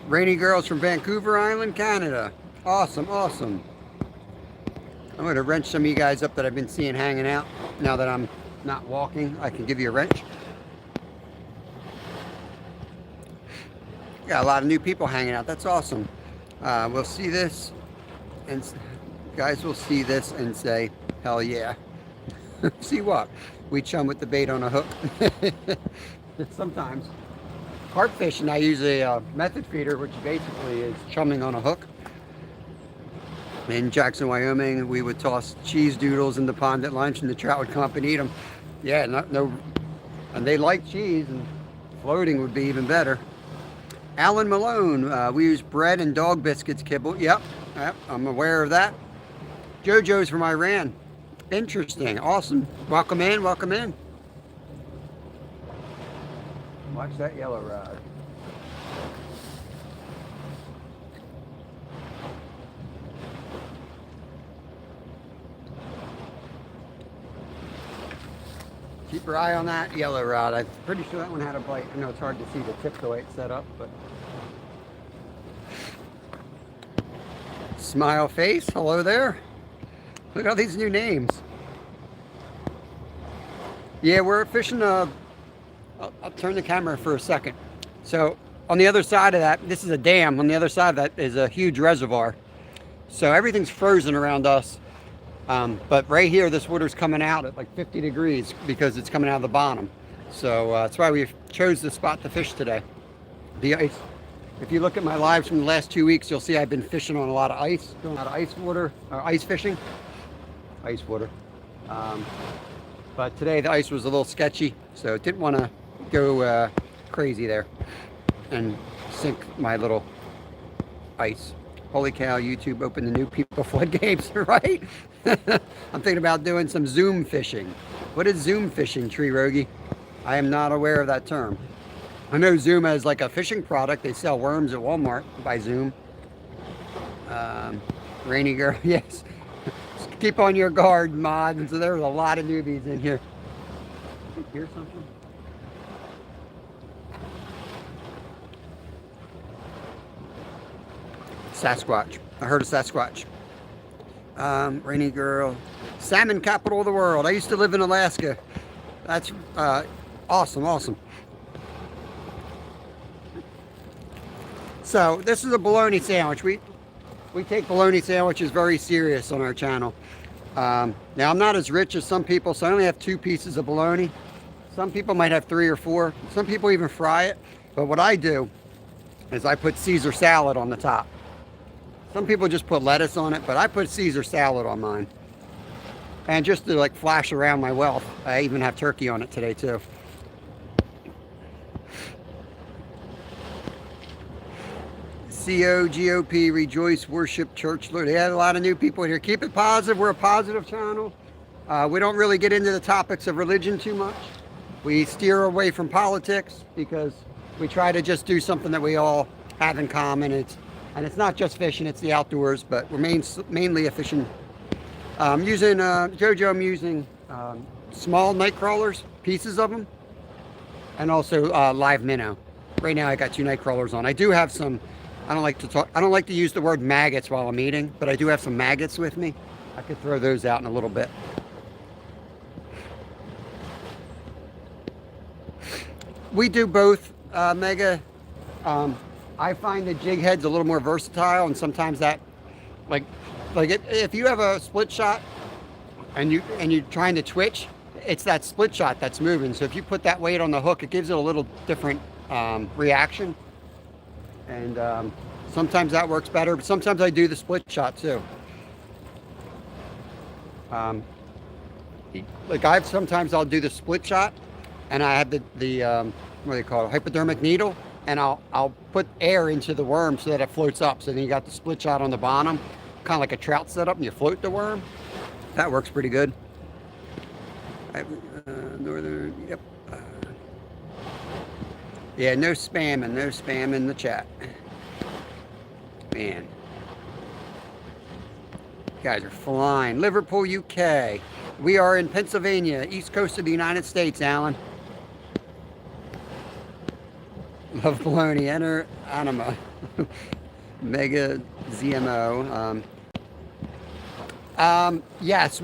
Rainy girls from Vancouver Island, Canada. Awesome, awesome. I'm going to wrench some of you guys up that I've been seeing hanging out. Now that I'm not walking, I can give you a wrench. Got a lot of new people hanging out. That's awesome. We'll see this, and guys will see this and say, hell yeah. See what? We chum with the bait on a hook. Sometimes. Carp fishing, I use a method feeder, which basically is chumming on a hook. In Jackson, Wyoming, we would toss cheese doodles in the pond at lunch, and the trout would come up and eat them. Yeah, and they like cheese, and floating would be even better. Alan Malone, we use bread and dog biscuits kibble. Yep, I'm aware of that. JoJo's from Iran. Interesting, awesome. Welcome in, welcome in. Watch that yellow rod. Keep your eye on that yellow rod. I'm pretty sure that one had a bite. I know it's hard to see the tip the way it's set up, but. Smile face, hello there. Look at all these new names. Yeah, we're fishing I'll turn the camera for a second. So on the other side of that, this is a dam. On the other side of that is a huge reservoir. So everything's frozen around us. But right here, this water's coming out at like 50 degrees because it's coming out of the bottom. So that's why we chose this spot to fish today. The ice. If you look at my lives from the last 2 weeks, you'll see I've been fishing on a lot of ice, doing a lot of ice water, or ice fishing. Ice water. But today the ice was a little sketchy, so didn't want to go crazy there and sink my little ice. Holy cow, YouTube opened the new people floodgates, right? I'm thinking about doing some Zoom fishing. What is Zoom fishing, Tree Rogie? I am not aware of that term. I know Zoom as like a fishing product. They sell worms at Walmart by Zoom. Rainy girl, yes. Keep on your guard, mod. And so there's a lot of newbies in here. Did you hear something? Sasquatch. I heard a Sasquatch. Rainy girl. Salmon capital of the world. I used to live in Alaska. That's awesome, awesome. So this is a bologna sandwich. We take bologna sandwiches very serious on our channel. Now I'm not as rich as some people, so I only have 2 pieces of bologna. Some people might have 3 or 4. Some people even fry it. But what I do is I put Caesar salad on the top. Some people just put lettuce on it, but I put Caesar salad on mine. And just to like flash around my wealth, I even have turkey on it today too. COGOP, rejoice, worship, church, Lord. They had a lot of new people here. Keep it positive. We're a positive channel. We don't really get into the topics of religion too much. We steer away from politics because we try to just do something that we all have in common. And it's not just fishing, it's the outdoors, but we're mainly a fishing. Using Jojo, I'm using small night crawlers, pieces of them, and also live minnow. Right now I got 2 night crawlers on. I do have some, I don't like to use the word maggots while I'm eating, but I do have some maggots with me. I could throw those out in a little bit. We do both, Mega. I find the jig head's a little more versatile, and sometimes that, if you have a split shot and you're trying to twitch, it's that split shot that's moving. So if you put that weight on the hook, it gives it a little different reaction. And sometimes that works better, but sometimes I do the split shot too. Sometimes I'll do the split shot, and I have the what do they call it, hypodermic needle, and I'll put air into the worm so that it floats up. So then you got the split shot on the bottom, kind of like a trout setup, and you float the worm. That works pretty good. Northern, yep. Yeah, no spam in the chat. Man. You guys are flying. Liverpool, UK. We are in Pennsylvania, east coast of the United States, Alan. Love bologna. Enter anima. Mega ZMO. Yes,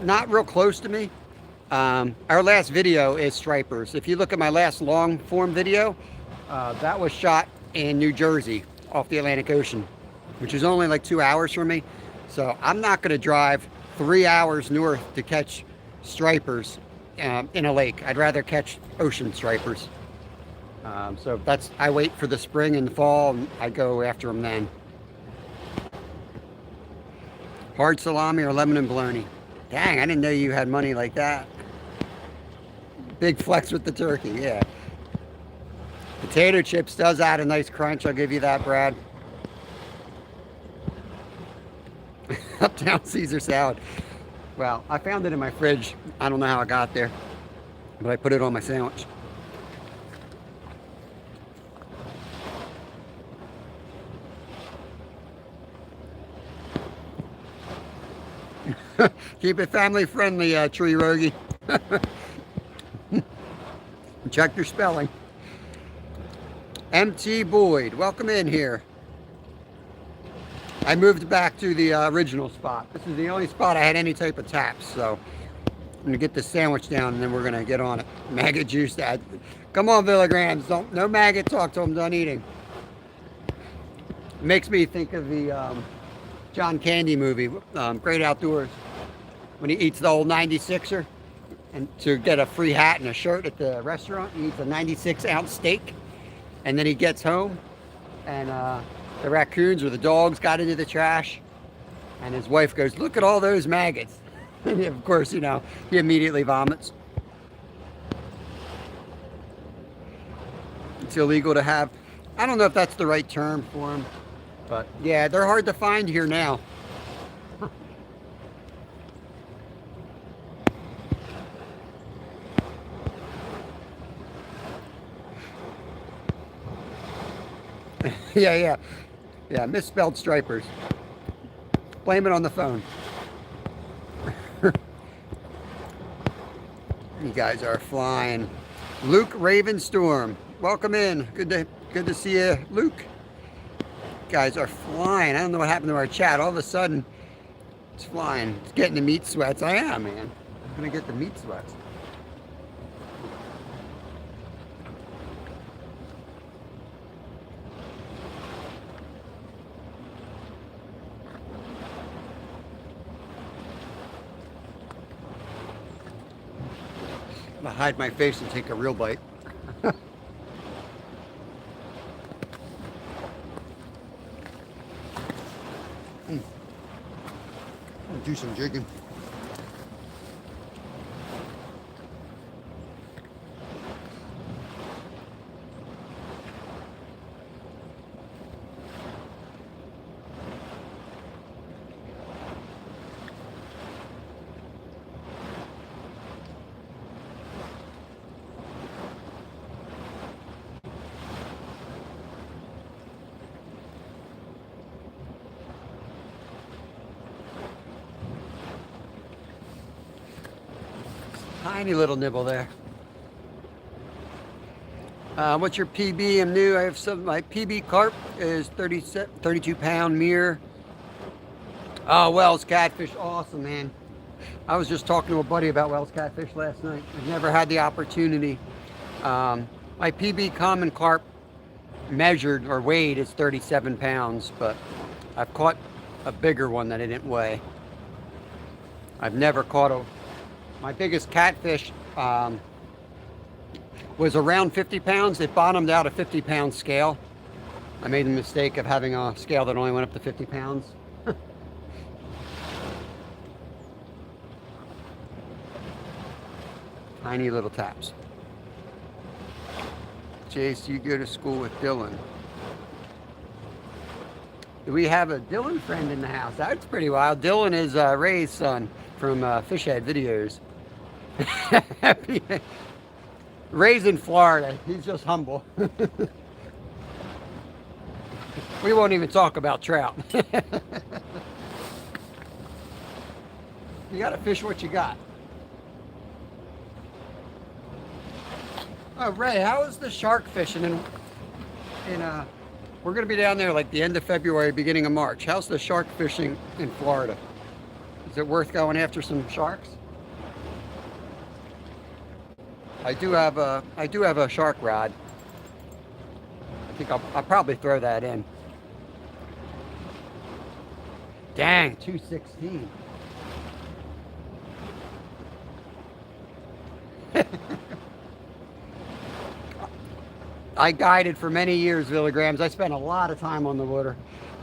not real close to me. Our last video is stripers. If you look at my last long form video, that was shot in New Jersey off the Atlantic Ocean, which is only like 2 hours from me. So I'm not going to drive 3 hours north to catch stripers in a lake. I'd rather catch ocean stripers. So I wait for the spring and the fall, and I go after them then. Hard salami or lemon and bologna. Dang, I didn't know you had money like that. Big flex with the turkey, yeah. Potato chips does add a nice crunch, I'll give you that, Brad. Uptown Caesar salad. Well, I found it in my fridge. I don't know how it got there, but I put it on my sandwich. Keep it family friendly, Tree Rogie. Check your spelling. MT Boyd, welcome in here. I moved back to the original spot. This is the only spot I had any type of taps, so I'm gonna get this sandwich down and then we're gonna get on it. Maggot juice, Dad. Come on, Villagrams. No maggot talk till I'm done eating. It makes me think of the John Candy movie, Great Outdoors, when he eats the old 96er and to get a free hat and a shirt at the restaurant. He eats a 96-ounce steak, and then he gets home, and the raccoons or the dogs got into the trash, and his wife goes, "Look at all those maggots." And of course, you know, he immediately vomits. It's illegal to have, I don't know if that's the right term for them, but yeah, they're hard to find here now. Yeah, misspelled stripers. Blame it on the phone. You guys are flying. Luke Ravenstorm, welcome in. Good to see you, Luke. You guys are flying. I don't know what happened to our chat. All of a sudden, it's flying. It's getting the meat sweats. I am, man. I'm gonna get the meat sweats. I'm gonna hide my face and take a real bite. Do some jigging. Tiny little nibble there. What's your PB? I'm new. I have some. My PB carp is 32 pound mirror. Oh, Wells Catfish. Awesome, man. I was just talking to a buddy about Wells Catfish last night. I've never had the opportunity. My PB common carp measured or weighed is 37 pounds, but I've caught a bigger one that I didn't weigh. I've never caught a. My biggest catfish was around 50 pounds. It bottomed out a 50-pound scale. I made the mistake of having a scale that only went up to 50 pounds. Tiny little taps. Jace, you go to school with Dylan. Do we have a Dylan friend in the house? That's pretty wild. Dylan is Ray's son from Fishhead Videos. Ray's in Florida. He's just humble. We won't even talk about trout. You gotta fish what you got. Oh, Ray, how is the shark fishing in we're gonna be down there like the end of February, beginning of March. How's the shark fishing in Florida? Is it worth going after some sharks? I do have a shark rod. I think I'll probably throw that in. Dang, 216. I guided for many years, Villagrams. I spent a lot of time on the water.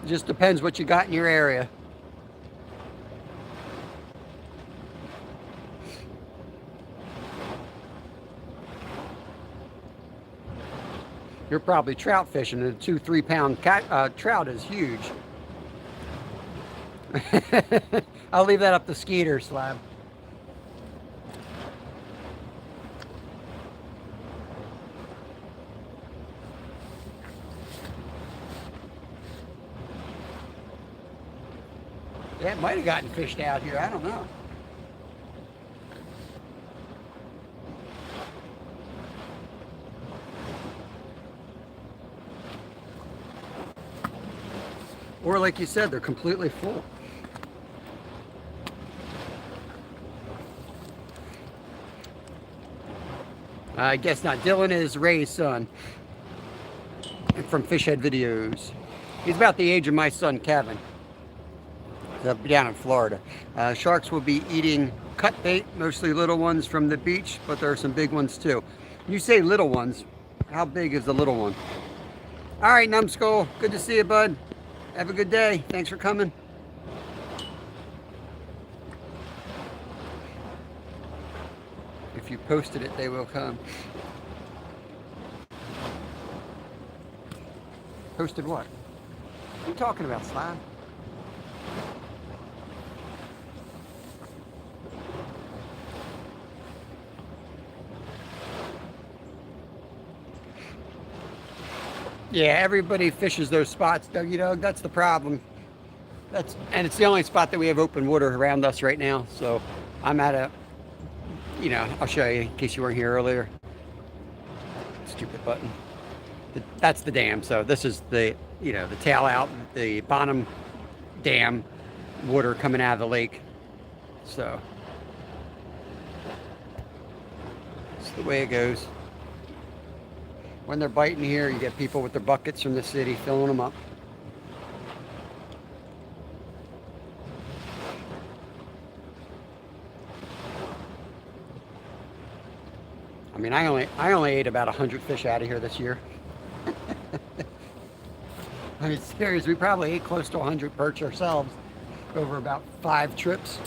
It just depends what you got in your area. You're probably trout fishing, and a 2-3 pound trout is huge. I'll leave that up to Skeeter, Slab. Yeah, it might have gotten fished out here. I don't know. Or like you said, they're completely full. I guess not. Dylan is Ray's son from Fishhead Videos. He's about the age of my son, Kevin. Down in Florida. Sharks will be eating cut bait, mostly little ones from the beach, but there are some big ones too. You say little ones, how big is the little one? All right, Numbskull, good to see you, bud. Have a good day. Thanks for coming. If you posted it, they will come. Posted what? What are you talking about, Slab? Yeah, everybody fishes those spots, Dougie Doug. That's the problem. And it's the only spot that we have open water around us right now. So I'm at a, I'll show you in case you weren't here earlier. Stupid button. That's the dam. So this is the, the tail out, the bottom dam water coming out of the lake. So that's the way it goes. When they're biting here, you get people with their buckets from the city filling them up. I mean, I only ate about 100 fish out of here this year. I mean, serious, we probably ate close to 100 perch ourselves over about 5 trips.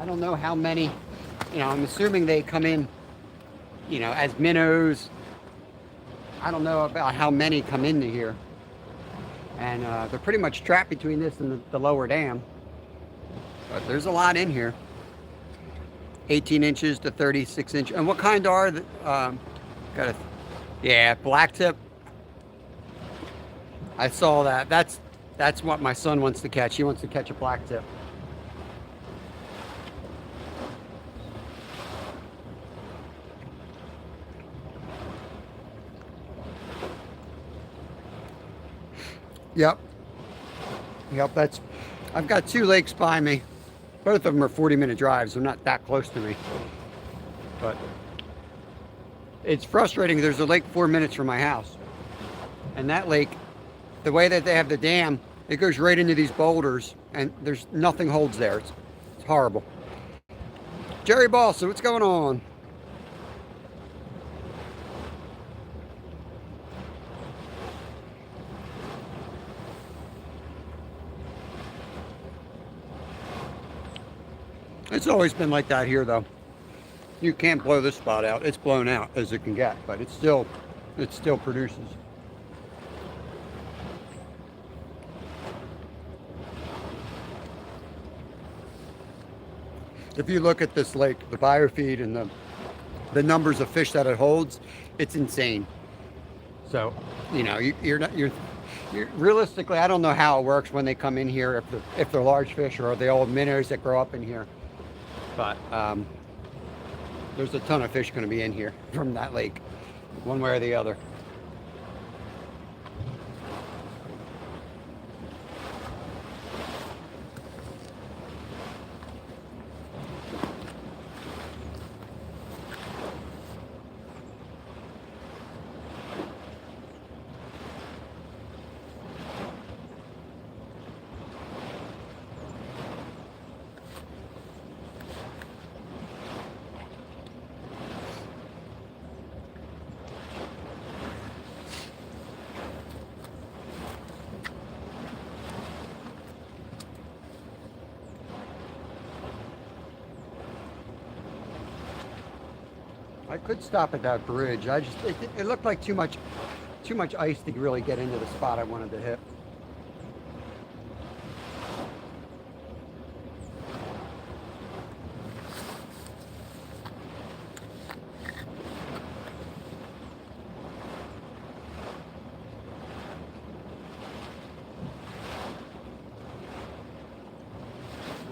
I don't know how many. I'm assuming they come in, as minnows. I don't know about how many come into here. And they're pretty much trapped between this and the lower dam. But there's a lot in here. 18 inches to 36 inches. And what kind are the, yeah, blacktip. I saw that. That's what my son wants to catch. He wants to catch a blacktip. Yep, I've got 2 lakes by me. Both of them are 40-minute drives. They're not that close to me. But it's frustrating. There's a lake 4 minutes from my house. And that lake, the way that they have the dam, it goes right into these boulders and there's nothing holds there. It's horrible. Jerry Balsa, what's going on? It's always been like that here, though. You can't blow this spot out. It's blown out as it can get, but it still produces. If you look at this lake, the biofeed and the numbers of fish that it holds, it's insane. So, you're realistically, I don't know how it works when they come in here, if they're large fish or the old minnows that grow up in here. But there's a ton of fish going to be in here from that lake, one way or the other. I could stop at that bridge. It looked like too much ice to really get into the spot I wanted to hit.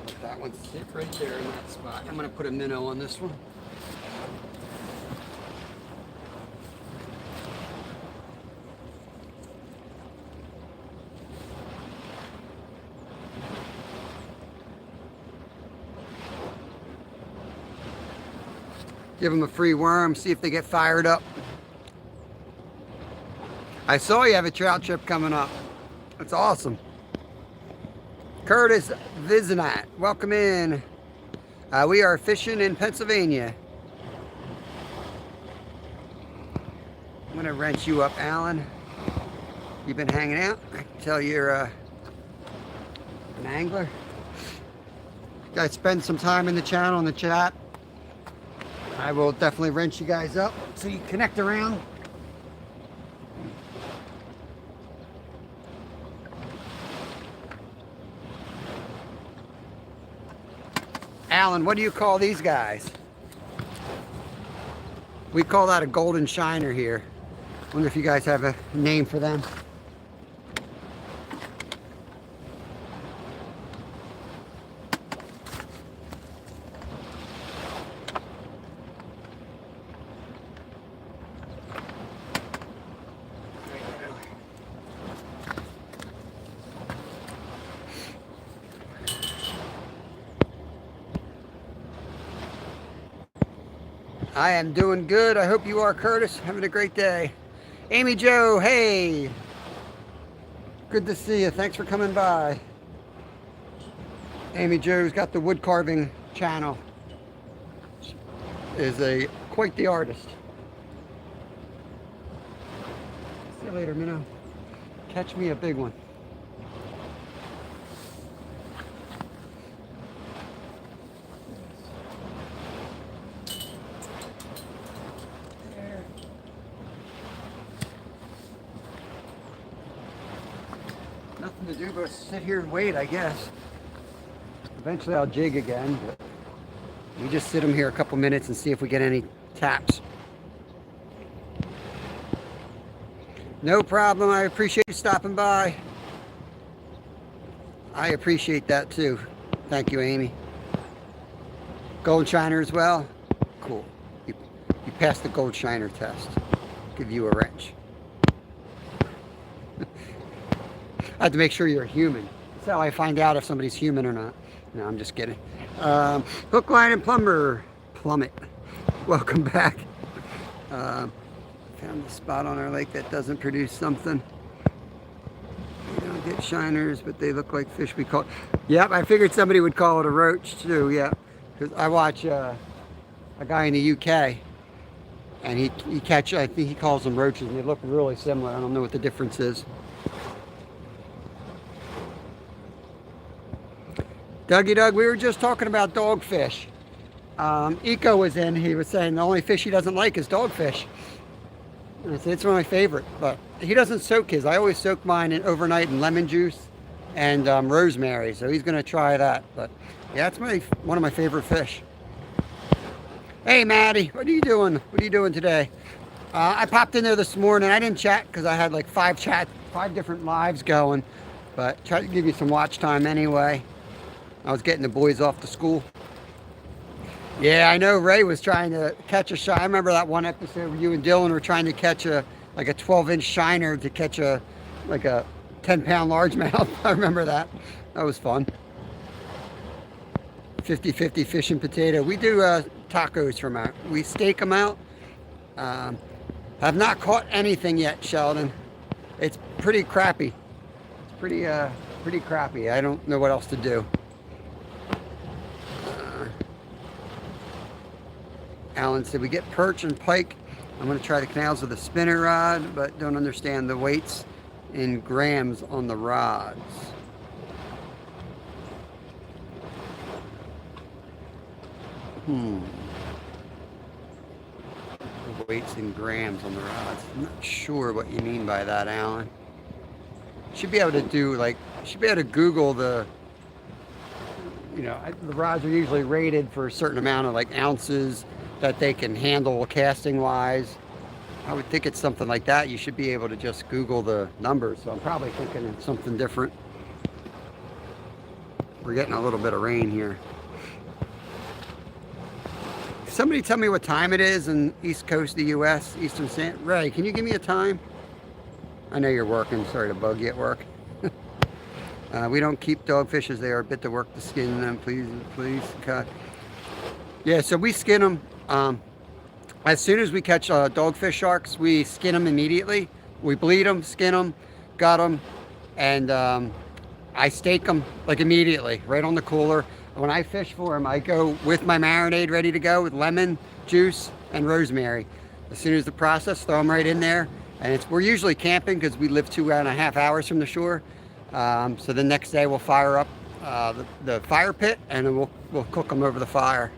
Let that one sit right there in that spot. I'm going to put a minnow on this one. Give them a free worm, see if they get fired up. I saw you have a trout trip coming up. That's awesome. Curtis Vizinat, welcome in. We are fishing in Pennsylvania. I'm gonna wrench you up, Alan. You've been hanging out. I can tell you're an angler. You guys spend some time in the channel, in the chat. I will definitely wrench you guys up so you connect around. Alan, what do you call these guys? We call that a golden shiner here. Wonder if you guys have a name for them. I am doing good. I hope you are, Curtis. Having a great day. Amy Joe, hey. Good to see you. Thanks for coming by. Amy Joe's got the wood carving channel. She is quite the artist. See you later, Minnow. Catch me a big one. Nothing to do but sit here and wait, I guess. Eventually I'll jig again, but we just sit them here a couple minutes and see if we get any taps. No problem. I appreciate you stopping by. I appreciate that too. Thank you, Amy. Gold shiner as well. Cool. You passed the gold shiner test. Give you a wrench. I have to make sure you're human. That's how I find out if somebody's human or not. No, I'm just kidding. Hook, line, and plummet. Welcome back. Found a spot on our lake that doesn't produce something. We don't get shiners, but they look like fish we call. Yep, I figured somebody would call it a roach too. Yeah, because I watch a guy in the UK, and he I think he calls them roaches, and they look really similar. I don't know what the difference is. Dougie Doug, we were just talking about dogfish. Eco was in, he was saying the only fish he doesn't like is dogfish. And I said, it's one of my favorite, but he doesn't soak his. I always soak mine overnight in lemon juice and rosemary, so he's gonna try that. But yeah, it's one of my favorite fish. Hey Maddie, what are you doing? What are you doing today? I popped in there this morning. I didn't chat because I had like 5 different lives going, but tried to give you some watch time anyway. I was getting the boys off to school. Yeah, I know Ray was trying to catch a shiner. I remember that one episode where you and Dylan were trying to catch like a 12-inch shiner to catch a 10-pound largemouth. I remember that. That was fun. 50-50 fish and potato. We do tacos from out. We stake them out. Have not caught anything yet, Sheldon. It's pretty crappy. It's pretty crappy. I don't know what else to do. Alan said we get perch and pike. I'm going to try the canals with a spinner rod, but don't understand the weights in grams on the rods. The weights in grams on the rods. I'm not sure what you mean by that, Alan. Should be able to do should be able to Google the, the rods are usually rated for a certain amount of ounces that they can handle casting wise. I would think it's something like that. You should be able to just Google the numbers. So I'm probably thinking it's something different. We're getting a little bit of rain here. Somebody tell me what time it is in East Coast of the US, Eastern Standard. Ray, can you give me a time? I know you're working. Sorry to bug you at work. We don't keep dogfish as they are a bit to work to skin them. Please cut. Yeah, so we skin them. As soon as we catch dogfish sharks, we skin them immediately. We bleed them, skin them, gut them, and I stake them like immediately, right on the cooler. When I fish for them, I go with my marinade ready to go with lemon juice and rosemary. As soon as the process, throw them right in there. And we're usually camping because we live 2.5 hours from the shore. So the next day we'll fire up the fire pit, and then we'll cook them over the fire.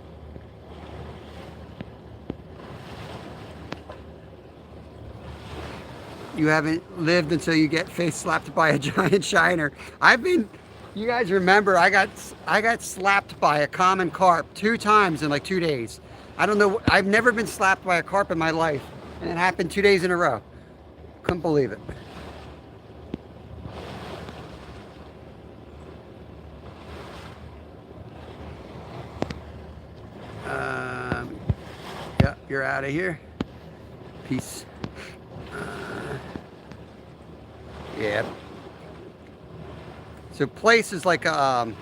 You haven't lived until you get face slapped by a giant shiner. You guys remember I got slapped by a common carp 2 times in like 2 days. I don't know, I've never been slapped by a carp in my life, and it happened 2 days in a row. Couldn't believe it. Yeah, you're out of here. Peace. Yeah. So place is like a,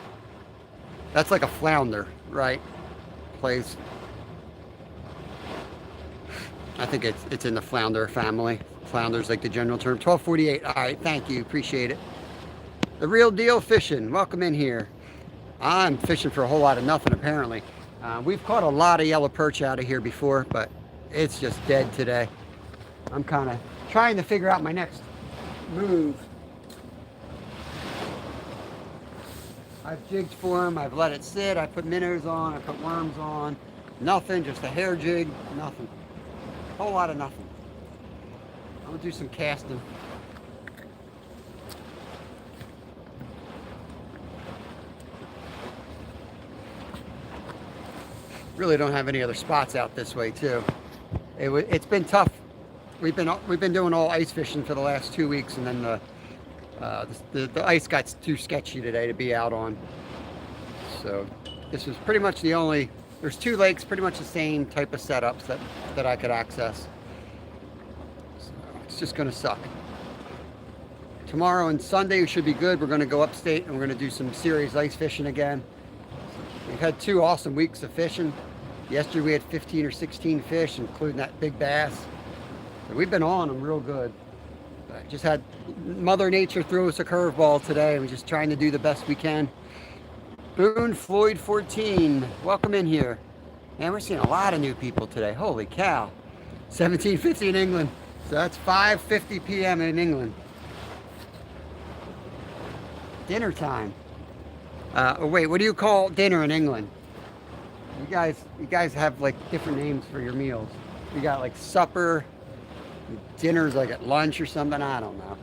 that's like a flounder, right? Place. I think it's in the flounder family. Flounder's like the general term. 1248. All right, thank you. Appreciate it. The Real Deal Fishing. Welcome in here. I'm fishing for a whole lot of nothing, apparently. We've caught a lot of yellow perch out of here before, but it's just dead today. I'm kind of trying to figure out my next move. I've jigged for them. I've let it sit. I put minnows on. I put worms on. Nothing. Just a hair jig. Nothing. A whole lot of nothing. I'm gonna do some casting. Really don't have any other spots out this way too. It's been tough. We've been doing all ice fishing for the last 2 weeks, and then the ice got too sketchy today to be out on. So this was pretty much the only. There's 2 lakes, pretty much the same type of setups that I could access. So it's just gonna suck. Tomorrow and Sunday should be good. We're gonna go upstate and we're gonna do some serious ice fishing again. We've had 2 awesome weeks of fishing. Yesterday we had 15 or 16 fish, including that big bass. So we've been on them real good. I just had Mother Nature throw us a curveball today. We're just trying to do the best we can. Boone Floyd 14, welcome in here. Man, we're seeing a lot of new people today. Holy cow. 17:50 in England. So that's 5:50 p.m. in England. Dinner time. Oh wait, what do you call dinner in England? You guys have like different names for your meals. You got like supper, dinner's like at lunch or something. I don't know.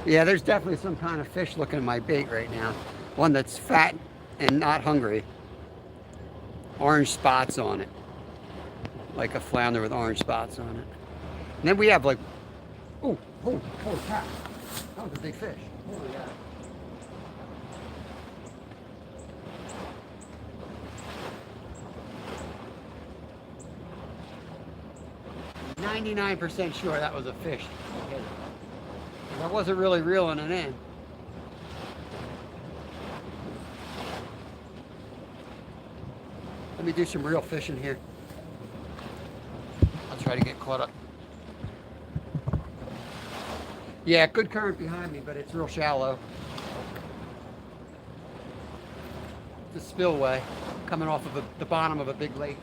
Yeah, there's definitely some kind of fish looking at my bait right now. One that's fat and not hungry. Orange spots on it. Like a flounder with orange spots on it. And then we have like, holy cow. That was a big fish. Holy cow. 99% sure that was a fish. I wasn't really reeling it in. Let me do some real fishing here. I'll try to get caught up. Yeah, good current behind me, but it's real shallow. It's a spillway coming off of the bottom of a big lake.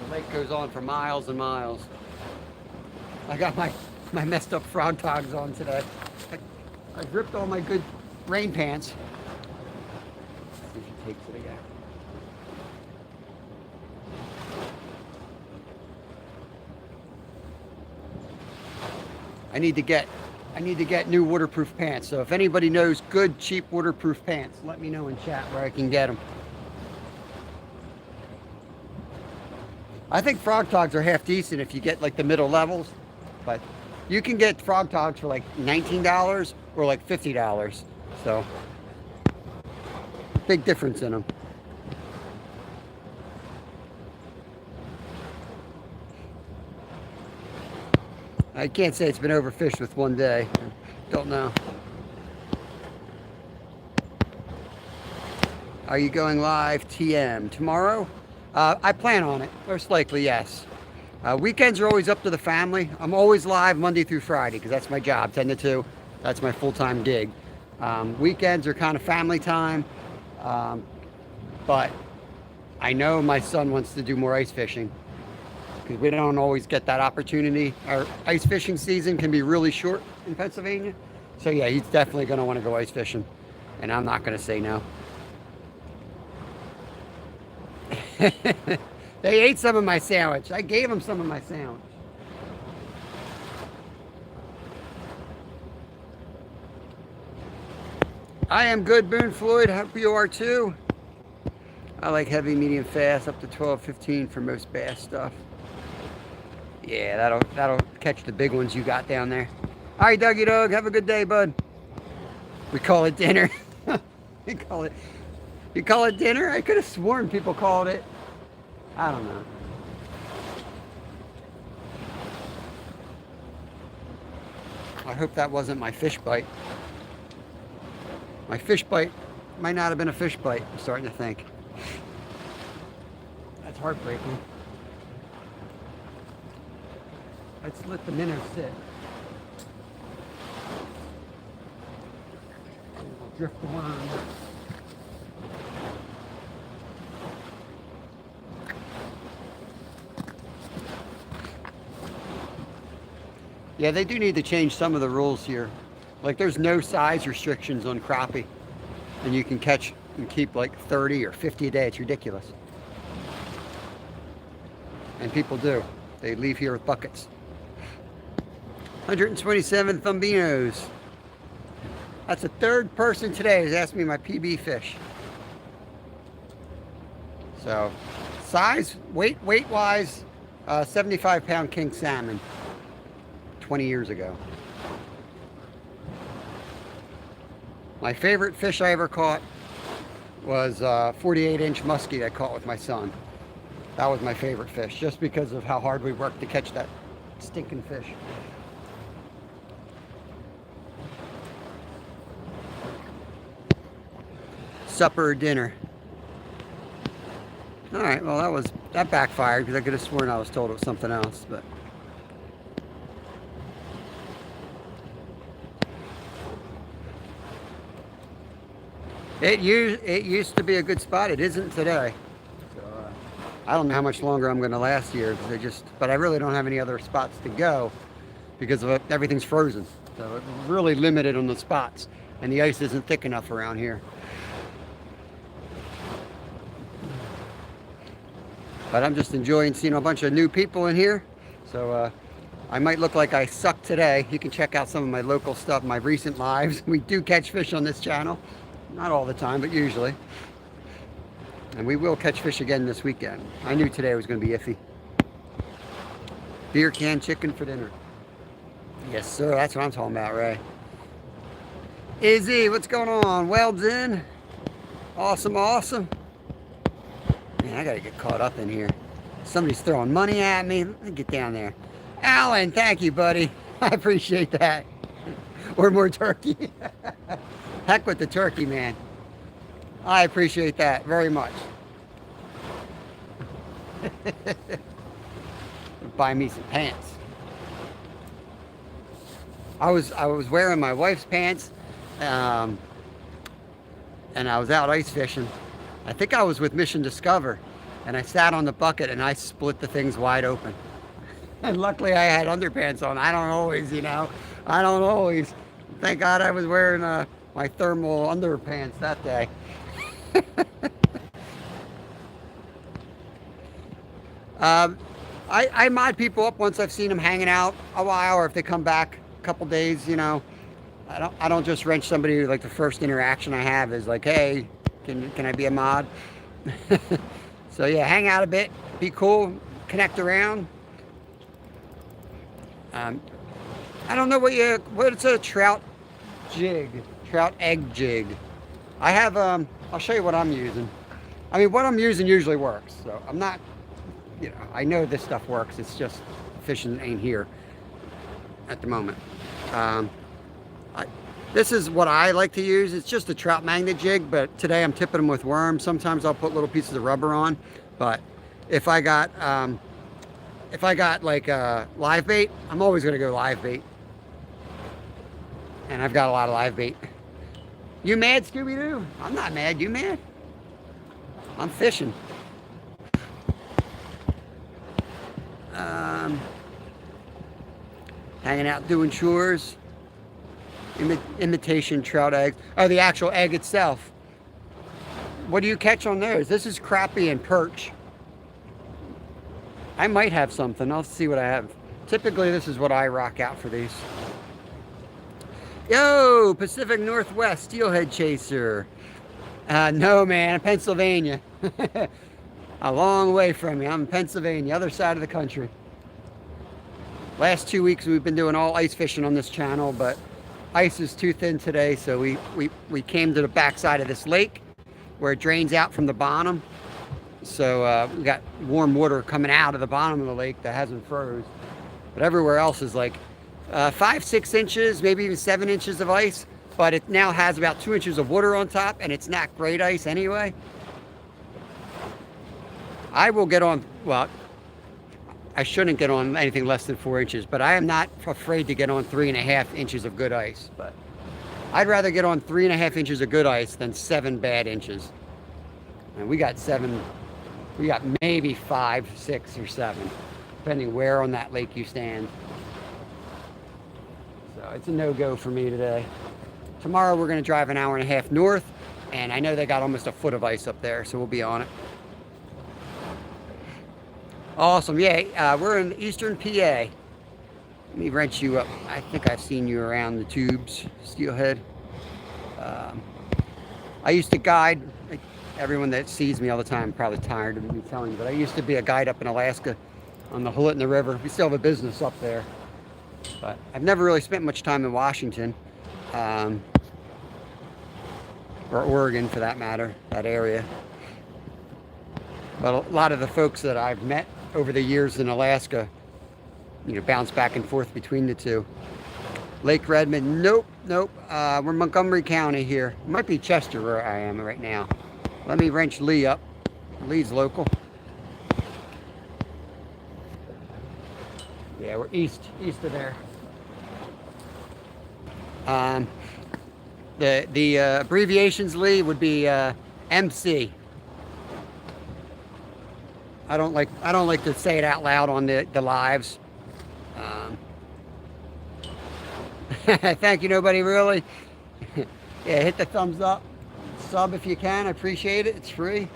The lake goes on for miles and miles. I got my messed up frog togs on today. I ripped all my good rain pants. Let's see if she takes it again. I need to get new waterproof pants. So if anybody knows good, cheap waterproof pants, let me know in chat where I can get them. I think frog togs are half decent if you get like the middle levels, but you can get frog togs for like $19 or like $50. So big difference in them. I can't say it's been overfished with one day. Don't know. Are you going live TM tomorrow? I plan on it, most likely, yes. Weekends are always up to the family. I'm always live Monday through Friday because that's my job, 10 to 2. That's my full-time gig. Weekends are kind of family time, but I know my son wants to do more ice fishing because we don't always get that opportunity. Our ice fishing season can be really short in Pennsylvania. So yeah, he's definitely going to want to go ice fishing, and I'm not going to say no. They ate some of my sandwich. I gave them some of my sandwich. I am good, Boone Floyd. Hope you are too. I like heavy, medium, fast, up to 12, 15 for most bass stuff. Yeah, that'll catch the big ones you got down there. All right, Dougie Dog, have a good day, bud. We call it dinner. You call it dinner? I could have sworn people called it. I don't know. I hope that wasn't my fish bite. My fish bite might not have been a fish bite, I'm starting to think. That's heartbreaking. Let's let the minnow sit. We'll drift the worm. Yeah, they do need to change some of the rules here. Like there's no size restrictions on crappie. And you can catch and keep like 30 or 50 a day. It's ridiculous. And people do. They leave here with buckets. 127 Thumbinos. That's the third person today who's asked me my PB fish. So, size, weight-wise, 75-pound king salmon. 20 years ago. My favorite fish I ever caught was 48-inch muskie I caught with my son. That was my favorite fish, just because of how hard we worked to catch that stinking fish. Supper or dinner? All right, well that backfired because I could have sworn I was told it was something else, but. It used to be a good spot. It isn't today. So I don't know how much longer I'm going to last here. But I really don't have any other spots to go because of everything's frozen. So it's really limited on the spots, and the ice isn't thick enough around here. But I'm just enjoying seeing a bunch of new people in here. So I might look like I suck today. You can check out some of my local stuff, my recent lives. We do catch fish on this channel. Not all the time, but usually. And we will catch fish again this weekend. I knew today was going to be iffy. Beer can chicken for dinner. Yes, sir. That's what I'm talking about, Ray. Izzy, what's going on? Weld's in. Awesome, awesome. Man, I got to get caught up in here. Somebody's throwing money at me. Let me get down there. Alan, thank you, buddy. I appreciate that. Or more turkey. Heck with the turkey, man. I appreciate that very much. Buy me some pants. I was wearing my wife's pants, and I was out ice fishing. I think I was with Mission Discover, and I sat on the bucket and I split the things wide open. And luckily I had underpants on. I don't always, I don't always. Thank God I was wearing my thermal underpants that day. I mod people up once I've seen them hanging out a while, or if they come back a couple days, I don't just wrench somebody. Like the first interaction I have is like, hey, can I be a mod? So yeah, hang out a bit, be cool, connect around. I don't know what's a trout jig, trout egg jig. I have, I'll show you what I'm using. I mean, what I'm using usually works. So I'm not, I know this stuff works. It's just fishing ain't here at the moment. This is what I like to use. It's just a trout magnet jig, but today I'm tipping them with worms. Sometimes I'll put little pieces of rubber on, but if I got like live bait, I'm always gonna go live bait. And I've got a lot of live bait. You mad, Scooby-Doo? I'm not mad. You mad? I'm fishing. Hanging out doing chores. Imitation trout eggs. Oh, the actual egg itself. What do you catch on those? This is crappie and perch. I might have something. I'll see what I have. Typically, this is what I rock out for these. Yo, Pacific Northwest Steelhead Chaser. No, man, Pennsylvania. A long way from me. I'm in Pennsylvania, other side of the country. Last 2 weeks we've been doing all ice fishing on this channel, but ice is too thin today, so we came to the backside of this lake where it drains out from the bottom. So we got warm water coming out of the bottom of the lake that hasn't froze. But everywhere else is like 5-6 inches, maybe even 7 inches of ice, but it now has about 2 inches of water on top, and it's not great ice anyway. I will get on, well, I shouldn't get on anything less than 4 inches, but I am not afraid to get on 3.5 inches of good ice. But I'd rather get on 3.5 inches of good ice than 7 bad inches. And we got 7, we got maybe 5, 6, or 7, depending where on that lake you stand. So it's a no-go for me today. Tomorrow we're going to drive an hour and a half north, and I know they got almost a foot of ice up there, so we'll be on it. Awesome, yeah, we're in eastern PA. Let me wrench you up. I think I've seen you around the tubes, Steelhead. I used to guide, like, everyone that sees me all the time probably tired of me telling you, but I used to be a guide up in Alaska on the Hulitna River. We still have a business up there. But I've never really spent much time in Washington, or Oregon for that matter, that area. But a lot of the folks that I've met over the years in Alaska, you know, bounce back and forth between the two. Lake Redmond, nope. We're Montgomery County here. It might be Chester where I am right now. Let me wrench Lee up. Lee's local. Yeah, we're east of there. The abbreviations, Lee, would be MC. I don't like to say it out loud on the lives. Thank you, nobody really. Yeah, hit the thumbs up, sub if you can. I appreciate it. It's free.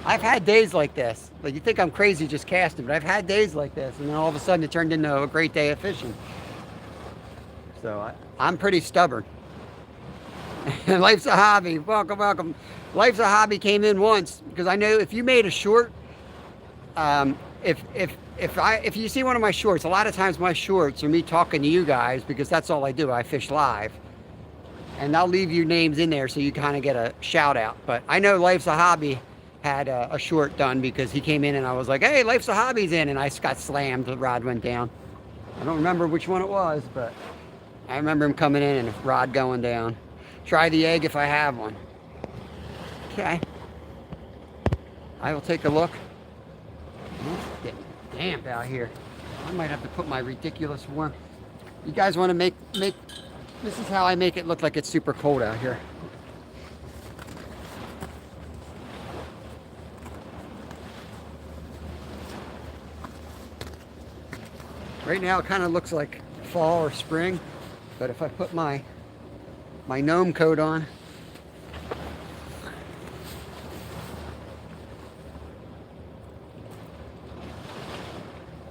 I've had days like this. Like, you think I'm crazy just casting, but I've had days like this, and then all of a sudden it turned into a great day of fishing. So I'm pretty stubborn. Life's a Hobby. Welcome. Life's a Hobby came in once because I know if you made a short, if you see one of my shorts, a lot of times my shorts are me talking to you guys because that's all I do. I fish live, and I'll leave your names in there so you kind of get a shout out. But I know Life's a Hobby had a short done because he came in and I was like, "Hey, Life's a Hobby's in," and I got slammed. The rod went down. I don't remember which one it was, but I remember him coming in and a rod going down. Try the egg if I have one. Okay. I will take a look. It's getting damp out here. I might have to put my ridiculous warm. You guys want to make this is how I make it look like it's super cold out here. Right now it kind of looks like fall or spring, but if I put my gnome coat on,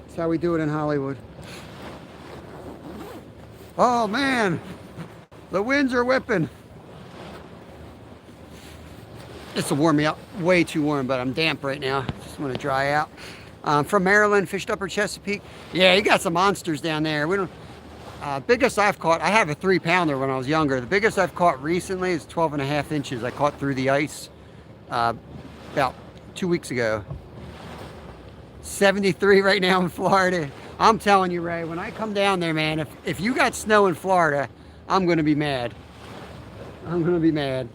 that's how we do it in Hollywood. Oh man, the winds are whipping. This will warm me up, way too warm, but I'm damp right now. Just want to dry out. From Maryland, fished upper Chesapeake. Yeah, you got some monsters down there. We don't. Biggest I've caught, I have a 3-pounder when I was younger. The biggest I've caught recently is 12.5 inches. I caught through the ice about 2 weeks ago. 73 right now in Florida. I'm telling you, Ray, when I come down there, man, if you got snow in Florida, I'm going to be mad. I'm going to be mad.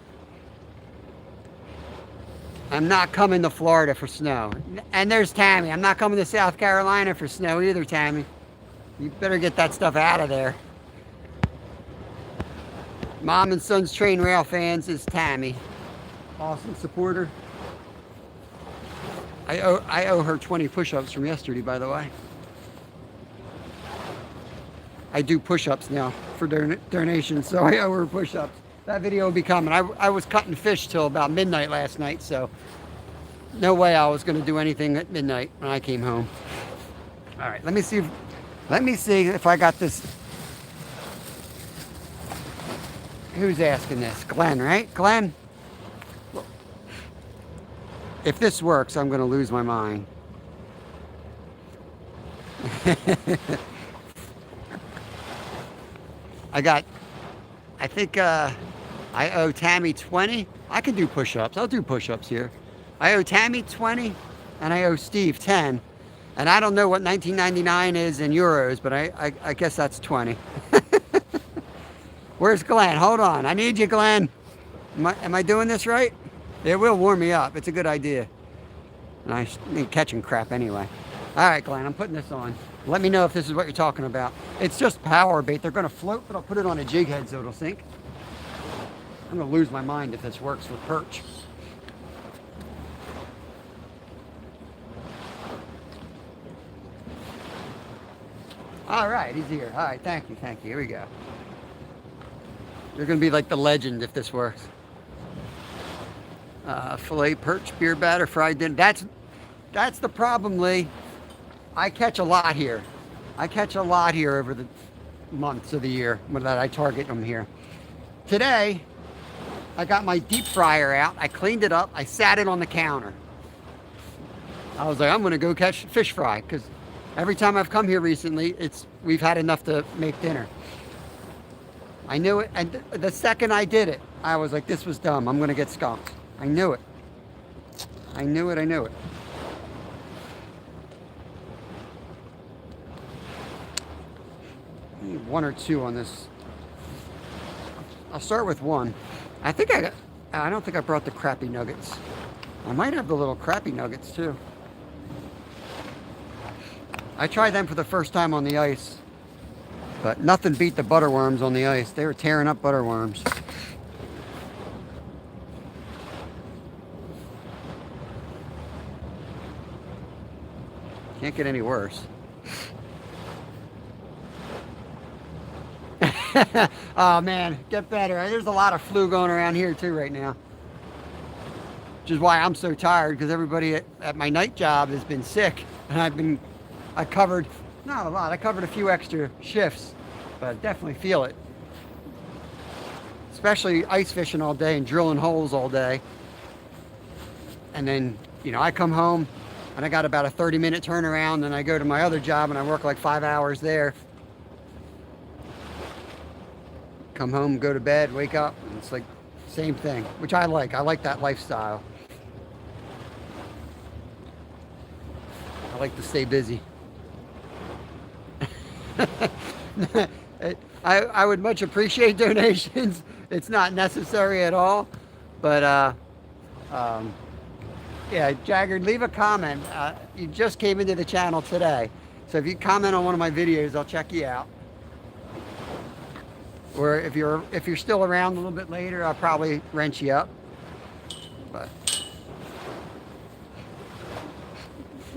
I'm not coming to Florida for snow. And there's Tammy. I'm not coming to South Carolina for snow either, Tammy. You better get that stuff out of there. Mom and Sons Train Rail fans is Tammy. Awesome supporter. I owe her 20 push-ups from yesterday, by the way. I do push-ups now for donations, so I owe her push-ups. That video will be coming. I was cutting fish till about midnight last night, so no way I was going to do anything at midnight when I came home. All right, let me see if I got this. Who's asking this? Glenn, right? Glenn? If this works, I'm going to lose my mind. I think I owe Tammy 20. I can do push-ups. I'll do push-ups here. I owe Tammy 20 and I owe Steve 10. And I don't know what 19.99 is in euros, but I guess that's 20. Where's Glenn? Hold on. I need you, Glenn. Am I doing this right? It will warm me up. It's a good idea. And I ain't catching crap anyway. All right, Glenn, I'm putting this on. Let me know if this is what you're talking about. It's just power bait. They're going to float, but I'll put it on a jig head so it'll sink. I'm going to lose my mind if this works for perch. All right, he's here. All right, thank you, thank you. Here we go. You're going to be like the legend if this works. Filet perch, beer batter, fried dinner. That's the problem, Lee. I catch a lot here. I catch a lot here over the months of the year that I target them here. Today, I got my deep fryer out. I cleaned it up. I sat it on the counter. I was like, I'm going to go catch fish fry because every time I've come here recently, we've had enough to make dinner. I knew it, and the second I did it, I was like, this was dumb. I'm going to get skunked. I knew it. I knew it. I knew it. I need one or two on this. I'll start with one. I don't think I brought the crappie nuggets. I might have the little crappie nuggets too. I tried them for the first time on the ice, but nothing beat the butterworms on the ice. They were tearing up butterworms. Can't get any worse. Oh man, get better. There's a lot of flu going around here too right now. Which is why I'm so tired, because everybody at my night job has been sick. And I covered, not a lot, I covered a few extra shifts, but I definitely feel it. Especially ice fishing all day and drilling holes all day. And then, I come home and I got about a 30-minute turnaround, and I go to my other job and I work like 5 hours there. Come home, go to bed, wake up, and it's like same thing, which I like. I like that lifestyle. I like to stay busy. I would much appreciate donations. It's not necessary at all, but yeah, Jagger, leave a comment. You just came into the channel today, so if you comment on one of my videos, I'll check you out. Or if you're still around a little bit later, I'll probably wrench you up. But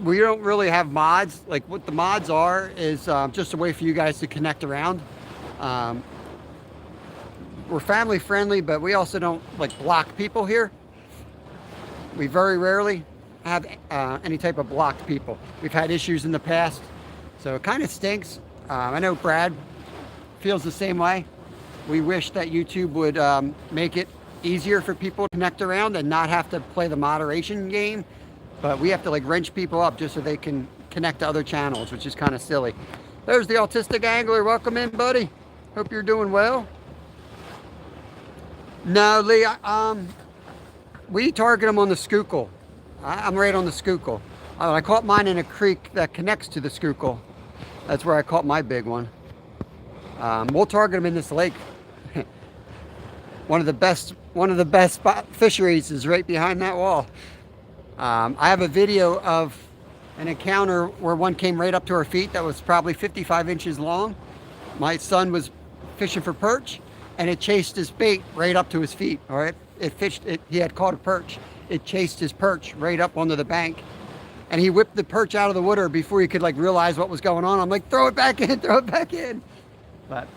we don't really have mods. Like, what the mods are is just a way for you guys to connect around. We're family friendly, but we also don't block people here. We very rarely have any type of blocked people. We've had issues in the past, so it kind of stinks. I know Brad feels the same way. We wish that YouTube would make it easier for people to connect around and not have to play the moderation game, but we have to wrench people up just so they can connect to other channels, which is kind of silly. There's the Autistic Angler. Welcome in, buddy. Hope you're doing well. No, Lee, we target them on the Schuylkill. I'm right on the Schuylkill. I caught mine in a creek that connects to the Schuylkill. That's where I caught my big one. We'll target them in this lake. One of the best spot fisheries is right behind that wall. I have a video of an encounter where one came right up to our feet that was probably 55 inches long. My son was fishing for perch, and it chased his bait right up to his feet. All right, he had caught a perch. It chased his perch right up onto the bank, and he whipped the perch out of the water before he could like realize what was going on. I'm like, throw it back in, throw it back in. But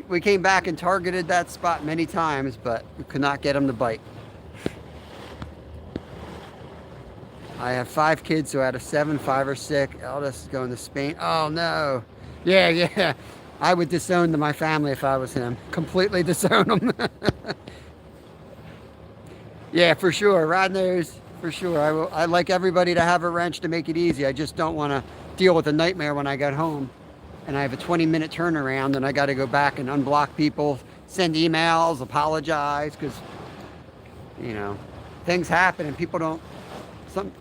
we came back and targeted that spot many times, but we could not get him to bite. I have 5 kids, so out of 7, 5 are sick. Eldest is going to Spain. Oh no. Yeah. I would disown my family if I was him. Completely disown them. Yeah, for sure. Rod knows, for sure. I like everybody to have a wrench to make it easy. I just don't want to deal with a nightmare when I get home. And I have a 20-minute turnaround, and I got to go back and unblock people, send emails, apologize, because, you know, things happen and people don't.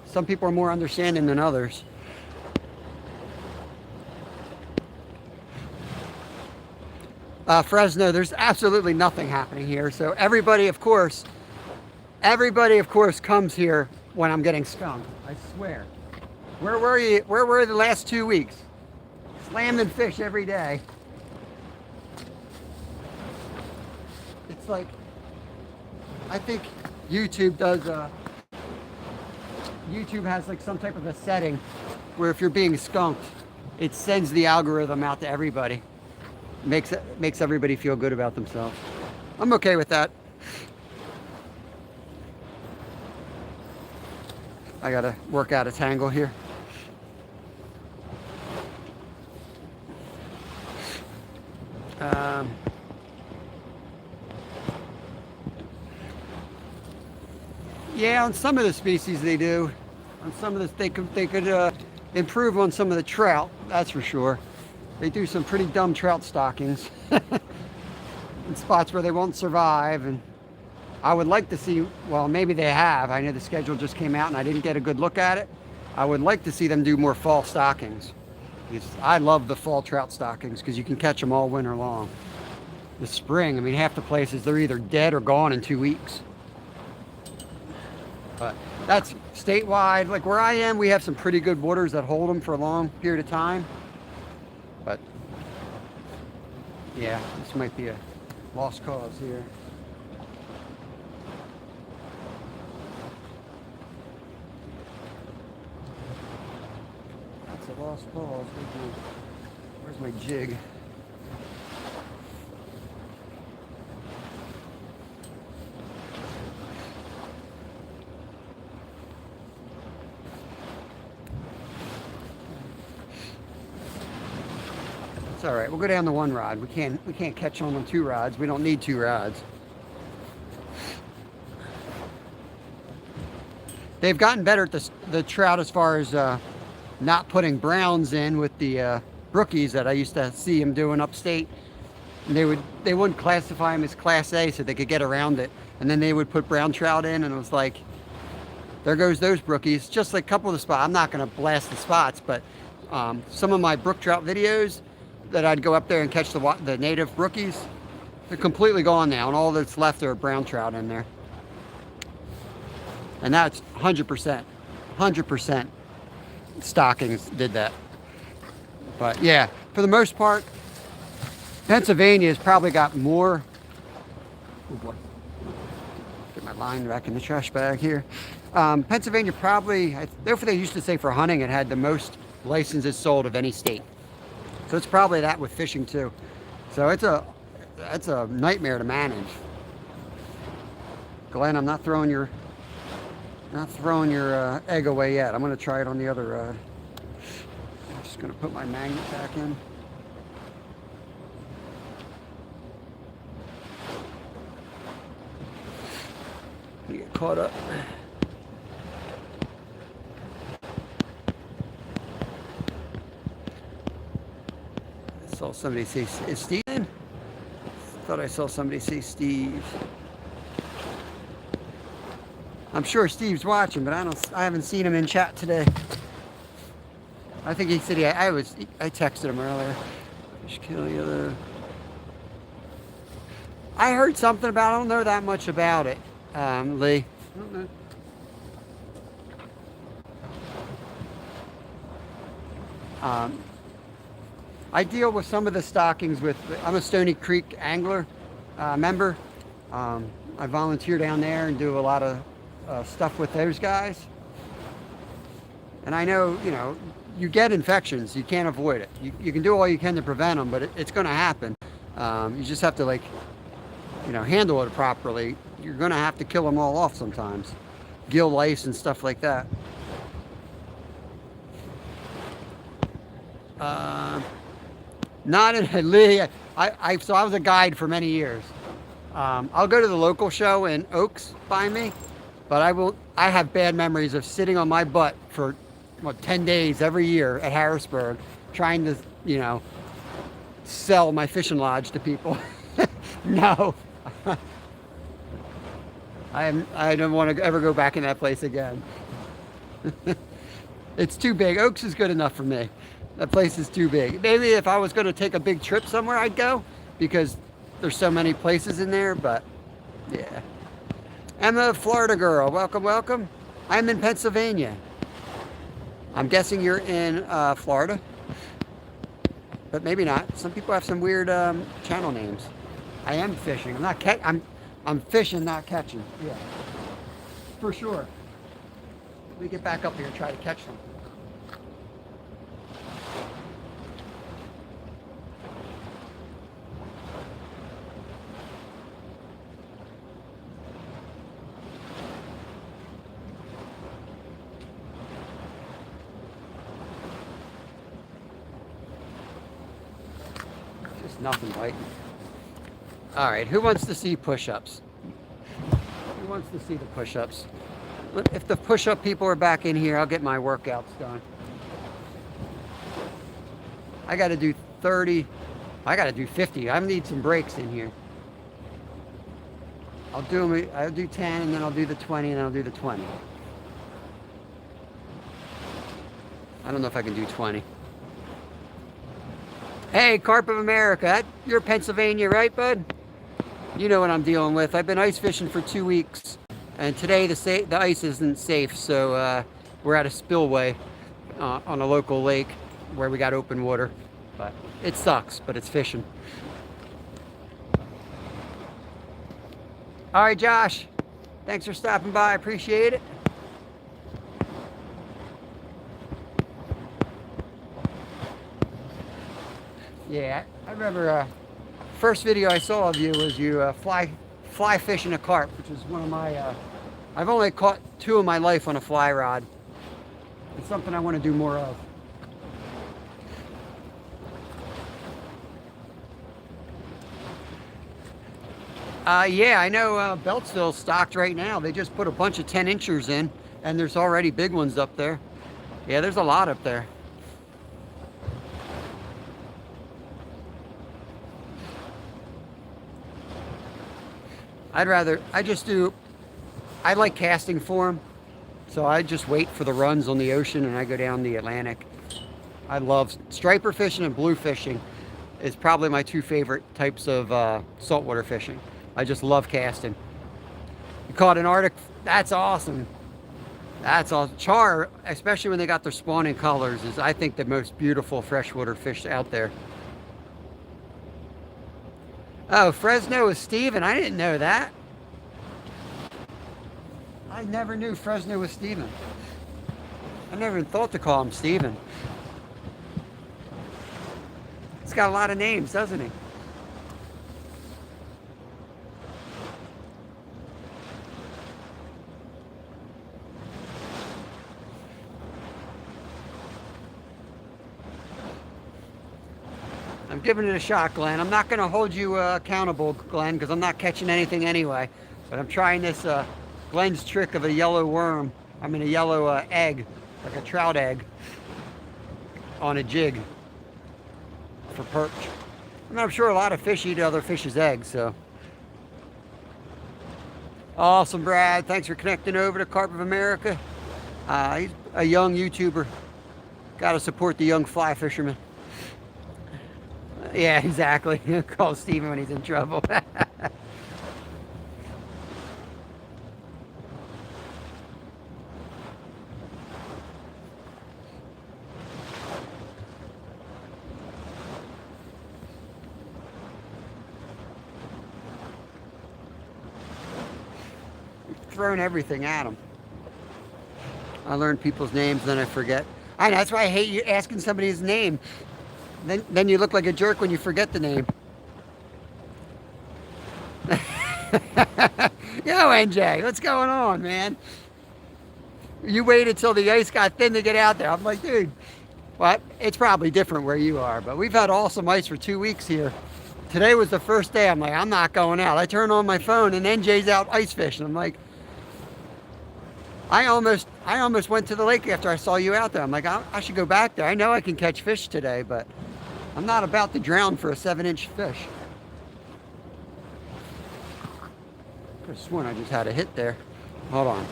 Some people are more understanding than others. Fresno, there's absolutely nothing happening here. So everybody, of course, comes here when I'm getting skunked. I swear. Where were you? Where were you the last 2 weeks? Slamming fish every day. It's like, I think YouTube has like some type of a setting where if you're being skunked, it sends the algorithm out to everybody. Makes everybody feel good about themselves. I'm okay with that. I gotta work out a tangle here. Yeah, on some of the species they do. On some of this, they could improve on some of the trout. That's for sure. They do some pretty dumb trout stockings in spots where they won't survive. And I would like to see. Well, maybe they have. I know the schedule just came out, and I didn't get a good look at it. I would like to see them do more fall stockings. I love the fall trout stockings because you can catch them all winter long. The spring, I mean, half the places they're either dead or gone in 2 weeks. But that's statewide. Like where I am, we have some pretty good waters that hold them for a long period of time. But yeah, this might be a lost cause here. That's a lost cause. Where's my jig? It's all right. We'll go down to 1 rod. We can't catch on 2 rods. We don't need 2 rods. They've gotten better at the trout as far as not putting browns in with the brookies that I used to see them doing upstate. And they wouldn't classify them as Class A so they could get around it. And then they would put brown trout in, and it was like, there goes those brookies. Just like a couple of the spots. I'm not going to blast the spots, but some of my brook trout videos that I'd go up there and catch the native brookies, they're completely gone now, and all that's left are brown trout in there. And that's 100% stockings did that. But yeah, for the most part, Pennsylvania has probably got more. Oh boy, get my line back in the trash bag here. Pennsylvania probably, therefore they used to say for hunting it had the most licenses sold of any state. So it's probably that with fishing too. So that's a nightmare to manage. Glenn, I'm not throwing your egg away yet. I'm going to try it on the other rod. I'm just going to put my magnet back in. You get caught up. I saw somebody say, is Steve in? Thought I saw somebody say Steve. I'm sure Steve's watching, but I haven't seen him in chat today. I think he said I texted him earlier. Fish kill the other. I heard something about it. I don't know that much about it, Lee. I don't know. I deal with some of the stockings with, I'm a Stony Creek angler member. I volunteer down there and do a lot of stuff with those guys. And I know, you know, you get infections. You can't avoid it. You can do all you can to prevent them, but it's going to happen. You just have to, like, you know, handle it properly. You're going to have to kill them all off sometimes. Gill lice and stuff like that. Not in Lee. So I was a guide for many years. I'll go to the local show in Oaks by me, but I have bad memories of sitting on my butt for 10 days every year at Harrisburg, trying to, you know, sell my fishing lodge to people. No, I don't want to ever go back in that place again. It's too big. Oaks is good enough for me. That place is too big. Maybe if I was going to take a big trip somewhere, I'd go, because there's so many places in there, but yeah. Emma, Florida girl, welcome, welcome. I'm in Pennsylvania. I'm guessing you're in Florida, but maybe not. Some people have some weird channel names. I am fishing. I'm fishing, not catching. Yeah, for sure. Let me get back up here and try to catch them. Nothing biting. All right, who wants to see push-ups? Who wants to see the push-ups? If the push-up people are back in here, I'll get my workouts done. I got to do 30. I got to do 50. I need some breaks in here. I'll do 10, and then I'll do the 20, and then I'll do the 20. I don't know if I can do 20. Hey, Carp of America, you're Pennsylvania, right, bud? You know what I'm dealing with. I've been ice fishing for 2 weeks, and today the ice isn't safe, so we're at a spillway on a local lake where we got open water. But it sucks, but it's fishing. All right, Josh, thanks for stopping by. I appreciate it. Yeah, I remember first video I saw of you was you fly fishing a carp, which is one of my, I've only caught 2 in my life on a fly rod. It's something I want to do more of. Yeah, I know Beltsville's stocked right now. They just put a bunch of 10-inchers in, and there's already big ones up there. Yeah, there's a lot up there. I like casting for them, so I just wait for the runs on the ocean and I go down the Atlantic. I love striper fishing, and blue fishing is probably my 2 favorite types of saltwater fishing. I just love casting. You caught an Arctic, that's awesome. That's awesome. Char, especially when they got their spawning colors, is I think the most beautiful freshwater fish out there. Oh, Fresno is Steven. I didn't know that. I never knew Fresno was Steven. I never even thought to call him Steven. He's got a lot of names, doesn't he? I'm giving it a shot, Glenn. I'm not going to hold you accountable, Glenn, because I'm not catching anything anyway. But I'm trying this Glenn's trick of a yellow worm. I mean a yellow egg, like a trout egg, on a jig for perch. And I'm sure a lot of fish eat other fish's eggs, so. Awesome, Brad. Thanks for connecting over to Carp of America. He's a young YouTuber. Got to support the young fly fishermen. Yeah, exactly. Call Steven when he's in trouble. Throwing everything at them. I learn people's names, then I forget. I know, that's why I hate you asking somebody his name. Then you look like a jerk when you forget the name. Yo, NJ, what's going on, man? You waited till the ice got thin to get out there. I'm like, dude, well, it's probably different where you are, but we've had awesome ice for 2 weeks here. Today was the first day. I'm like, I'm not going out. I turn on my phone and NJ's out ice fishing. I'm like, I almost went to the lake after I saw you out there. I'm like, I should go back there. I know I can catch fish today, but I'm not about to drown for a 7-inch fish. I could have sworn I just had a hit there. Hold on.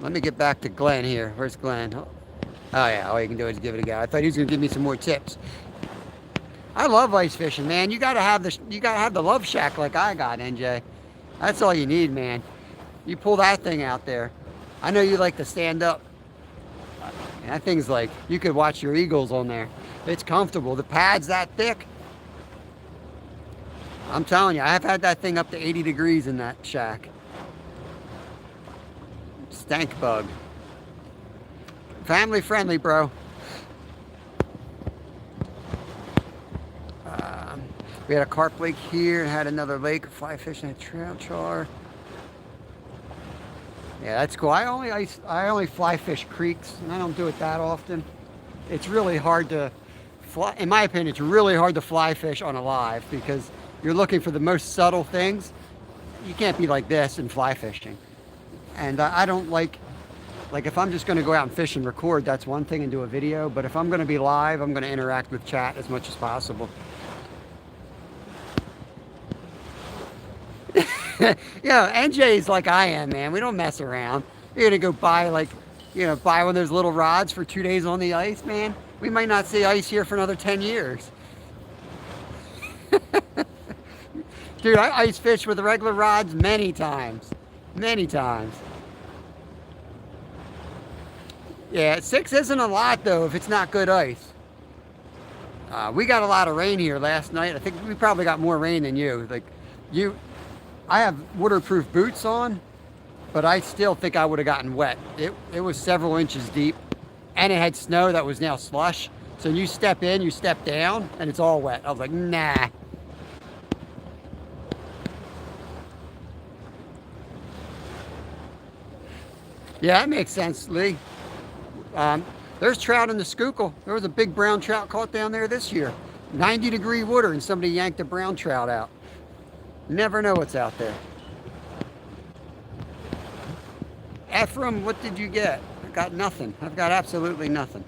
Let me get back to Glenn here. Where's Glenn? Oh yeah, all you can do is give it a go. I thought he was gonna give me some more tips. I love ice fishing, man. You gotta have the love shack like I got, NJ. That's all you need, man. You pull that thing out there. I know you like to stand up. And that thing's like, you could watch your eagles on there. It's comfortable. The pad's that thick. I'm telling you, I've had that thing up to 80 degrees in that shack. Stank bug. Family friendly, bro. We had a carp lake here and had another lake, fly fishing, a trout char. Yeah, that's cool. I only fly fish creeks, and I don't do it that often. It's really hard to fly, in my opinion, it's really hard to fly fish on a live because you're looking for the most subtle things. You can't be like this in fly fishing. And I don't like if I'm just going to go out and fish and record, that's one thing, and do a video. But if I'm going to be live, I'm going to interact with chat as much as possible. Yeah, NJ's like I am, man. We don't mess around. You're gonna go buy buy one of those little rods for 2 days on the ice, man. We might not see ice here for another 10 years. Dude, I ice fish with the regular rods many times. Many times. Yeah, 6 isn't a lot though if it's not good ice. We got a lot of rain here last night. I think we probably got more rain than you. I have waterproof boots on, but I still think I would have gotten wet. It was several inches deep, and it had snow that was now slush. So you step in, you step down, and it's all wet. I was like, nah. Yeah, that makes sense, Lee. There's trout in the Schuylkill. There was a big brown trout caught down there this year. 90-degree water, and somebody yanked a brown trout out. Never know what's out there. Ephraim, what did you get? I got nothing. I've got absolutely nothing.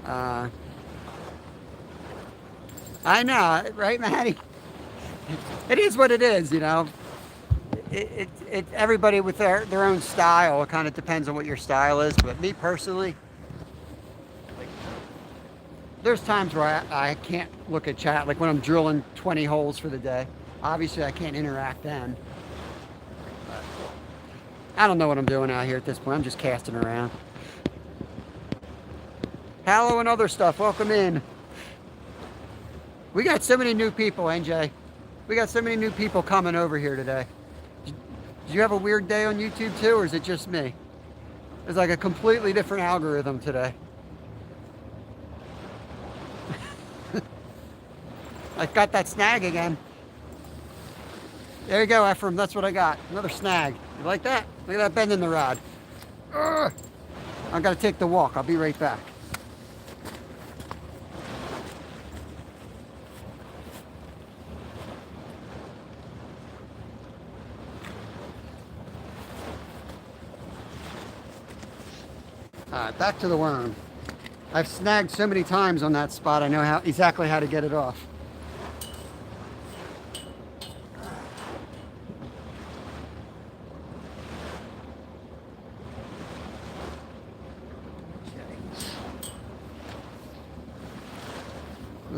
I know, right, Maddie? It is what it is, you know. Everybody with their own style. It kind of depends on what your style is. But me personally, there's times where I can't look at chat, like when I'm drilling 20 holes for the day. Obviously, I can't interact then. But I don't know what I'm doing out here at this point. I'm just casting around. Hallow and other stuff, welcome in. We got so many new people, NJ. We got so many new people coming over here today. Did you have a weird day on YouTube too, or is it just me? It's like a completely different algorithm today. I got that snag again. There you go, Ephraim. That's what I got. Another snag. You like that? Look at that bend in the rod. Ugh. I gotta take the walk. I'll be right back. Alright, back to the worm. I've snagged so many times on that spot, I know exactly how to get it off.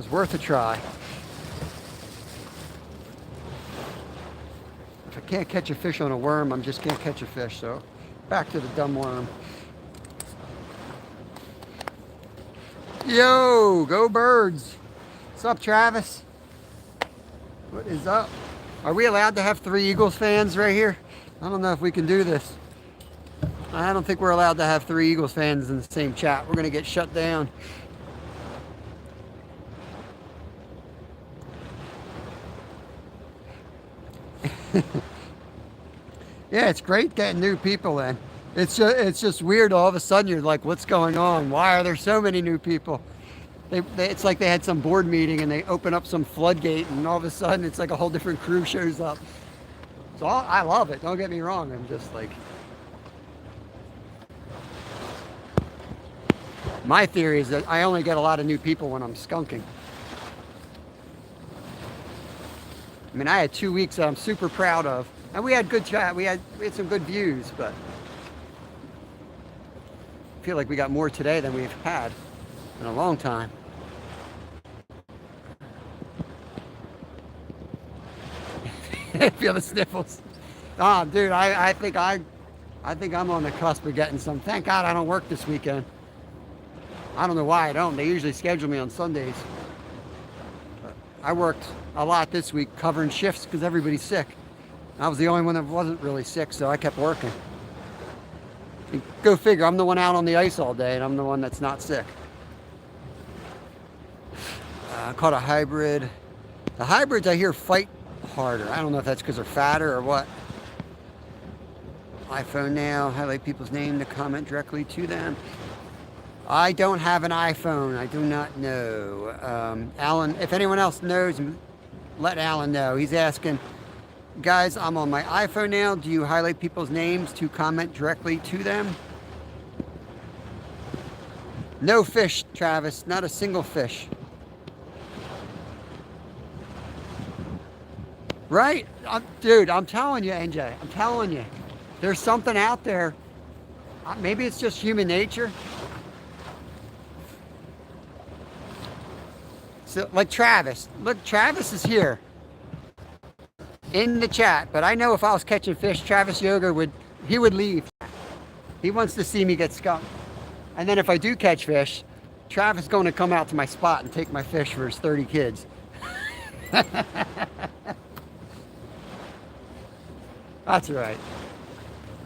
was worth a try. If I can't catch a fish on a worm, I just can't catch a fish. So back to the dumb worm. Yo, go birds. What's up, Travis? What is up? Are we allowed to have 3 Eagles fans right here? I don't know if we can do this. I don't think we're allowed to have 3 Eagles fans in the same chat. We're going to get shut down. Yeah, it's great getting new people in. It's just weird. All of a sudden, you're like, what's going on? Why are there so many new people? It's like they had some board meeting and they open up some floodgate, and all of a sudden, it's like a whole different crew shows up. So I love it. Don't get me wrong. I'm just like, my theory is that I only get a lot of new people when I'm skunking. I mean, I had 2 weeks that I'm super proud of, and we had good chat. We had some good views, but I feel like we got more today than we've had in a long time. Feel the sniffles. Oh, dude, I think I'm on the cusp of getting some. Thank God I don't work this weekend. I don't know why I don't. They usually schedule me on Sundays. But I worked a lot this week covering shifts because everybody's sick. I was the only one that wasn't really sick, so I kept working. And go figure, I'm the one out on the ice all day, and I'm the one that's not sick. I caught a hybrid. The hybrids I hear fight harder. I don't know if that's because they're fatter or what. iPhone now, highlight people's name to comment directly to them. I don't have an iPhone. I do not know. Alan, if anyone else knows, let Alan know. He's asking, guys, I'm on my iPhone now. Do you highlight people's names to comment directly to them? No fish, Travis. Not a single fish. Right? Dude, I'm telling you, NJ. I'm telling you. There's something out there. Maybe it's just human nature. So, like Travis. Look, Travis is here in the chat, but I know if I was catching fish, Travis Yoga would leave. He wants to see me get skunked. And then if I do catch fish, Travis is going to come out to my spot and take my fish for his 30 kids. That's right.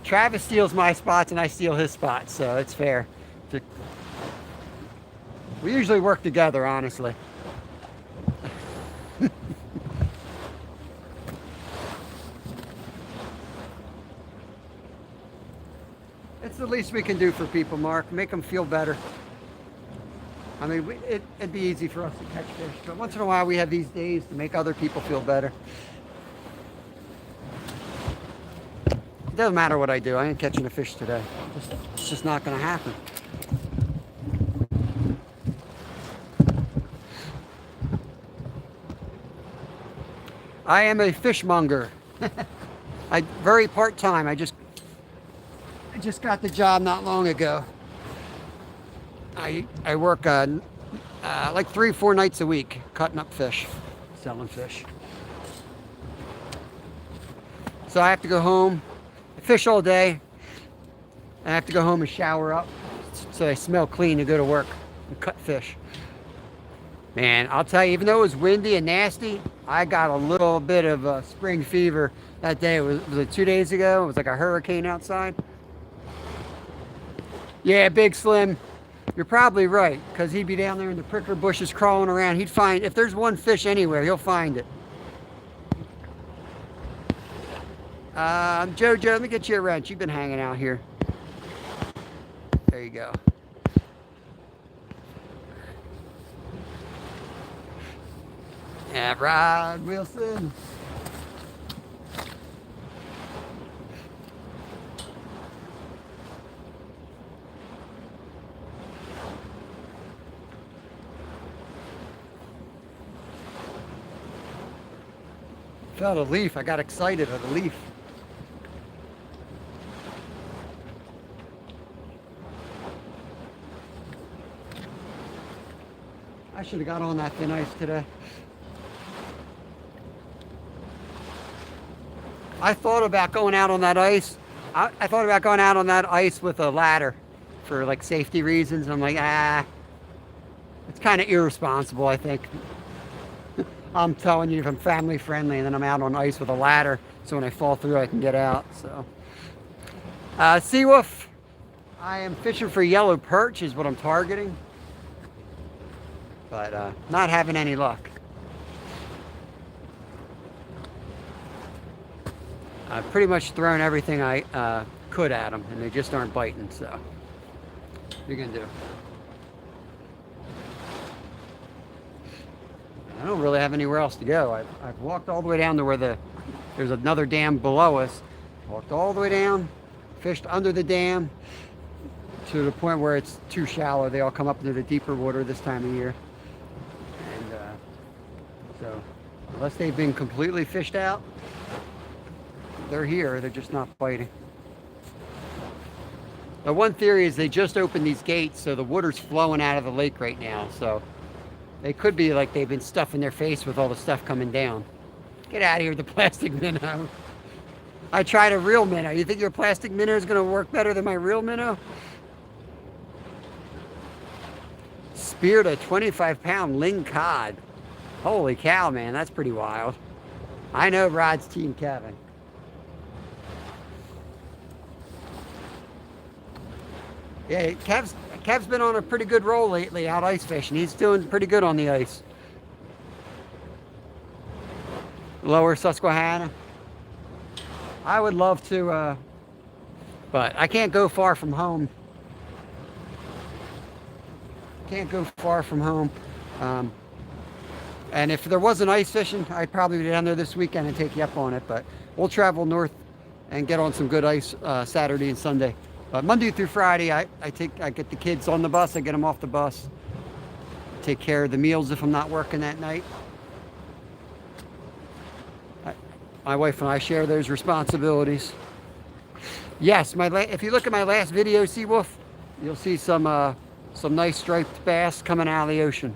Travis steals my spots and I steal his spots, so it's fair. We usually work together, honestly. It's the least we can do for people, Mark. Make them feel better. I mean, it'd be easy for us to catch fish, but once in a while we have these days to make other people feel better. It doesn't matter what I do. I ain't catching a fish today. It's just not going to happen. I am a fishmonger. Very part-time. I just got the job not long ago. I work like 3 or 4 nights a week cutting up fish, selling fish. So I have to go home. I fish all day. I have to go home and shower up so I smell clean to go to work and cut fish. Man, I'll tell you, even though it was windy and nasty, I got a little bit of spring fever that day. Was it 2 days ago? It was like a hurricane outside. Yeah, Big Slim, you're probably right, because he'd be down there in the prickler bushes crawling around. He'd find, if there's one fish anywhere, he'll find it. Jojo, let me get you a wrench. You've been hanging out here. There you go. Yeah, Rod Wilson. Felt a leaf. I got excited at a leaf. I should have got on that thin ice today. I thought about going out on that ice. I thought about going out on that ice with a ladder for like safety reasons. I'm like, it's kind of irresponsible, I think. I'm telling you, if I'm family friendly and then I'm out on ice with a ladder, so when I fall through, I can get out. So, Seawolf, I am fishing for yellow perch is what I'm targeting, but not having any luck. I've pretty much thrown everything I could at them, and they just aren't biting, so what are you gonna do? I don't really have anywhere else to go. I've walked all the way down to where there's another dam below us. Walked all the way down, fished under the dam to the point where it's too shallow. They all come up into the deeper water this time of year. And so unless they've been completely fished out, they're here. They're just not biting. The one theory is they just opened these gates, so the water's flowing out of the lake right now. So they could be like they've been stuffing their face with all the stuff coming down. Get out of here with the plastic minnow. I tried a real minnow. You think your plastic minnow is going to work better than my real minnow? Speared a 25-pound ling cod. Holy cow, man, that's pretty wild. I know Rod's team Kevin. Yeah, Kev's been on a pretty good roll lately out ice fishing. He's doing pretty good on the ice. Lower Susquehanna. I would love to, but I can't go far from home. Can't go far from home. And if there wasn't ice fishing, I'd probably be down there this weekend and take you up on it. But we'll travel north and get on some good ice Saturday and Sunday. But Monday through Friday, I get the kids on the bus, I get them off the bus, take care of the meals if I'm not working that night. My wife and I share those responsibilities. Yes, if you look at my last video, Seawolf, you'll see some nice striped bass coming out of the ocean.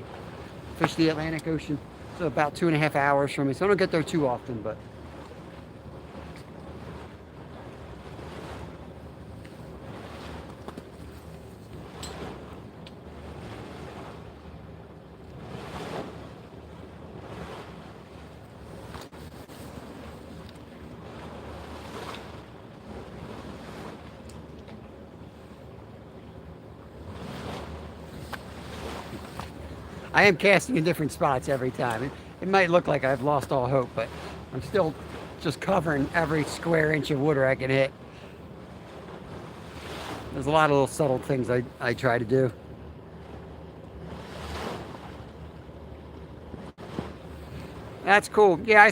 Fish the Atlantic Ocean. So about 2.5 hours from me, so I don't get there too often, but I am casting in different spots every time. It might look like I've lost all hope, but I'm still just covering every square inch of water I can hit. There's a lot of little subtle things I try to do. That's cool. Yeah,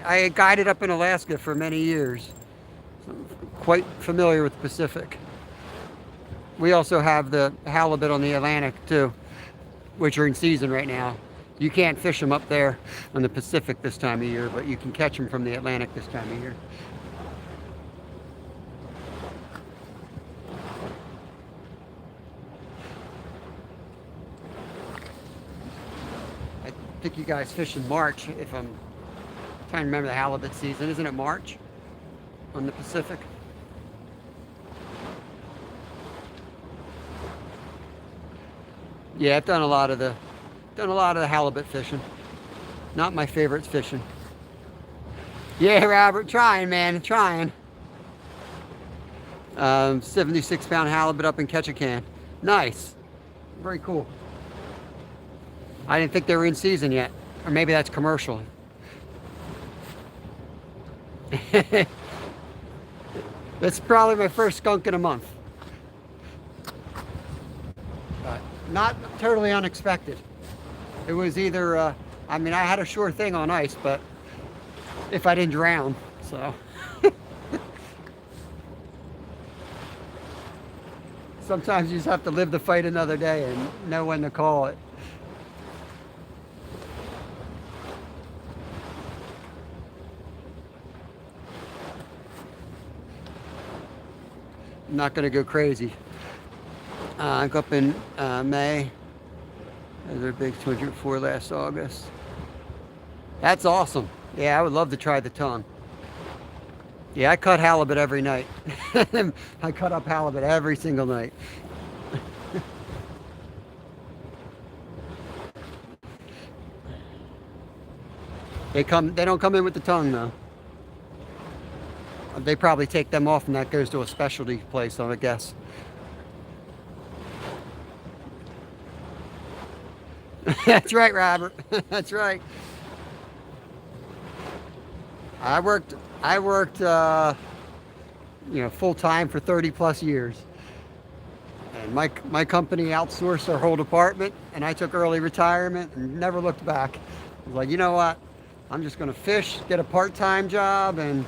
I guided up in Alaska for many years. So I'm quite familiar with the Pacific. We also have the halibut on the Atlantic too, which are in season right now. You can't fish them up there on the Pacific this time of year, but you can catch them from the Atlantic this time of year. I think you guys fish in March, if I'm trying to remember the halibut season. Isn't it March on the Pacific? Yeah, I've done a lot of the halibut fishing. Not my favorite fishing. Yeah, Robert, trying, man, trying. 76-pound halibut up in Ketchikan. Nice. Very cool. I didn't think they were in season yet. Or maybe that's commercial. That's probably my first skunk in a month. Not totally unexpected. It was either, I mean, I had a sure thing on ice, but if I didn't drown, so. Sometimes you just have to live the fight another day and know when to call it. I'm not going to go crazy. I go up in May Another big 204 last August. That's awesome. Yeah, I would love to try the tongue. Yeah, I cut halibut every night. I cut up halibut every single night. They don't come in with the tongue though. They probably take them off and that goes to a specialty place, I guess. That's right, Robert. That's right. I worked full time for 30 plus years. And my company outsourced our whole department and I took early retirement and never looked back. I was like, you know what? I'm just gonna fish, get a part-time job and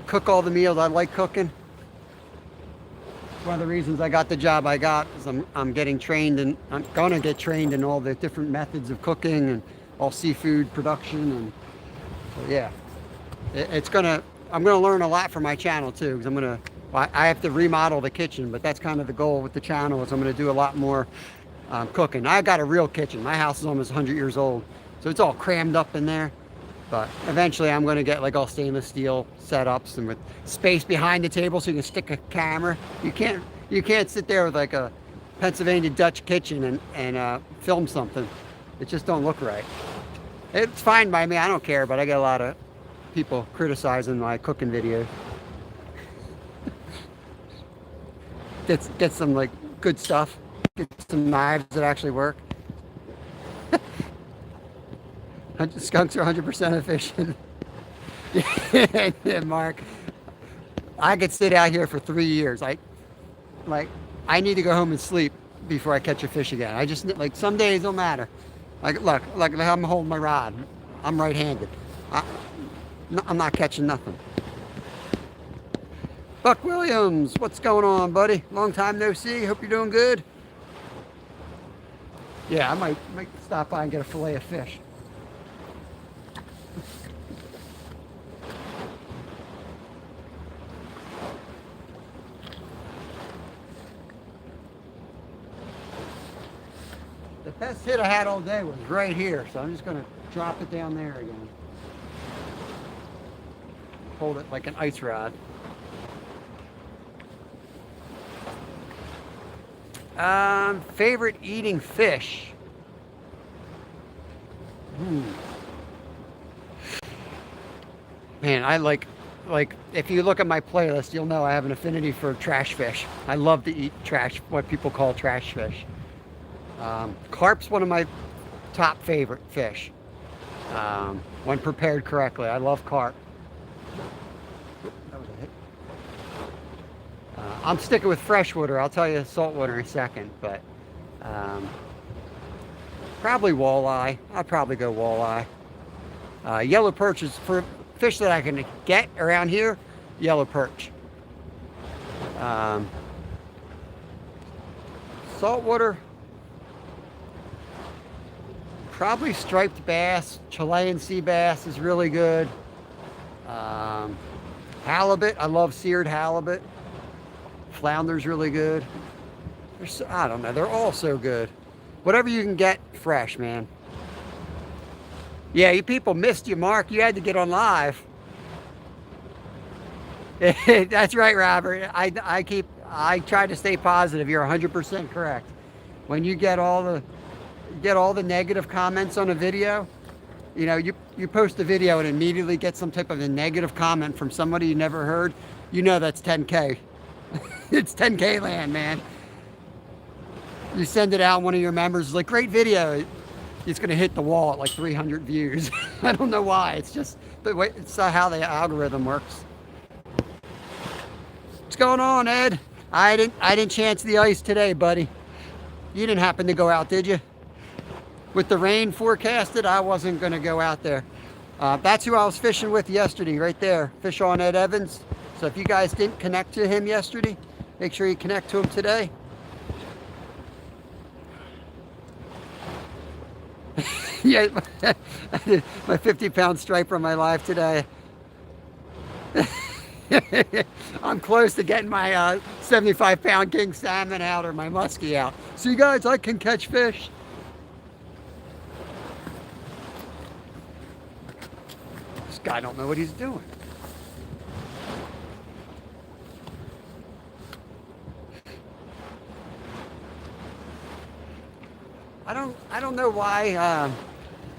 cook all the meals I like cooking. One of the reasons I got the job I got is I'm getting trained and I'm gonna get trained in all the different methods of cooking and all seafood production, and so yeah, I'm gonna learn a lot from my channel too, because I have to remodel the kitchen, but that's kind of the goal with the channel, is I'm gonna do a lot more cooking. I got a real kitchen. My house is almost 100 years old, so it's all crammed up in there. But eventually I'm going to get like all stainless steel setups and with space behind the table so you can stick a camera. You can't sit there with like a Pennsylvania Dutch kitchen and film something. It just don't look right. It's fine by me, I don't care, but I get a lot of people criticizing my cooking videos. Get some like good stuff. Get some knives that actually work. Skunks are 100% efficient. Yeah, Mark. I could sit out here for 3 years. I need to go home and sleep before I catch a fish again. I just, like, some days don't matter. Look, I'm holding my rod. I'm right-handed. I'm not catching nothing. Buck Williams, what's going on, buddy? Long time no see. Hope you're doing good. Yeah, I might stop by and get a fillet of fish. The best hit I had all day was right here, so I'm just going to drop it down there again. Hold it like an ice rod. Favorite eating fish? Man, I like if you look at my playlist, you'll know I have an affinity for trash fish. I love to eat trash, what people call trash fish. Carp's one of my top favorite fish. When prepared correctly, I love carp. That was a hit. I'm sticking with freshwater. I'll tell you saltwater in a second, but probably walleye. I'll probably go walleye. Yellow perch is for fish that I can get around here. Yellow perch. Saltwater. Probably striped bass. Chilean sea bass is really good. Halibut. I love seared halibut. Flounder's really good. I don't know. They're all so good. Whatever you can get fresh, man. Yeah, you people missed you, Mark. You had to get on live. That's right, Robert. I try to stay positive. You're 100% correct. When you get all the negative comments on a video, you know, you post a video and immediately get some type of a negative comment from somebody you never heard, you know that's 10K. It's 10K land, man. You send it out, one of your members is like, great video. It's going to hit the wall at like 300 views. I don't know why. It's just the way, it's how the algorithm works. What's going on, Ed? I didn't chance the ice today, buddy. You didn't happen to go out, did you? With the rain forecasted, I wasn't going to go out there. That's who I was fishing with yesterday, right there. Fish on Ed Evans. So if you guys didn't connect to him yesterday, make sure you connect to him today. Yeah, my 50-pound striper on my live today. I'm close to getting my 75-pound king salmon out or my muskie out. See, guys, I can catch fish. guy don't know what he's doing. I don't know why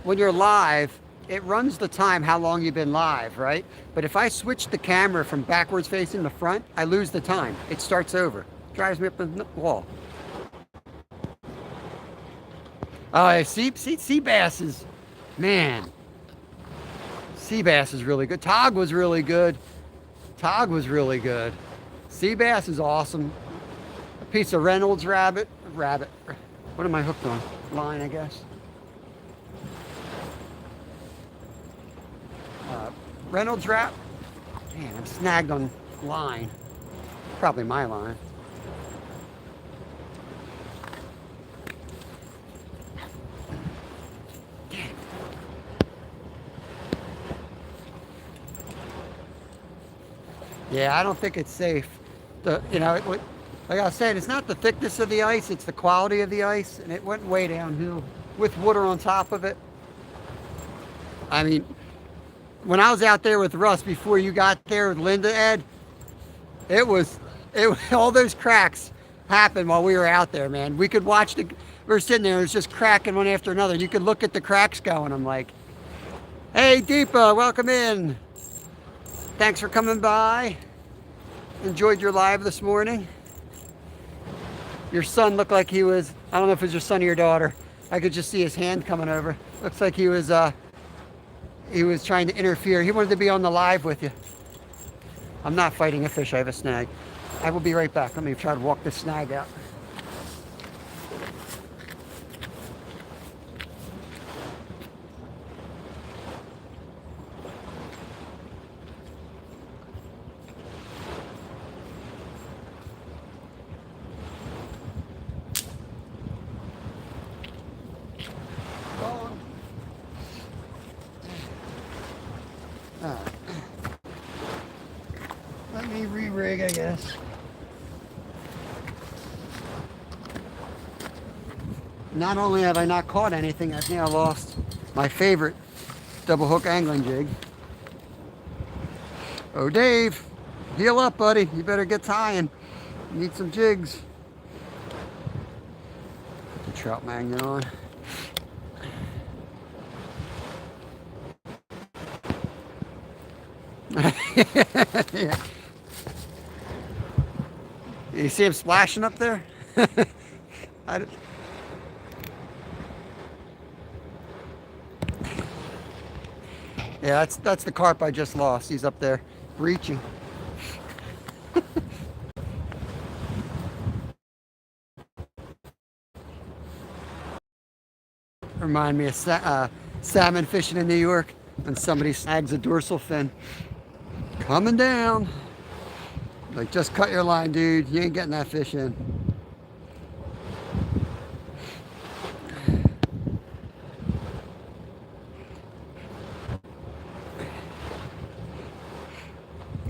when you're live, it runs the time how long you've been live, right? But if I switch the camera from backwards facing the front, I lose the time. It starts over. Drives me up the wall. Sea bass, man. Sea bass is really good. Tog was really good. Sea bass is awesome. A piece of Reynolds rabbit. What am I hooked on? Line, I guess. Reynolds wrap. Man, I'm snagged on line. Probably my line. Yeah, I don't think it's safe. Like I was saying, it's not the thickness of the ice, it's the quality of the ice, and it went way downhill with water on top of it. I mean, when I was out there with Russ before you got there with Linda, Ed, all those cracks happened while we were out there, man. We could watch we were sitting there, it was just cracking one after another. You could look at the cracks going. I'm like, hey, Deepa, welcome in. Thanks for coming by. Enjoyed your live this morning. Your son looked like he was, I don't know if it was your son or your daughter. I could just see his hand coming over. Looks like he was trying to interfere. He wanted to be on the live with you. I'm not fighting a fish, I have a snag. I will be right back. Let me try to walk this snag out. Let me re-rig, I guess. Not only have I not caught anything, I've now lost my favorite double hook angling jig. Oh, Dave, heal up, buddy. You better get tying. You need some jigs. Put the trout magnet on. Yeah. You see him splashing up there? Yeah, that's the carp I just lost. He's up there reaching. Remind me of salmon fishing in New York when somebody snags a dorsal fin. Coming down. Like, just cut your line, dude. You ain't getting that fish in.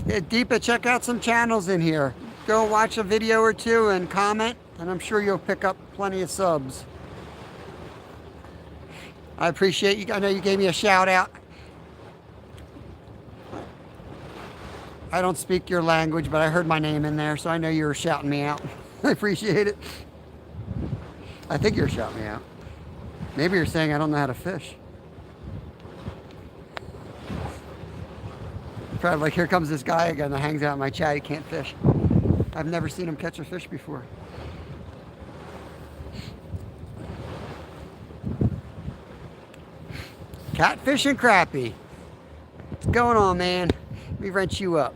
Yeah, Deepa, check out some channels in here. Go watch a video or two and comment, and I'm sure you'll pick up plenty of subs. I appreciate you. I know you gave me a shout out. I don't speak your language, but I heard my name in there, so I know you were shouting me out. I appreciate it. I think you're shouting me out. Maybe you're saying I don't know how to fish. Probably like, here comes this guy again that hangs out in my chat. He can't fish. I've never seen him catch a fish before. Catfish and crappie. What's going on, man? Let me wrench you up.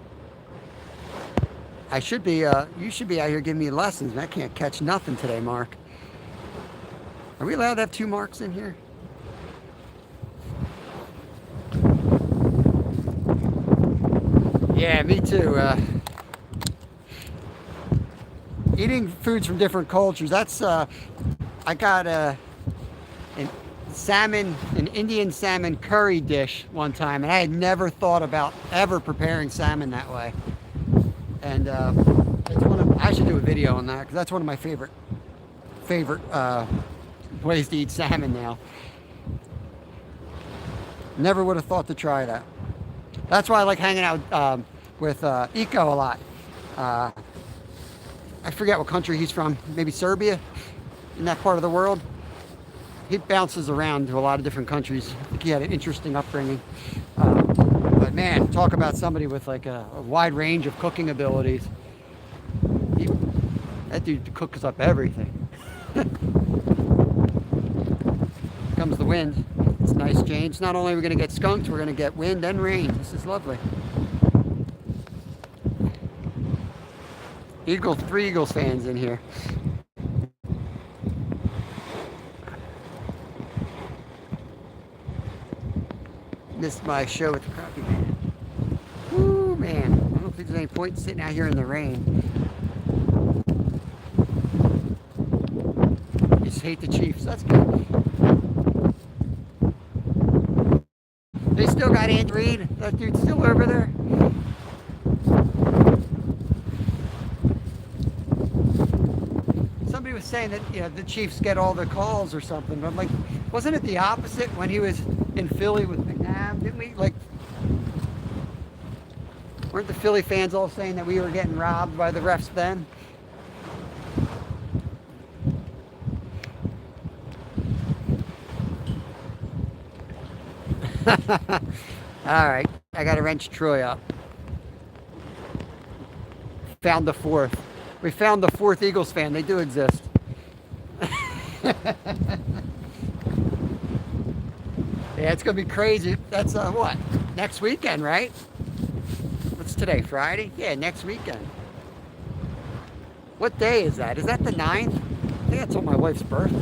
I should be, you should be out here giving me lessons. I can't catch nothing today, Mark. Are we allowed to have 2 Marks in here? Yeah, me too. Eating foods from different cultures. That's, I got an Indian salmon curry dish one time, and I had never thought about ever preparing salmon that way. And it's I should do a video on that, because that's one of my favorite ways to eat salmon now. Never would have thought to try that. That's why I like hanging out with Eco a lot. I forget what country he's from, maybe Serbia, in that part of the world. He bounces around to a lot of different countries. I think he had an interesting upbringing. But man, talk about somebody with like a wide range of cooking abilities. That dude cooks up everything. Comes the wind. It's nice change. Not only are we going to get skunks, we're going to get wind and rain. This is lovely. Eagles, 3 Eagles fans in here. Missed my show with the crappie man. Woo, man. I don't think there's any point sitting out here in the rain. You just hate the Chiefs. That's good. They still got Andy Reid. That dude's still over there. Somebody was saying that, you know, the Chiefs get all the calls or something. But I'm like, wasn't it the opposite when he was in Philly with McNabb? Didn't we, like, weren't the Philly fans all saying that we were getting robbed by the refs then? Alright, I gotta wrench Troy up. Found the 4th. We found the 4th Eagles fan. They do exist. Yeah, it's gonna be crazy. That's what? Next weekend, right? What's today? Friday? Yeah, next weekend. What day is that? Is that the 9th? I think that's on my wife's birthday.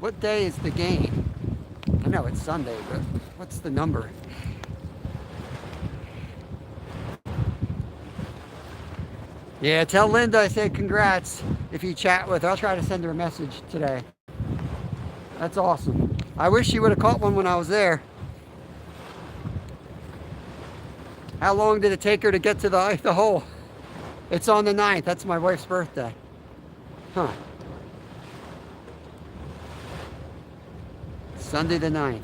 What day is the game? I know it's Sunday, but what's the number? Yeah, tell Linda I said congrats if you chat with her. I'll try to send her a message today. That's awesome. I wish she would have caught one when I was there. How long did it take her to get to the hole? It's on the 9th. That's my wife's birthday. Huh. Sunday the 9th.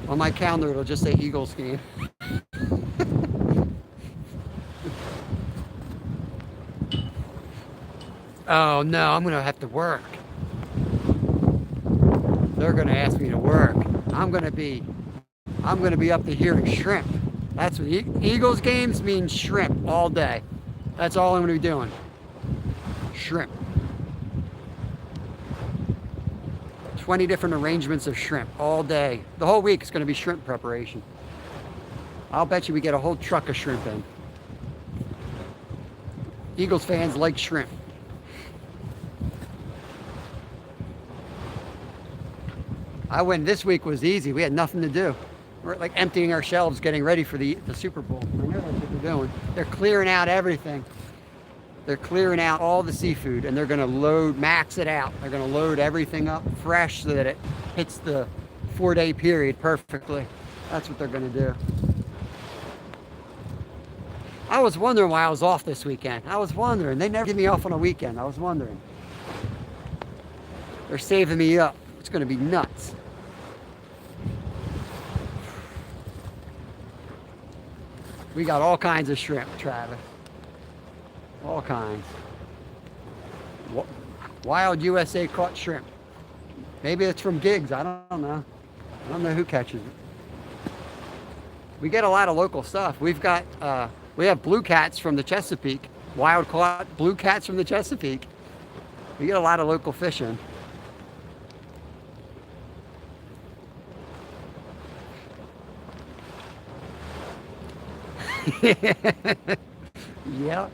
On my calendar, it'll just say Eagles game. Oh no, I'm gonna have to work. They're gonna ask me to work. I'm gonna be up to here in shrimp. That's what Eagles games mean, shrimp all day. That's all I'm gonna be doing. Shrimp. 20 different arrangements of shrimp all day. The whole week is gonna be shrimp preparation. I'll bet you we get a whole truck of shrimp in. Eagles fans like shrimp. This week was easy. We had nothing to do. We're like emptying our shelves, getting ready for the Super Bowl. I know that's what they're doing. They're clearing out everything. They're clearing out all the seafood, and they're going to max it out. They're going to load everything up fresh so that it hits the 4-day period perfectly. That's what they're going to do. I was wondering why I was off this weekend. I was wondering. They never give me off on a weekend. I was wondering. They're saving me up. It's going to be nuts. We got all kinds of shrimp, Travis. All kinds. Wild USA caught shrimp. Maybe it's from Gigs. I don't know. I don't know who catches it. We get a lot of local stuff. We have blue cats from the Chesapeake. Wild caught blue cats from the Chesapeake. We get a lot of local fishing. Yeah.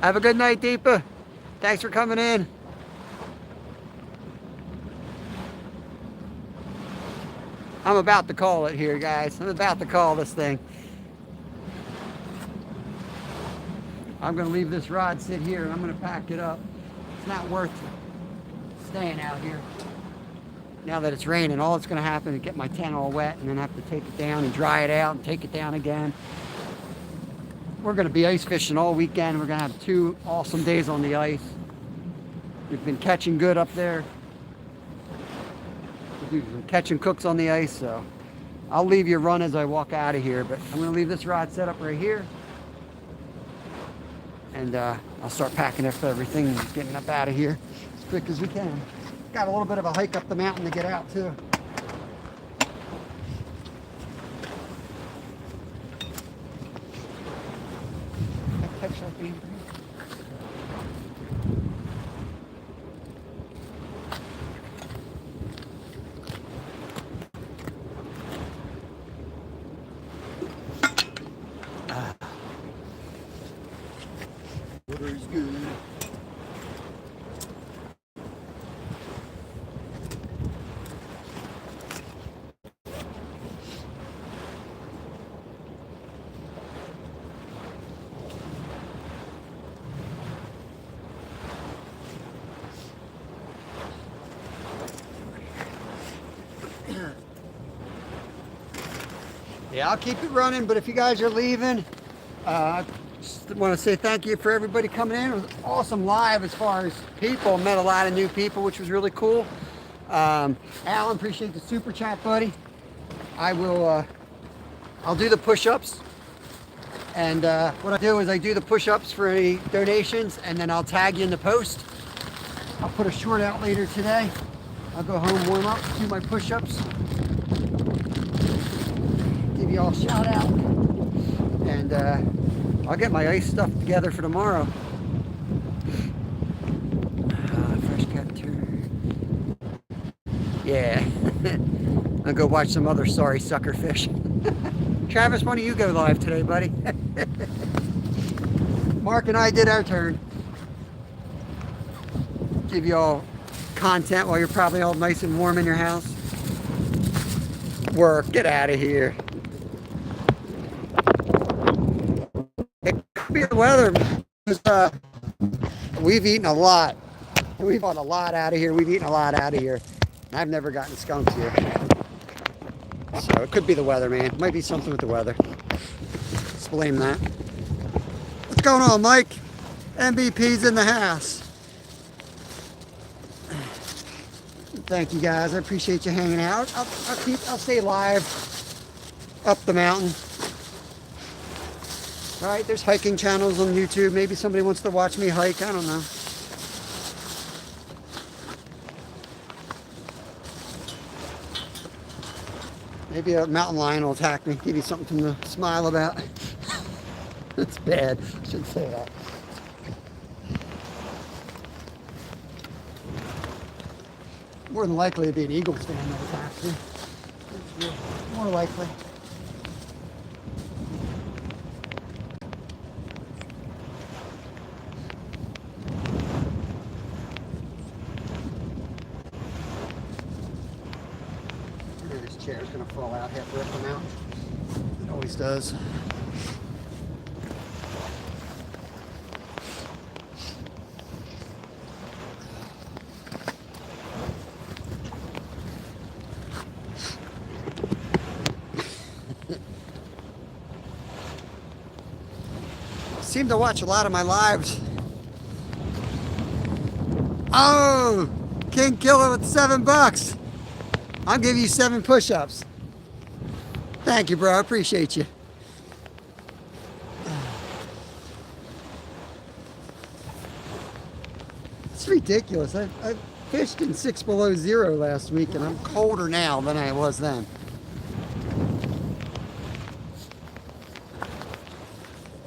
Have a good night, Deepa. Thanks for coming in. I'm about to call it here, guys. I'm about to call this thing. I'm going to leave this rod sit here and I'm going to pack it up. It's not worth staying out here. Now that it's raining, all that's going to happen is get my tent all wet and then have to take it down and dry it out and take it down again. We're going to be ice fishing all weekend. We're going to have 2 awesome days on the ice. We've been catching good up there. do some catch and cooks on the ice, so I'll leave you run as I walk out of here, but I'm going to leave this rod set up right here. And I'll start packing up everything and getting up out of here as quick as we can. Got a little bit of a hike up the mountain to get out too. Catch that beam. Water is good. Yeah, I'll keep it running, but if you guys are leaving, just want to say thank you for everybody coming in. It was awesome live as far as people. Met a lot of new people, which was really cool. Alan, appreciate the super chat, buddy. I'll do the push-ups. And what I do is I do the push-ups for any donations, and then I'll tag you in the post. I'll put a short out later today. I'll go home, warm up, do my push-ups. Give you all a shout out. And I'll get my ice stuff together for tomorrow. Fresh cut turn. Yeah. I'll go watch some other sorry sucker fish. Travis, why don't you go live today, buddy? Mark and I did our turn. Give you all content while you're probably all nice and warm in your house. Work, get out of here. It could be the weather, because we've eaten a lot. We've bought a lot out of here. We've eaten a lot out of here. I've never gotten skunks here. So it could be the weather, man. Might be something with the weather. Let's blame that. What's going on, Mike? MVP's in the house. Thank you guys. I appreciate you hanging out. I'll stay live up the mountain. All right, there's hiking channels on YouTube. Maybe somebody wants to watch me hike. I don't know. Maybe a mountain lion will attack me. Give you something to smile about. That's bad. I shouldn't say that. More than likely it'd be an Eagles fan that attacks me. More likely. This chair's gonna fall out halfway up the mountain. It always does. Seem to watch a lot of my lives. Oh, King Killer with $7. I'll give you 7 push-ups. Thank you, bro. I appreciate you. It's ridiculous. I fished in 6 below zero last week, and I'm colder now than I was then.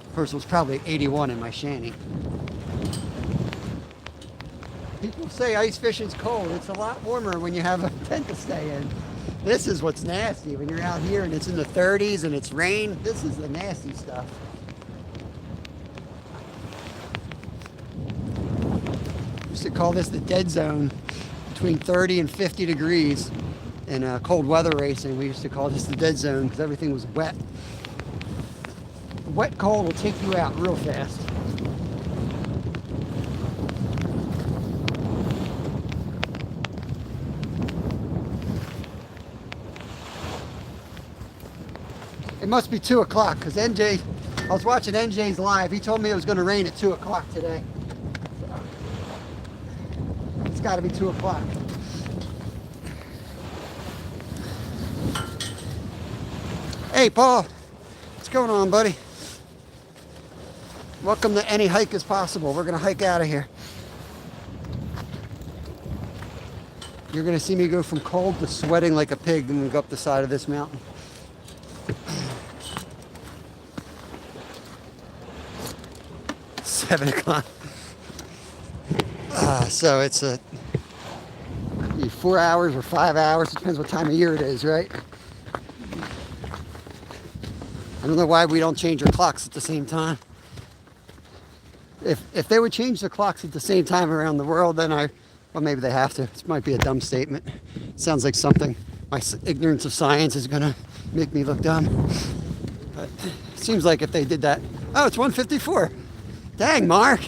Of course, it was probably 81 in my shanty. People say ice fishing's cold. It's a lot warmer when you have a tent to stay in. This is what's nasty. When you're out here and it's in the 30s and it's rain, this is the nasty stuff. We used to call this the dead zone, between 30 and 50 degrees. In cold weather racing, we used to call this the dead zone because everything was wet. Wet cold will take you out real fast. It must be 2 o'clock because NJ, I was watching NJ's live. He told me it was going to rain at 2 o'clock today. So it's got to be 2 o'clock. Hey, Paul. What's going on, buddy? Welcome to Any Hike is Possible. We're going to hike out of here. You're going to see me go from cold to sweating like a pig and we go up the side of this mountain. Seven o'clock. So it's 4 hours or 5 hours. It depends what time of year it is, right? I don't know why we don't change our clocks at the same time. If they would change the clocks at the same time around the world, then well, maybe they have to. This might be a dumb statement. Sounds like something my ignorance of science is gonna make me look dumb. But it seems like if they did that, oh, it's 1:54. Dang, Mark.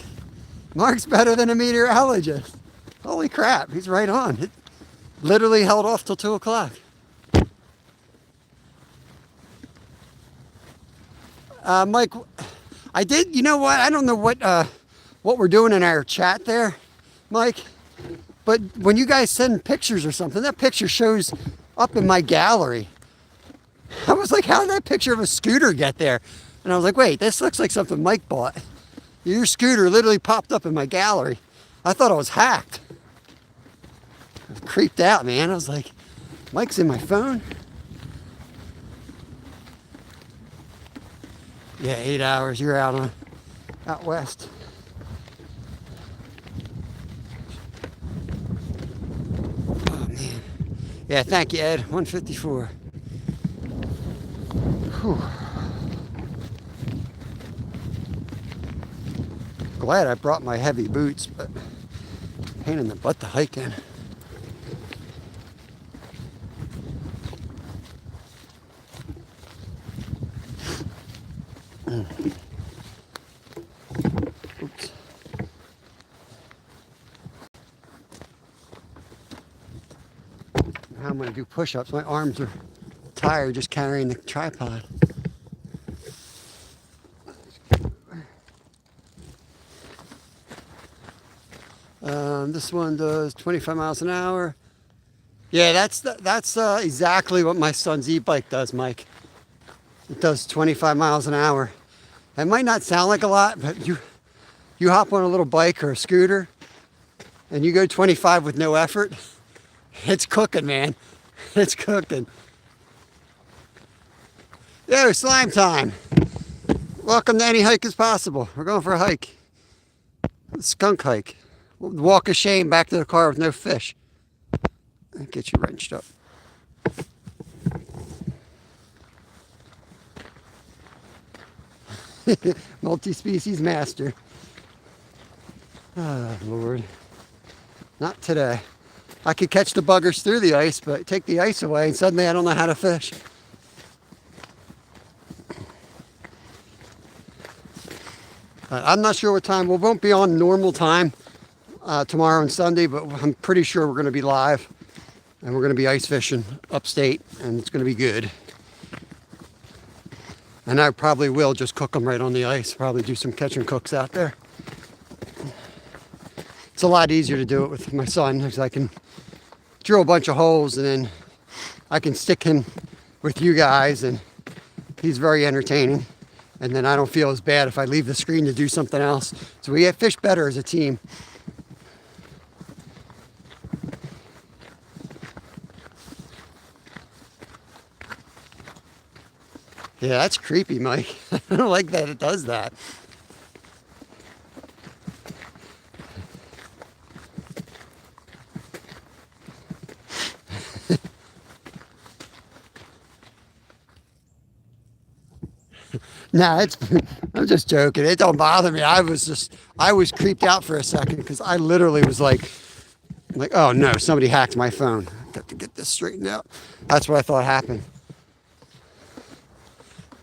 Mark's better than a meteorologist. Holy crap, he's right on. It literally held off till 2 o'clock. Mike, I did, you know what? I don't know what we're doing in our chat there, Mike. But when you guys send pictures or something, that picture shows up in my gallery. I was like, how did that picture of a scooter get there? And I was like, wait, this looks like something Mike bought. Your scooter literally popped up in my gallery. I thought I was hacked. I was creeped out, man. I was like, Mike's in my phone. Yeah, 8 hours. You're out west. Oh man. Yeah, thank you, Ed. 1:54. Whew. Glad I brought my heavy boots, but pain in the butt to hike in. Oops. Now I'm going to do push-ups. My arms are tired just carrying the tripod. This one does 25 miles an hour. Yeah, that's exactly what my son's e-bike does, Mike. It does 25 miles an hour. It might not sound like a lot, but you hop on a little bike or a scooter and you go 25 with no effort, it's cooking, man. It's cooking. Yo, slime time. Welcome to Any Hike is Possible. We're going for a hike. A skunk hike. Walk of shame back to the car with no fish. That gets you wrenched up. Multi-species master. Oh, Lord. Not today. I could catch the buggers through the ice, but take the ice away and suddenly I don't know how to fish. I'm not sure what time. We won't be on normal time tomorrow and Sunday, but I'm pretty sure we're going to be live. And we're going to be ice fishing upstate, and it's going to be good. And I probably will just cook them right on the ice. Probably do some catch and cooks out there. It's a lot easier to do it with my son, because I can drill a bunch of holes and then I can stick him with you guys, and he's very entertaining. And then I don't feel as bad if I leave the screen to do something else. So we fish better as a team. Yeah, that's creepy, Mike. I don't like that it does that. Nah, I'm just joking. It don't bother me. I was creeped out for a second because I literally was like, oh no, somebody hacked my phone. I have to get this straightened out. That's what I thought happened.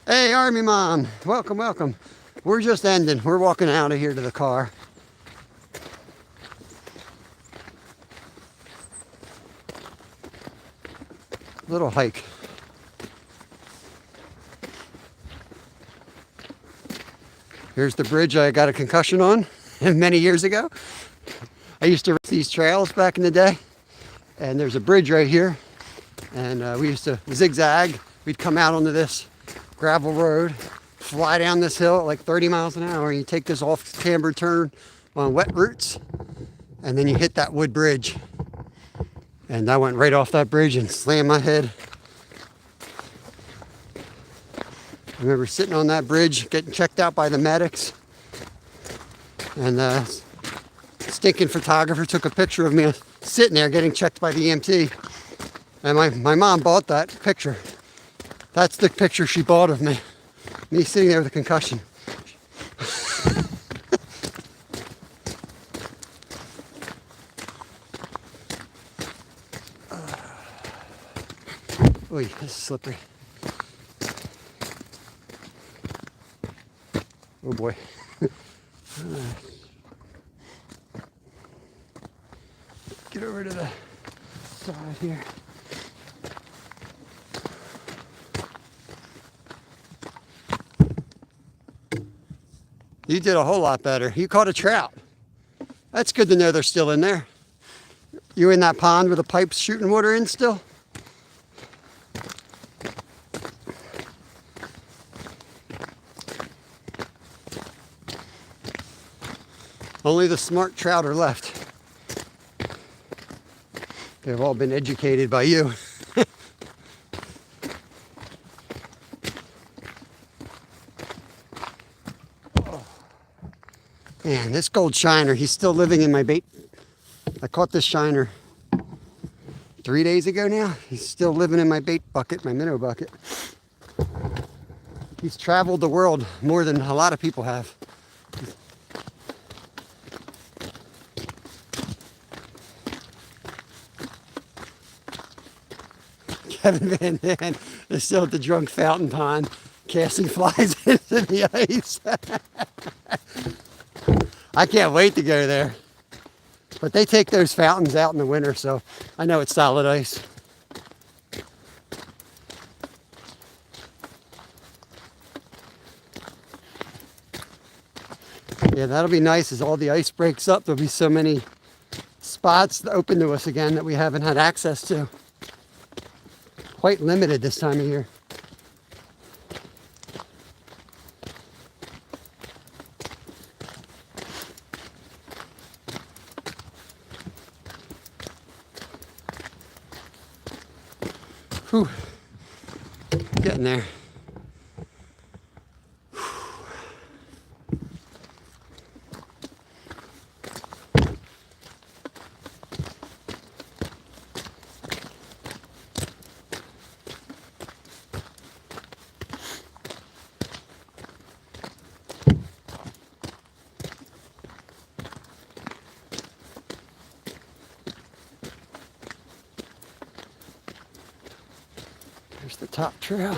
Hey, Army Mom, welcome, welcome. We're just ending. We're walking out of here to the car. Little hike. Here's the bridge I got a concussion on many years ago. I used to race these trails back in the day, and there's a bridge right here, and we used to zigzag. We'd come out onto this gravel road, fly down this hill at like 30 miles an hour, and you take this off-camber turn on wet roots, and then you hit that wood bridge. And I went right off that bridge and slammed my head. I remember sitting on that bridge, getting checked out by the medics. And the stinking photographer took a picture of me sitting there getting checked by the EMT. And my mom bought that picture. That's the picture she bought of me. Me sitting there with a concussion. Oy, this is slippery. Oh boy. Get over to the side here. You did a whole lot better. You caught a trout. That's good to know they're still in there. You in that pond with the pipes shooting water in still? Only the smart trout are left. They've all been educated by you. Man, this gold shiner, he's still living in my bait. I caught this shiner 3 days ago now. He's still living in my bait bucket, my minnow bucket. He's traveled the world more than a lot of people have. Kevin Van Dam is still at the drunk fountain pond casting flies into the ice. I can't wait to go there. But they take those fountains out in the winter, so I know it's solid ice. Yeah, that'll be nice as all the ice breaks up. There'll be so many spots open to us again that we haven't had access to. Quite limited this time of year. Whew. Getting there. There's the top trail.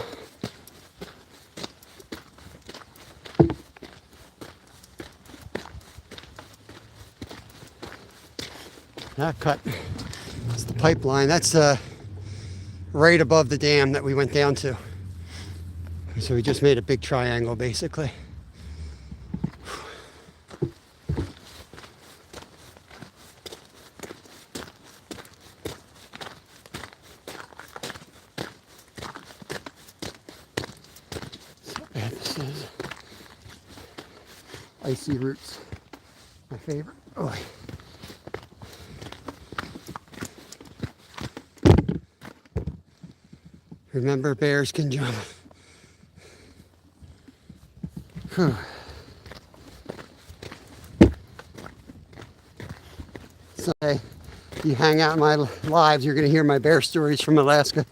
That cut is the pipeline. That's right above the dam that we went down to. So we just made a big triangle basically. This is Icy Roots, my favorite. Oh. Remember, bears can jump. Whew. Someday you hang out in my lives, you're going to hear my bear stories from Alaska.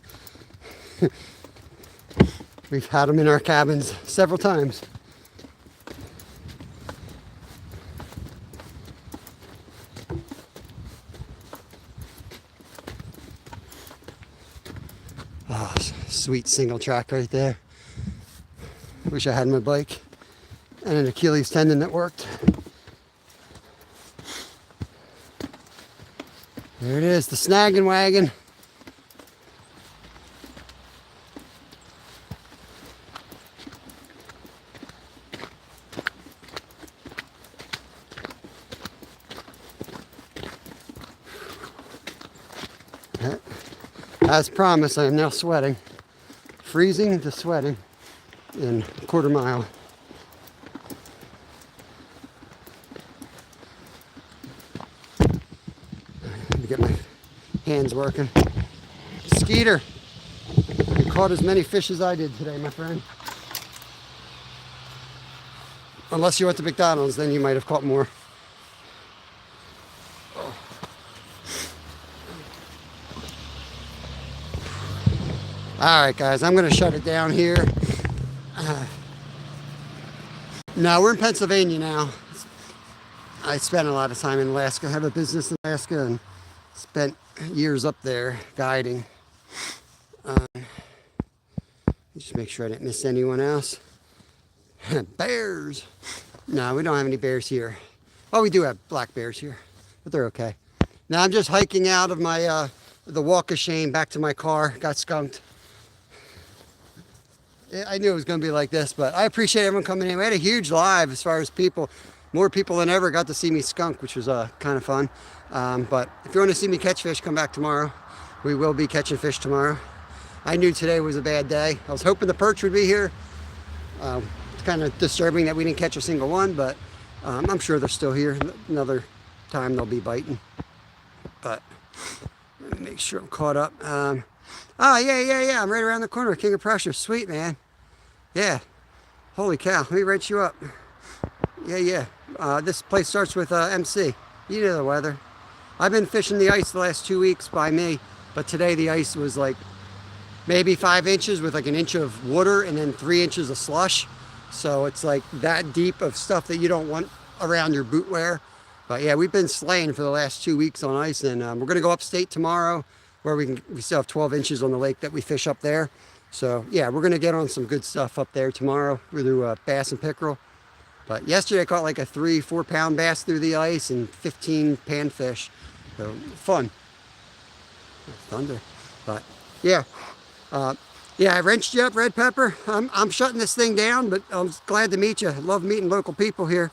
We've had them in our cabins several times. Oh, sweet single track right there. Wish I had my bike and an Achilles tendon that worked. There it is, the snagging wagon. As promised, I am now sweating. Freezing to sweating. in a quarter mile. Let me get my hands working. Skeeter, you caught as many fish as I did today, my friend. Unless you went to McDonald's, then you might have caught more. All right, guys, I'm gonna shut it down here. Now we're in Pennsylvania now. I spent a lot of time in Alaska. I have a business in Alaska and spent years up there guiding. Just make sure I didn't miss anyone else. Bears. No, we don't have any bears here. Well, we do have black bears here, but they're okay. Now I'm just hiking out of my the walk of shame back to my car. Got skunked. I knew it was going to be like this, but I appreciate everyone coming in. We had a huge live as far as people. More people than ever got to see me skunk, which was kind of fun. But if you want to see me catch fish, come back tomorrow. We will be catching fish tomorrow. I knew today was a bad day. I was hoping the perch would be here. It's kind of disturbing that we didn't catch a single one, but I'm sure they're still here. Another time they'll be biting. But let me make sure I'm caught up. Yeah. I'm right around the corner. King of Prussia. Sweet, man. Yeah. Holy cow. Let me write you up. Yeah. This place starts with MC. You know the weather. I've been fishing the ice the last 2 weeks by me, but today the ice was like maybe 5 inches with like an inch of water and then 3 inches of slush. So it's like that deep of stuff that you don't want around your boot wear. But yeah, we've been slaying for the last 2 weeks on ice, and we're gonna go upstate tomorrow where we still have 12 inches on the lake that we fish up there. So yeah, we're gonna get on some good stuff up there tomorrow. We're through bass and pickerel. But yesterday I caught like a 3-4 pound bass through the ice and 15 panfish. So fun. Thunder. But yeah. Yeah, I wrenched you up, Red Pepper. I'm shutting this thing down, but I'm glad to meet you. I love meeting local people here.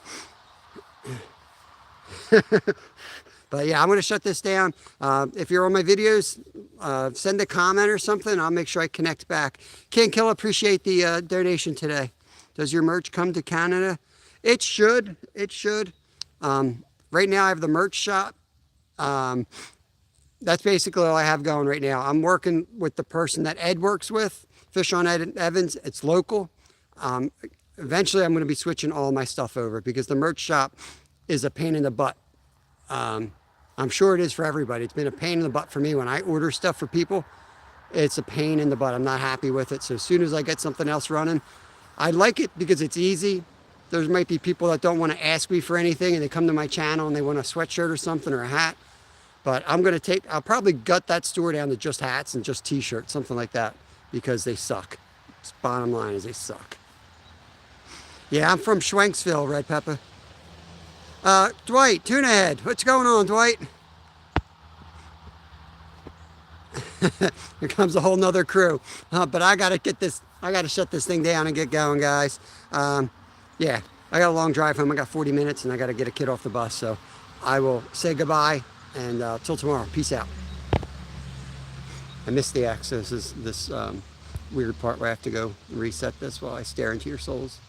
But yeah, I'm going to shut this down. If you're on my videos, send a comment or something. I'll make sure I connect back. King Kill, appreciate the donation today. Does your merch come to Canada? It should. It should. Right now I have the merch shop. That's basically all I have going right now. I'm working with the person that Ed works with, Fish on Ed Evans. It's local. Eventually I'm going to be switching all my stuff over because the merch shop is a pain in the butt. I'm sure it is for everybody. It's been a pain in the butt for me when I order stuff for people. It's a pain in the butt. I'm not happy with it. So as soon as I get something else running, I like it because it's easy. There might be people that don't want to ask me for anything and they come to my channel and they want a sweatshirt or something or a hat. But I'll probably gut that store down to just hats and just t-shirts, something like that, because they suck. It's bottom line is they suck. Yeah, I'm from Schwenksville, Red Pepper. Dwight, Tuna Head, what's going on, Dwight? Here comes a whole nother crew. But I gotta shut this thing down and get going, guys. Yeah, I got a long drive home. I got 40 minutes and I gotta get a kid off the bus. So I will say goodbye and till tomorrow. Peace out. I missed the access. This weird part where I have to go reset this while I stare into your souls.